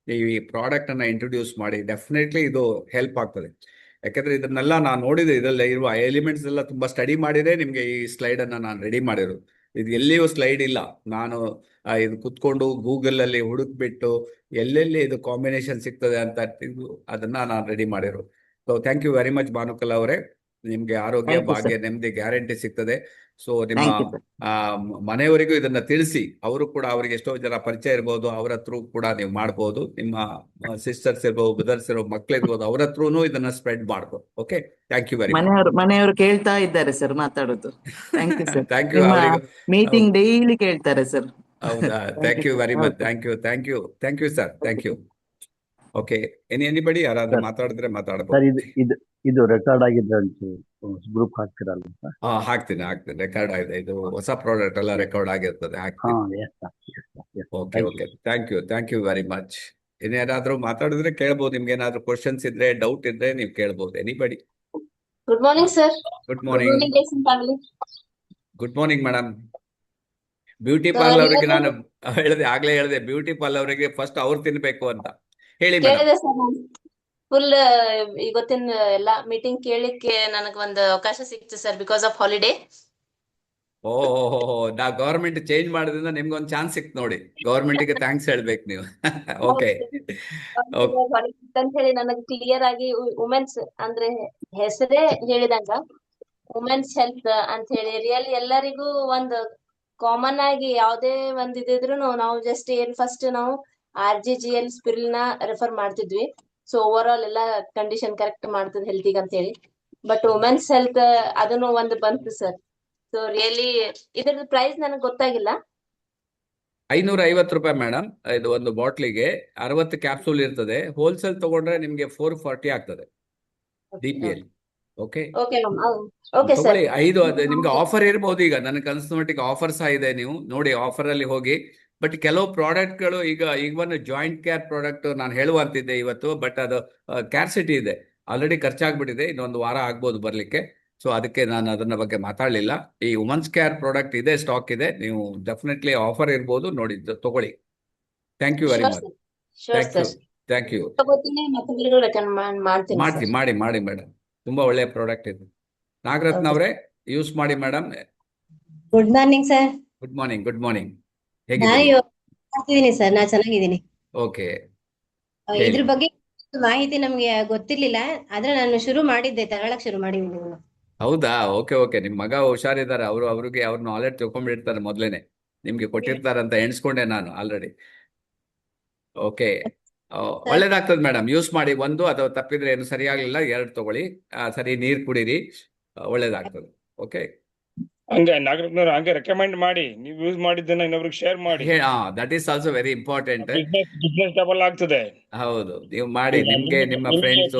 ನೀವು ಈ ಪ್ರಾಡಕ್ಟ್ ಅನ್ನ ಇಂಟ್ರೊಡ್ಯೂಸ್ ಮಾಡಿ. ಡೆಫಿನೆಟ್ಲಿ ಇದು ಹೆಲ್ಪ್ ಆಗ್ತದೆ. ಯಾಕಂದ್ರೆ ಇದನ್ನೆಲ್ಲ ನಾನು ನೋಡಿದೆ, ಇದರಲ್ಲಿ ಇರುವ ಎಲಿಮೆಂಟ್ಸ್ ಎಲ್ಲ ತುಂಬಾ ಸ್ಟಡಿ ಮಾಡಿದ್ರೆ ನಿಮ್ಗೆ ಈ ಸ್ಲೈಡ್ ಅನ್ನ ನಾನು ರೆಡಿ ಮಾಡಿರೋದು. ಇದು ಎಲ್ಲಿಯೂ ಸ್ಲೈಡ್ ಇಲ್ಲ. ನಾನು ಇದು ಕುತ್ಕೊಂಡು ಗೂಗಲ್ ಅಲ್ಲಿ ಹುಡುಕ್ಬಿಟ್ಟು ಎಲ್ಲೆಲ್ಲಿ ಇದು ಕಾಂಬಿನೇಷನ್ ಸಿಗ್ತದೆ ಅಂತ ಅದನ್ನ ನಾನು ರೆಡಿ ಮಾಡಿರೋದು. So thank you very much Bhanukala ಅವರೇ. ನಿಮ್ಗೆ ಆರೋಗ್ಯ, Thank you, ಭಾಗ್ಯ, sir. ನೆಮ್ಮದಿ ಗ್ಯಾರಂಟಿ ಸಿಗ್ತದೆ. ಸೊ ನಿಮ್ಮ Thank you, sir. ಮನೆಯವರಿಗೂ ಇದನ್ನ ತಿಳಿಸಿ. ಅವರು ಕೂಡ, ಅವ್ರಿಗೆ ಎಷ್ಟೋ ಜನ ಪರಿಚಯ ಇರ್ಬೋದು, ಅವ್ರ ಹತ್ರ ಕೂಡ ನೀವು ಮಾಡ್ಬೋದು. ನಿಮ್ಮ ಸಿಸ್ಟರ್ಸ್ ಇರ್ಬೋದು, ಬ್ರದರ್ಸ್ ಇರ್ಬೋದು, ಮಕ್ಳಿರ್ಬೋದು, ಅವ್ರ ಹತ್ರನೂ ಇದನ್ನ ಸ್ಪ್ರೆಡ್ ಮಾಡ್ಬೋದು. Okay, thank you very much. ಮನೆಯವರು ಕೇಳ್ತಾ ಇದ್ದಾರೆ ಸರ್ ಮಾತಾಡೋದು. Thank you sir. Thank you. ನಿಮ್ಮ ಅವರಿಗೆ ಮೀಟಿಂಗ್ ಡೈಲಿ ಕೇಳ್ತಾರೆ ಸರ್. ಹೌದಾ? Thank you very much. Thank you sir. Thank you. Okay, anybody ಯಾರಾದ್ರೂ ಸರ್ ಮಾತಾಡಿದ್ರೆ ಸರ್ ಮಾತಾಡಬಹುದು. ಇದು ರೆಕಾರ್ಡ್ ಆಗಿದ್ರೆ ಗ್ರೂಪ್ ಹಾಕ್ತಿರಲ್ಲ ಸರ್? ಹಾಕ್ತೀನಿ. ರೆಕಾರ್ಡ್ ಆಗಿದೆ. ಇದು ಹೊಸ ಪ್ರಾಡಕ್ಟ್ ಎಲ್ಲ ರೆಕಾರ್ಡ್ ಆಗಿರ್ತದೆ. ಹಾ, ಹಾಕ್ತೀನಿ. Yes sir. Okay. Thank you very much. ಇನ್ನೇನಾದ್ರೂ ಮಾತಾಡಿದ್ರೆ ಕೇಳ್ಬೋದು. ನಿಮ್ಗೆ ಏನಾದ್ರೂ ಕ್ವಶನ್ಸ್ ಇದ್ರೆ, ಡೌಟ್ ಇದ್ರೆ ನೀವು ಕೇಳ್ಬೋದು. Anybody? Good morning sir. Good good morning. Morning ಲೇಸನ್ family. Good morning madam. Beauty So, parlour ಅವರಿಗೆ ಇವತ್ತು ನಾನು ಆಗ್ಲೇ ಹೇಳಿದೆ, ಬ್ಯೂಟಿ ಪಾರ್ಲರ್ ಅವರಿಗೆ ಫಸ್ಟ್ ಅವ್ರು ತಿನ್ಬೇಕು ಅಂತ. ಹೇಳಿ ಮೇಡಮ್. ಕೇಳಿದೆ ಸರ್, ನಾನು ಫುಲ್ ಇವತ್ತಿನ ಎಲ್ಲಾ ಮೀಟಿಂಗ್ ಕೇಳಿಕ್ಕೆ ನನಗೆ ಒಂದು ಅವಕಾಶ ಸಿಕ್ತು ಸರ್, ಬಿಕಾಸ್ ಆಫ್ ಹಾಲಿಡೇ. ಓಹೋ, ನಾ ಗವರ್ಮೆಂಟ್ ಚೇಂಜ್ ಮಾಡೋದ್ರಿಂದ ನಿಮ್ಗೊಂದು ಚಾನ್ಸ್ ಸಿಕ್ತು ನೋಡಿ. ಗವರ್ಮೆಂಟಿಗೆ ಥ್ಯಾಂಕ್ಸ್ ಹೇಳ್ಬೇಕು ನೀವು. ಓಕೆ. ಅಂತ ಹೇಳಿ ನನಗೆ ಕ್ಲಿಯರ್ ಆಗಿ ವುಮೆನ್ಸ್ ಅಂದ್ರೆ ಹೆಸರೇ ಹೇಳಿದಂಗ ವುಮೆನ್ಸ್ ಹೆಲ್ತ್ ಅಂತ ಹೇಳಿ ರಿಯಲಿ ಎಲ್ಲರಿಗೂ ಒಂದು ಕಾಮನ್ ಆಗಿ ಯಾವುದೇ ಒಂದ್ ಇದಿದ್ರು ನಾವು ಜಸ್ಟ್ ಫಸ್ಟ್ ನಾವು RGGL ಸ್ಪಿರಿಲ್ನ ರೆಫರ್ ಮಾಡ್ತಿದ್ವಿ. ಸೊ ಓವರ್ ಆಲ್ ಎಲ್ಲ ಕಂಡೀಷನ್ ಕರೆಕ್ಟ್ ಮಾಡ್ತದೆ ಹೆಲ್ತಿಗೆ ಅಂತ ಹೇಳಿ. ಬಟ್ ವುಮೆನ್ಸ್ ಹೆಲ್ತ್ ಅದನ್ನು ಒಂದು ಬಂತು ಸರ್. ಸೊ ರಿಯಲಿ ಇದ್ರದ್ದು ಪ್ರೈಸ್ ನನಗೆ ಗೊತ್ತಾಗಿಲ್ಲ. 550 ರೂಪಾಯಿ ಮೇಡಮ್. ಇದು ಒಂದು ಬಾಟ್ಲಿಗೆ 60 ಕ್ಯಾಪ್ಸೂಲ್ ಇರ್ತದೆ. ಹೋಲ್ಸೇಲ್ ತಗೊಂಡ್ರೆ ನಿಮ್ಗೆ 440 ಆಗ್ತದೆ DPL. Okay, okay ma'am. Okay sir. ತಗೊಳ್ಳಿ. 5 ಅದು ನಿಮ್ಗೆ ಆಫರ್ ಇರ್ಬೋದು. ಈಗ ನನಗೆ ಅನಿಸಿದ ಮಟ್ಟಿಗೆ ಆಫರ್ ಸಹ ಇದೆ. ನೀವು ನೋಡಿ, ಆಫರ್ ಅಲ್ಲಿ ಹೋಗಿ. ಬಟ್ ಕೆಲವು ಪ್ರಾಡಕ್ಟ್ಗಳು ಈಗ ಒಂದು ಜಾಯಿಂಟ್ ಕೇರ್ ಪ್ರಾಡಕ್ಟ್ ನಾನು ಹೇಳುವಂತಿದ್ದೆ ಇವತ್ತು. ಬಟ್ ಅದು ಕ್ಯಾರ್ಸಿಟಿ ಇದೆ, ಆಲ್ರೆಡಿ ಖರ್ಚಾಗ್ಬಿಟ್ಟಿದೆ. ಇನ್ನೊಂದು ವಾರ ಆಗ್ಬೋದು ಬರ್ಲಿಕ್ಕೆ. ಸೊ ಅದಕ್ಕೆ ನಾನು ಅದನ್ನ ಬಗ್ಗೆ ಮಾತಾಡಲಿಲ್ಲ. ಈ ವುಮನ್ಸ್ ಕೇರ್ ಪ್ರಾಡಕ್ಟ್ ಇದೆ, ಸ್ಟಾಕ್ ಇದೆ. ನೀವು ಡೆಫಿನೆಟ್ಲಿ ಆಫರ್ ಇರ್ಬೋದು, ನೋಡಿ ತಗೊಳ್ಳಿ. Thank you very much. Sure sir. Thank you. ತಗೋತೀನಿ, ಮತ್ತೊಬ್ಬರಿಗೂ ರೆಕಮೆಂಡ್ ಮಾಡ್ತೀನಿ ಸರ್. ಮಾಡಿ ಮೇಡಮ್. ತುಂಬಾ ಒಳ್ಳೆಯ ಪ್ರಾಡಕ್ಟ್ ಇದು. ನಾಗರತ್ನ ಅವರೇ, ಯೂಸ್ ಮಾಡಿ madam. Good morning sir. Good morning. ನಾನು ಹೇಗಿದ್ದೀರಿ? ಮಾಡ್ತಿದ್ದೀನಿ ಸರ್, ನಾ ಚೆನ್ನಾಗಿದ್ದೀನಿ. ಓಕೆ, ಇದ್ರ ಬಗ್ಗೆ ಮಾಹಿತಿ ನಮ್ಗೆ ಗೊತ್ತಿರ್ಲಿಲ್ಲ, ಆದ್ರೆ ನಾನು ತಗೊಳಕ್ ಶುರು ಮಾಡಿದ್ದೀನಿ. ಹೌದಾ? ಓಕೆ. ನಿಮ್ ಮಗ ಹುಷಾರಿದ್ದಾರೆ. ಅವ್ರಿಗೆ ಅವ್ರ ನಾಲೆಡ್ಜ್ ತಿಳ್ಕೊಂಡ್ಬಿಟ್ಟಿರ್ತಾರೆ ಮೊದ್ಲೇನೆ. ನಿಮ್ಗೆ ಕೊಟ್ಟಿರ್ತಾರಂತ ಎಣಿಸ್ಕೊಂಡೆ ನಾನು ಆಲ್ರೆಡಿ. ಓಕೆ, ಒಳ್ಳೇದಾಗ್ತದೆ ಮೇಡಮ್. ಯೂಸ್ ಮಾಡಿ. ಒಂದು ಅಥವಾ ತಪ್ಪಿದ್ರೆ ಏನು ಸರಿಯಾಗ್ಲಿಲ್ಲ, 2 ತಗೊಳ್ಳಿ. ಸರಿ ನೀರ್ ಕುಡೀರಿ, ಒಳ್ಳೇದಾಗ್ತದೆ. ಓಕೆ. ಹಂಗೆ ನಾಗರತ್ನವ್ರು ಹಂಗೆ ರೆಕಮೆಂಡ್ ಮಾಡಿ, ನೀವು ಯೂಸ್ ಮಾಡಿದ್ದನ್ನ ಇನ್ನೊಬ್ರಿಗೆ ಶೇರ್ ಮಾಡಿ. That is also very important. Business double ಆಗ್ತದೆ. ಹೌದು, ನೀವು ಮಾಡಿ, ಈಗ ನಿಮ್ಗೆ ನಿಮ್ಮ ಫ್ರೆಂಡ್ಸ್,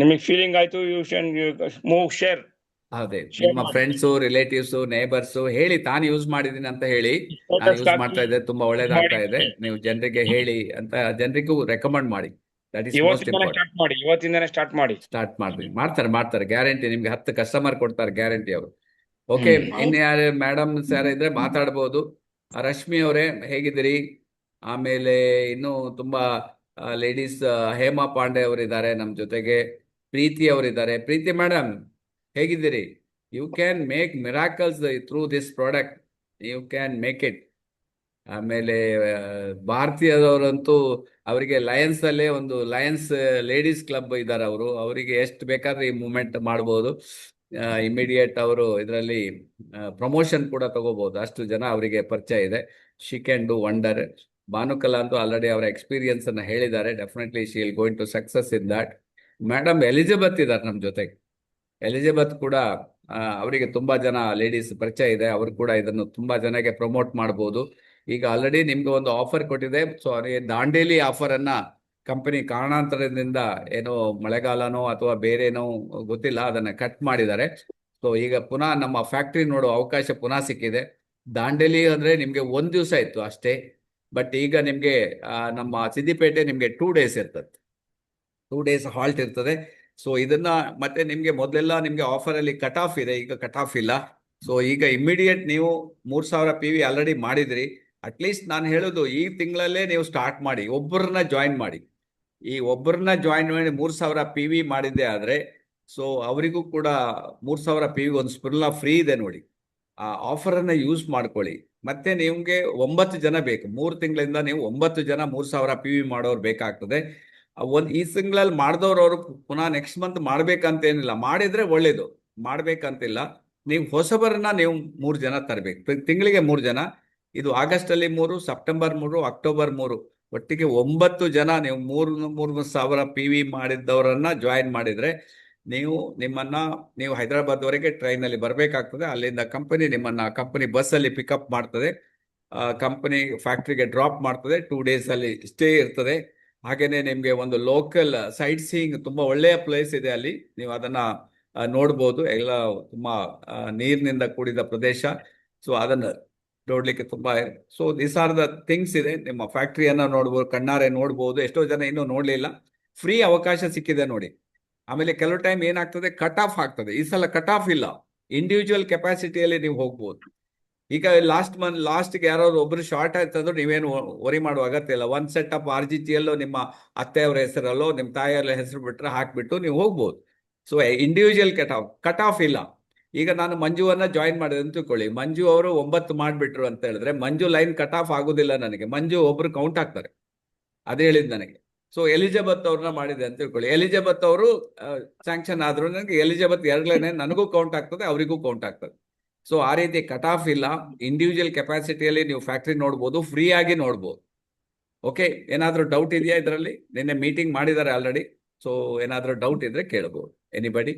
ನಿಮಗೆ ಫೀಲಿಂಗ್ ಆಯ್ತು, ಯು ಶನ್ ಮೂವ್ ಶೇರ್. ಅದೇ Share ನಿಮ್ಮ ಮಾಡಿ. ಫ್ರೆಂಡ್ಸು, ರಿಲೇಟಿವ್ಸು, ನೇಬರ್ಸು ಹೇಳಿ, ತಾನು ಯೂಸ್ ಮಾಡಿದೀನಿ ಅಂತ ಹೇಳಿ, ನಾನು Status ಯೂಸ್ ಹಾಕಿ, ಮಾಡ್ತಾ ಇದ್ದೆ, ತುಂಬಾ ಒಳ್ಳೇದಾಗ್ತಾ ಮಾಡಿ. ಇದೆ, ನೀವು ಜನರಿಗೆ ಹೇಳಿ ಅಂತ ಜನರಿಗೂ ರೆಕಮೆಂಡ್ ಮಾಡಿ. That is most important. ಇವತ್ತಿಂದಾನೆ ಸ್ಟಾರ್ಟ್ ಮಾಡಿ. ಸ್ಟಾರ್ಟ್ ಮಾಡ್ತಾರೆ ಗ್ಯಾರಂಟಿ. ನಿಮ್ಗೆ 10 ಕಸ್ಟಮರ್ ಕೊಡ್ತಾರೆ ಗ್ಯಾರಂಟಿ ಅವರು. ಓಕೆ, ಇನ್ಯಾರು ಮೇಡಮ್ ಸರ್ ಇದ್ರೆ ಮಾತಾಡ್ಬೋದು. ರಶ್ಮಿ ಅವರೇ ಹೇಗಿದ್ದೀರಿ? ಆಮೇಲೆ ಇನ್ನು ತುಂಬಾ ಲೇಡೀಸ್, ಹೇಮಾ ಪಾಂಡೆ ಅವರಿದ್ದಾರೆ ನಮ್ಮ ಜೊತೆಗೆ, ಪ್ರೀತಿ ಅವರಿದ್ದಾರೆ. ಪ್ರೀತಿ ಮೇಡಮ್ ಹೇಗಿದ್ದೀರಿ? You can make miracles through this product, you can make it. ಆಮೇಲೆ ಭಾರತೀಯದವರಂತೂ ಅವರಿಗೆ ಲಯನ್ಸ್ ಅಲ್ಲೇ ಒಂದು ಲಯನ್ಸ್ ಲೇಡೀಸ್ ಕ್ಲಬ್ ಇದ್ದಾರೆ ಅವರು, ಅವರಿಗೆ ಎಷ್ಟು ಬೇಕಾದ್ರೆ ಈ ಮೂವ್ಮೆಂಟ್ ಮಾಡ್ಬೋದು. ಇಮಿಡಿಯೇಟ್ ಅವರು ಇದರಲ್ಲಿ ಪ್ರಮೋಷನ್ ಕೂಡ ತಗೋಬಹುದು, ಅಷ್ಟು ಜನ ಅವರಿಗೆ ಪರಿಚಯ ಇದೆ. She can do wonder. Bhanukala ಅಂತೂ ಆಲ್ರೆಡಿ ಅವರ ಎಕ್ಸ್ಪೀರಿಯನ್ಸ್ ಅನ್ನ ಹೇಳಿದ್ದಾರೆ. Definitely she will going to success in that. Madam Elizabeth ಇದ್ದಾರೆ ನಮ್ಮ ಜೊತೆಗೆ. ಎಲಿಜಬೆತ್ ಕೂಡ ಅವರಿಗೆ ತುಂಬಾ ಜನ ಲೇಡೀಸ್ ಪರಿಚಯ ಇದೆ, ಅವರು ಕೂಡ ಇದನ್ನು ತುಂಬಾ ಜನಕ್ಕೆ ಪ್ರಮೋಟ್ ಮಾಡ್ಬೋದು. ಈಗ ಆಲ್ರೆಡಿ ನಿಮ್ಗೆ ಒಂದು ಆಫರ್ ಕೊಟ್ಟಿದೆ. ಸೊ ದಾಂಡೇಲಿ ಆಫರ್ ಅನ್ನ ಕಂಪನಿ ಕಾರಣಾಂತರದಿಂದ ಏನೋ ಮಳೆಗಾಲನೋ ಅಥವಾ ಬೇರೆನೋ ಗೊತ್ತಿಲ್ಲ, ಅದನ್ನ ಕಟ್ ಮಾಡಿದ್ದಾರೆ. ಸೊ ಈಗ ಪುನಃ ನಮ್ಮ ಫ್ಯಾಕ್ಟ್ರಿ ನೋಡೋ ಅವಕಾಶ ಪುನಃ ಸಿಕ್ಕಿದೆ. ದಾಂಡೇಲಿ ಅಂದ್ರೆ ನಿಮ್ಗೆ 1 ದಿವಸ ಇತ್ತು ಅಷ್ಟೇ, ಬಟ್ ಈಗ ನಿಮ್ಗೆ ನಮ್ಮ ಸಿದ್ದಿಪೇಟೆ ನಿಮ್ಗೆ 2 ಡೇಸ್ ಇರ್ತದೆ, 2 ಡೇಸ್ ಹಾಲ್ಟ್ ಇರ್ತದೆ. ಸೊ ಇದನ್ನ ಮತ್ತೆ ನಿಮ್ಗೆ ಮೊದಲೆಲ್ಲ ನಿಮ್ಗೆ ಆಫರ್ ಅಲ್ಲಿ ಕಟ್ ಆಫ್ ಇದೆ, ಈಗ ಕಟ್ ಆಫ್ ಇಲ್ಲ. ಸೊ ಈಗ ಇಮಿಡಿಯೇಟ್ ನೀವು 3000 PV ಆಲ್ರೆಡಿ ಮಾಡಿದ್ರಿ. ಅಟ್ಲೀಸ್ಟ್ ನಾನು ಹೇಳೋದು ಈ ತಿಂಗಳಲ್ಲೇ ನೀವು ಸ್ಟಾರ್ಟ್ ಮಾಡಿ, ಒಬ್ಬರನ್ನ ಜಾಯಿನ್ ಮಾಡಿ. ಈ ಒಬ್ಬರನ್ನ ಜಾಯಿನ್ ಮಾಡಿ 3000 PV ಮಾಡಿದ್ದೆ ಆದ್ರೆ, ಸೊ ಅವರಿಗೂ ಕೂಡ 3000 PV ಒಂದು ಸ್ಪುರ್ಲ ಫ್ರೀ ಇದೆ ನೋಡಿ. ಆ ಆಫರ್ ಅನ್ನ ಯೂಸ್ ಮಾಡ್ಕೊಳ್ಳಿ. ಮತ್ತೆ ನಿಮ್ಗೆ 9 ಜನ ಬೇಕು, 3 ತಿಂಗಳಿಂದ ನೀವು 9 ಜನ 3000 PV ಮಾಡೋರು ಬೇಕಾಗ್ತದೆ. ಈ ತಿಂಗಳಲ್ಲಿ ಮಾಡಿದವ್ರು ಅವರು ಪುನಃ ನೆಕ್ಸ್ಟ್ ಮಂತ್ ಮಾಡ್ಬೇಕಂತೇನಿಲ್ಲ, ಮಾಡಿದ್ರೆ ಒಳ್ಳೇದು, ಮಾಡ್ಬೇಕಂತಿಲ್ಲ. ನೀವು ಹೊಸಬರನ್ನ ನೀವು 3 ಜನ ತರಬೇಕು, ತಿಂಗಳಿಗೆ 3 ಜನ. ಇದು ಆಗಸ್ಟ್ ಅಲ್ಲಿ 3, ಸೆಪ್ಟೆಂಬರ್ 3, ಅಕ್ಟೋಬರ್ 3, ಒಟ್ಟಿಗೆ 9 ಜನ ನೀವು 3,000 PV ಮಾಡಿದ್ದವರನ್ನ ಜಾಯಿನ್ ಮಾಡಿದ್ರೆ ನೀವು ಹೈದರಾಬಾದ್ವರೆಗೆ ಟ್ರೈನಲ್ಲಿ ಬರಬೇಕಾಗ್ತದೆ. ಅಲ್ಲಿಂದ ಕಂಪನಿ ಬಸ್ಸಲ್ಲಿ ಪಿಕಪ್ ಮಾಡ್ತದೆ, ಕಂಪನಿ ಫ್ಯಾಕ್ಟ್ರಿಗೆ ಡ್ರಾಪ್ ಮಾಡ್ತದೆ. 2 ಡೇಸ್ ಅಲ್ಲಿ ಸ್ಟೇ ಇರ್ತದೆ. ಹಾಗೇನೆ ನಿಮ್ಗೆ ಒಂದು ಲೋಕಲ್ ಸೈಟ್ ಸೀಯಿಂಗ್ ತುಂಬಾ ಒಳ್ಳೆಯ ಪ್ಲೇಸ್ ಇದೆ ಅಲ್ಲಿ, ನೀವು ಅದನ್ನ ನೋಡ್ಬೋದು. ಎಲ್ಲ ತುಂಬಾ ನೀರಿನಿಂದ ಕೂಡಿದ ಪ್ರದೇಶ. ಸೊ ಅದನ್ನ ನೋಡ್ಲಿಕ್ಕೆ ತುಂಬಾ, so this are the things ಇದೆ. ನಿಮ್ಮ ಫ್ಯಾಕ್ಟ್ರಿಯನ್ನ ನೋಡ್ಬೋದು, ಕಣ್ಣಾರೆ ನೋಡ್ಬೋದು. ಎಷ್ಟೋ ಜನ ಇನ್ನೂ ನೋಡ್ಲಿಲ್ಲ, ಫ್ರೀ ಅವಕಾಶ ಸಿಕ್ಕಿದೆ ನೋಡಿ. ಆಮೇಲೆ ಕೆಲವು ಟೈಮ್ ಏನಾಗ್ತದೆ, ಕಟ್ ಆಫ್ ಆಗ್ತದೆ. ಈ ಸಲ ಕಟ್ ಆಫ್ ಇಲ್ಲ, ಇಂಡಿವಿಜುವಲ್ ಕೆಪಾಸಿಟಿಯಲ್ಲಿ ನೀವು ಹೋಗ್ಬೋದು. ಈಗ ಲಾಸ್ಟ್ಗೆ ಯಾರಾದ್ರು ಒಬ್ರು ಶಾರ್ಟ್ ಆಯ್ತಂದ್ರೆ ನೀವೇನು ವರಿ ಮಾಡುವ ಅಗತ್ಯ ಇಲ್ಲ. 1 ಸೆಟ್ ಆಫ್ RGTಯಲ್ಲೋ ನಿಮ್ಮ ಅತ್ತೆಯವರ ಹೆಸರಲ್ಲೋ ನಿಮ್ಮ ತಾಯಿಯವರ ಹೆಸರು ಬಿಟ್ಟರೆ ಹಾಕ್ಬಿಟ್ಟು ನೀವು ಹೋಗ್ಬೋದು. ಸೊ ಇಂಡಿವಿಜುವಲ್ ಕಟ್ ಆಫ್ ಇಲ್ಲ. ಈಗ ನಾನು ಮಂಜುವನ್ನ ಜಾಯಿನ್ ಮಾಡಿದೆ ಅಂತ ತಿಳ್ಕೊಳ್ಳಿ, ಮಂಜು ಅವರು 9 ಮಾಡಿಬಿಟ್ರು ಅಂತ ಹೇಳಿದ್ರೆ ಮಂಜು ಲೈನ್ ಕಟ್ ಆಫ್ ಆಗುದಿಲ್ಲ ನನಗೆ, ಮಂಜು ಒಬ್ರು ಕೌಂಟ್ ಆಗ್ತಾರೆ, ಅದೇ ಹೇಳಿದ್ ನನಗೆ. ಸೊ ಎಲಿಜಬೆತ್ ಅವ್ರನ್ನ ಮಾಡಿದೆ ಅಂತ ತಿಳ್ಕೊಳ್ಳಿ, ಎಲಿಜಬೆತ್ ಅವರು ಸ್ಯಾಂಕ್ಷನ್ ಆದ್ರು ನನಗೆ ಎಲಿಜಬೆತ್ 2 ಲೈನ್ ನನಗೂ ಕೌಂಟ್ ಆಗ್ತದೆ, ಅವರಿಗೂ ಕೌಂಟ್ ಆಗ್ತದೆ. ಸೊ ಆ ರೀತಿ ಕಟ್ ಆಫ್ ಇಲ್ಲ, ಇಂಡಿವಿಜುವಲ್ ಕೆಪಾಸಿಟಿಯಲ್ಲಿ ನೀವು ಫ್ಯಾಕ್ಟ್ರಿ ನೋಡ್ಬೋದು, ಫ್ರೀ ಆಗಿ ನೋಡ್ಬೋದು. ಓಕೆ, ಏನಾದರೂ ಡೌಟ್ ಇದೆಯಾ ಇದರಲ್ಲಿ? ನಿನ್ನೆ ಮೀಟಿಂಗ್ ಮಾಡಿದ್ದಾರೆ ಆಲ್ರೆಡಿ. ಸೊ ಏನಾದರೂ ಡೌಟ್ ಇದ್ರೆ ಕೇಳ್ಬೋದು. ಎನಿಬಡಿ?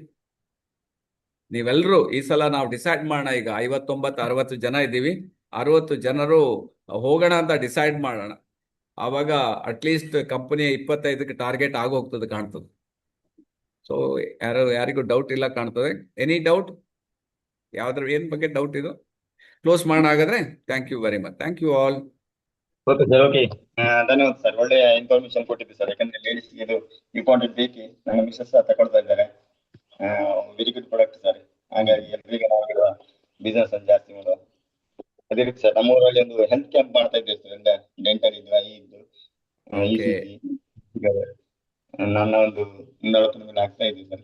ನೀವೆಲ್ಲರೂ ಈ ಸಲ ನಾವು ಡಿಸೈಡ್ ಮಾಡೋಣ. ಈಗ 59-60 ಜನ ಇದ್ದೀವಿ, 60 ಜನರು ಹೋಗೋಣ ಅಂತ ಡಿಸೈಡ್ ಮಾಡೋಣ. ಆವಾಗ ಅಟ್ಲೀಸ್ಟ್ ಕಂಪನಿಯ 25ಕ್ಕೆ ಟಾರ್ಗೆಟ್ ಆಗೋಗ್ತದೆ ಕಾಣ್ತದೆ. ಸೊ ಯಾರಿಗೂ ಡೌಟ್ ಇಲ್ಲ ಕಾಣ್ತದೆ. Any doubt? ಏನ್ ಬಗ್ಗೆ ಡೌಟ್ ಇದು? ಕ್ಲೋಸ್ ಮಾಡೋಣ ಹಾಗಾದ್ರೆ. Thank you very much. Thank you all. Okay sir, okay, ಧನ್ಯವಾದ ಸರ್. ಒಳ್ಳೆಯ ಇನ್ಫಾರ್ಮೇಶನ್ ಕೊಟ್ಟಿದ್ದೆ ಸರ್. ಯಾಕಂದ್ರೆ ಲೇಡೀಸ್ ಇದು ಇಂಪಾರ್ಟೆಂಟ್ ಬೇಕು. ನನ್ನ ಮಿಸಸ್ ತಗೊಳ್ತಾ ಇದ್ದಾರೆ. Very good product sir. ಹಾಗಾಗಿ ಎಲ್ರಿಗೂ ನಾವು ಬಿಸ್ನೆಸ್ ಅನ್ನು ಜಾಸ್ತಿ ಮಾಡುವ. ಅದೇ ರೀತಿ ಸರ್, ನಮ್ಮೂರಲ್ಲಿ ಒಂದು ಹೆಲ್ತ್ ಕ್ಯಾಂಪ್ ಮಾಡ್ತಾ ಇದ್ದೇವೆ ಸರ್. ಡೆಂಟಲ್ ಇದ್ದು, ಐ ಇದ್ದು, ECG. ನನ್ನ ಒಂದು 40 ಮೇಲೆ ಆಗ್ತಾ ಇದ್ದೀವಿ ಸರ್.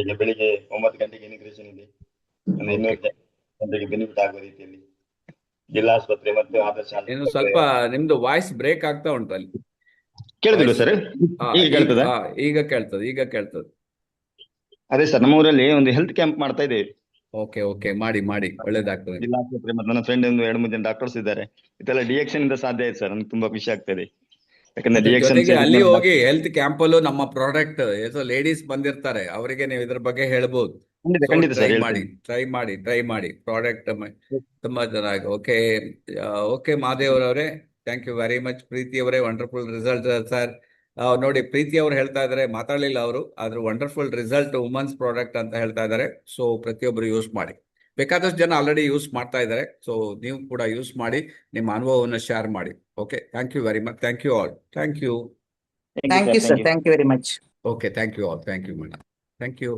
ಈಗ ಬೆಳಿಗ್ಗೆ 9 ಗಂಟೆಗೆ ಇನಿಗ್ರೇಷನ್ ಇದೆ, 200 ಗಂಟೆಗೆ ಬೆನಿಫಿಟ್ ಆಗುವ ರೀತಿಯಲ್ಲಿ ಜಿಲ್ಲಾ ಆಸ್ಪತ್ರೆ ಮತ್ತು ಆದರ್ಶ ಏನು ಸ್ವಲ್ಪ ನಿಮ್ದು ವಾಯ್ಸ್ ಬ್ರೇಕ್ ಆಗ್ತಾ ಉಂಟು ಅಲ್ಲಿ. ಕೇಳಿದ್ರು ಸರ್? ಈಗ ಕೇಳ್ತದೆ. ಅದೇ ಸರ್, ನಮ್ಮ ಊರಲ್ಲಿ ಒಂದು ಹೆಲ್ತ್ ಕ್ಯಾಂಪ್ ಮಾಡ್ತಾ ಇದ್ದೇವೆ. ಓಕೆ, ಮಾಡಿ ಒಳ್ಳೇದಾಗ್ತದೆ. ಜಿಲ್ಲಾ ಆಸ್ಪತ್ರೆ ಮತ್ತು ನನ್ನ ಫ್ರೆಂಡ್ ಒಂದು 2-3 ಜನ ಡಾಕ್ಟರ್ಸ್ ಇದ್ದಾರೆ. ಇದೆಲ್ಲ ಡಿಎಕ್ಷನ್ ಇಂದ ಸಾಧ್ಯ ಆಯ್ತು ಸರ್. ನನಗೆ ತುಂಬಾ ಖುಷಿ ಆಗ್ತದೆ. ಯಾಕಂದ್ರೆ ಡಿಎಕ್ಷನ್ ಅಲ್ಲಿ ಹೋಗಿ ಹೆಲ್ತ್ ಕ್ಯಾಂಪ್ ಅಲ್ಲೂ ನಮ್ಮ ಪ್ರಾಡಕ್ಟ್ ಲೇಡೀಸ್ ಬಂದಿರ್ತಾರೆ, ಅವರಿಗೆ ನೀವು ಇದ್ರ ಬಗ್ಗೆ ಹೇಳ್ಬೋದು. ಖಂಡಿತ ಟ್ರೈ ಸರ್ ಮಾಡಿ ಹೇಳ್ತೇನೆ. ಟ್ರೈ ಮಾಡಿ ಪ್ರಾಡಕ್ಟ್ ತುಂಬಾ ಚೆನ್ನಾಗಿ. ಓಕೆ ಓಕೆ ಮಹಾದೇವ್ ಅವರೇ, ಥ್ಯಾಂಕ್ ಯು ವೆರಿ ಮಚ್. ಪ್ರೀತಿ ಅವರೇ, ವಂಡರ್ಫುಲ್ ರಿಸಲ್ಟ್ ಸರ್. ನೋಡಿ, ಪ್ರೀತಿ ಅವರು ಹೇಳ್ತಾ ಇದ್ದಾರೆ, ಮಾತಾಡಲಿಲ್ಲ ಅವರು, ಆದ್ರೆ ವಂಡರ್ಫುಲ್ ರಿಸಲ್ಟ್ ವುಮನ್ಸ್ ಪ್ರಾಡಕ್ಟ್ ಅಂತ ಹೇಳ್ತಾ ಇದ್ದಾರೆ. ಸೊ ಪ್ರತಿಯೊಬ್ಬರು ಯೂಸ್ ಮಾಡಿ. ಬೇಕಾದಷ್ಟು ಜನ ಆಲ್ರೆಡಿ ಯೂಸ್ ಮಾಡ್ತಾ ಇದ್ದಾರೆ. ಸೊ ನೀವು ಕೂಡ ಯೂಸ್ ಮಾಡಿ, ನಿಮ್ಮ ಅನುಭವವನ್ನು ಶೇರ್ ಮಾಡಿ. Okay, thank you very much. Thank you all. Thank you. Thank you sir, thank you very much. Okay, thank you all. Thank you madam. Thank you.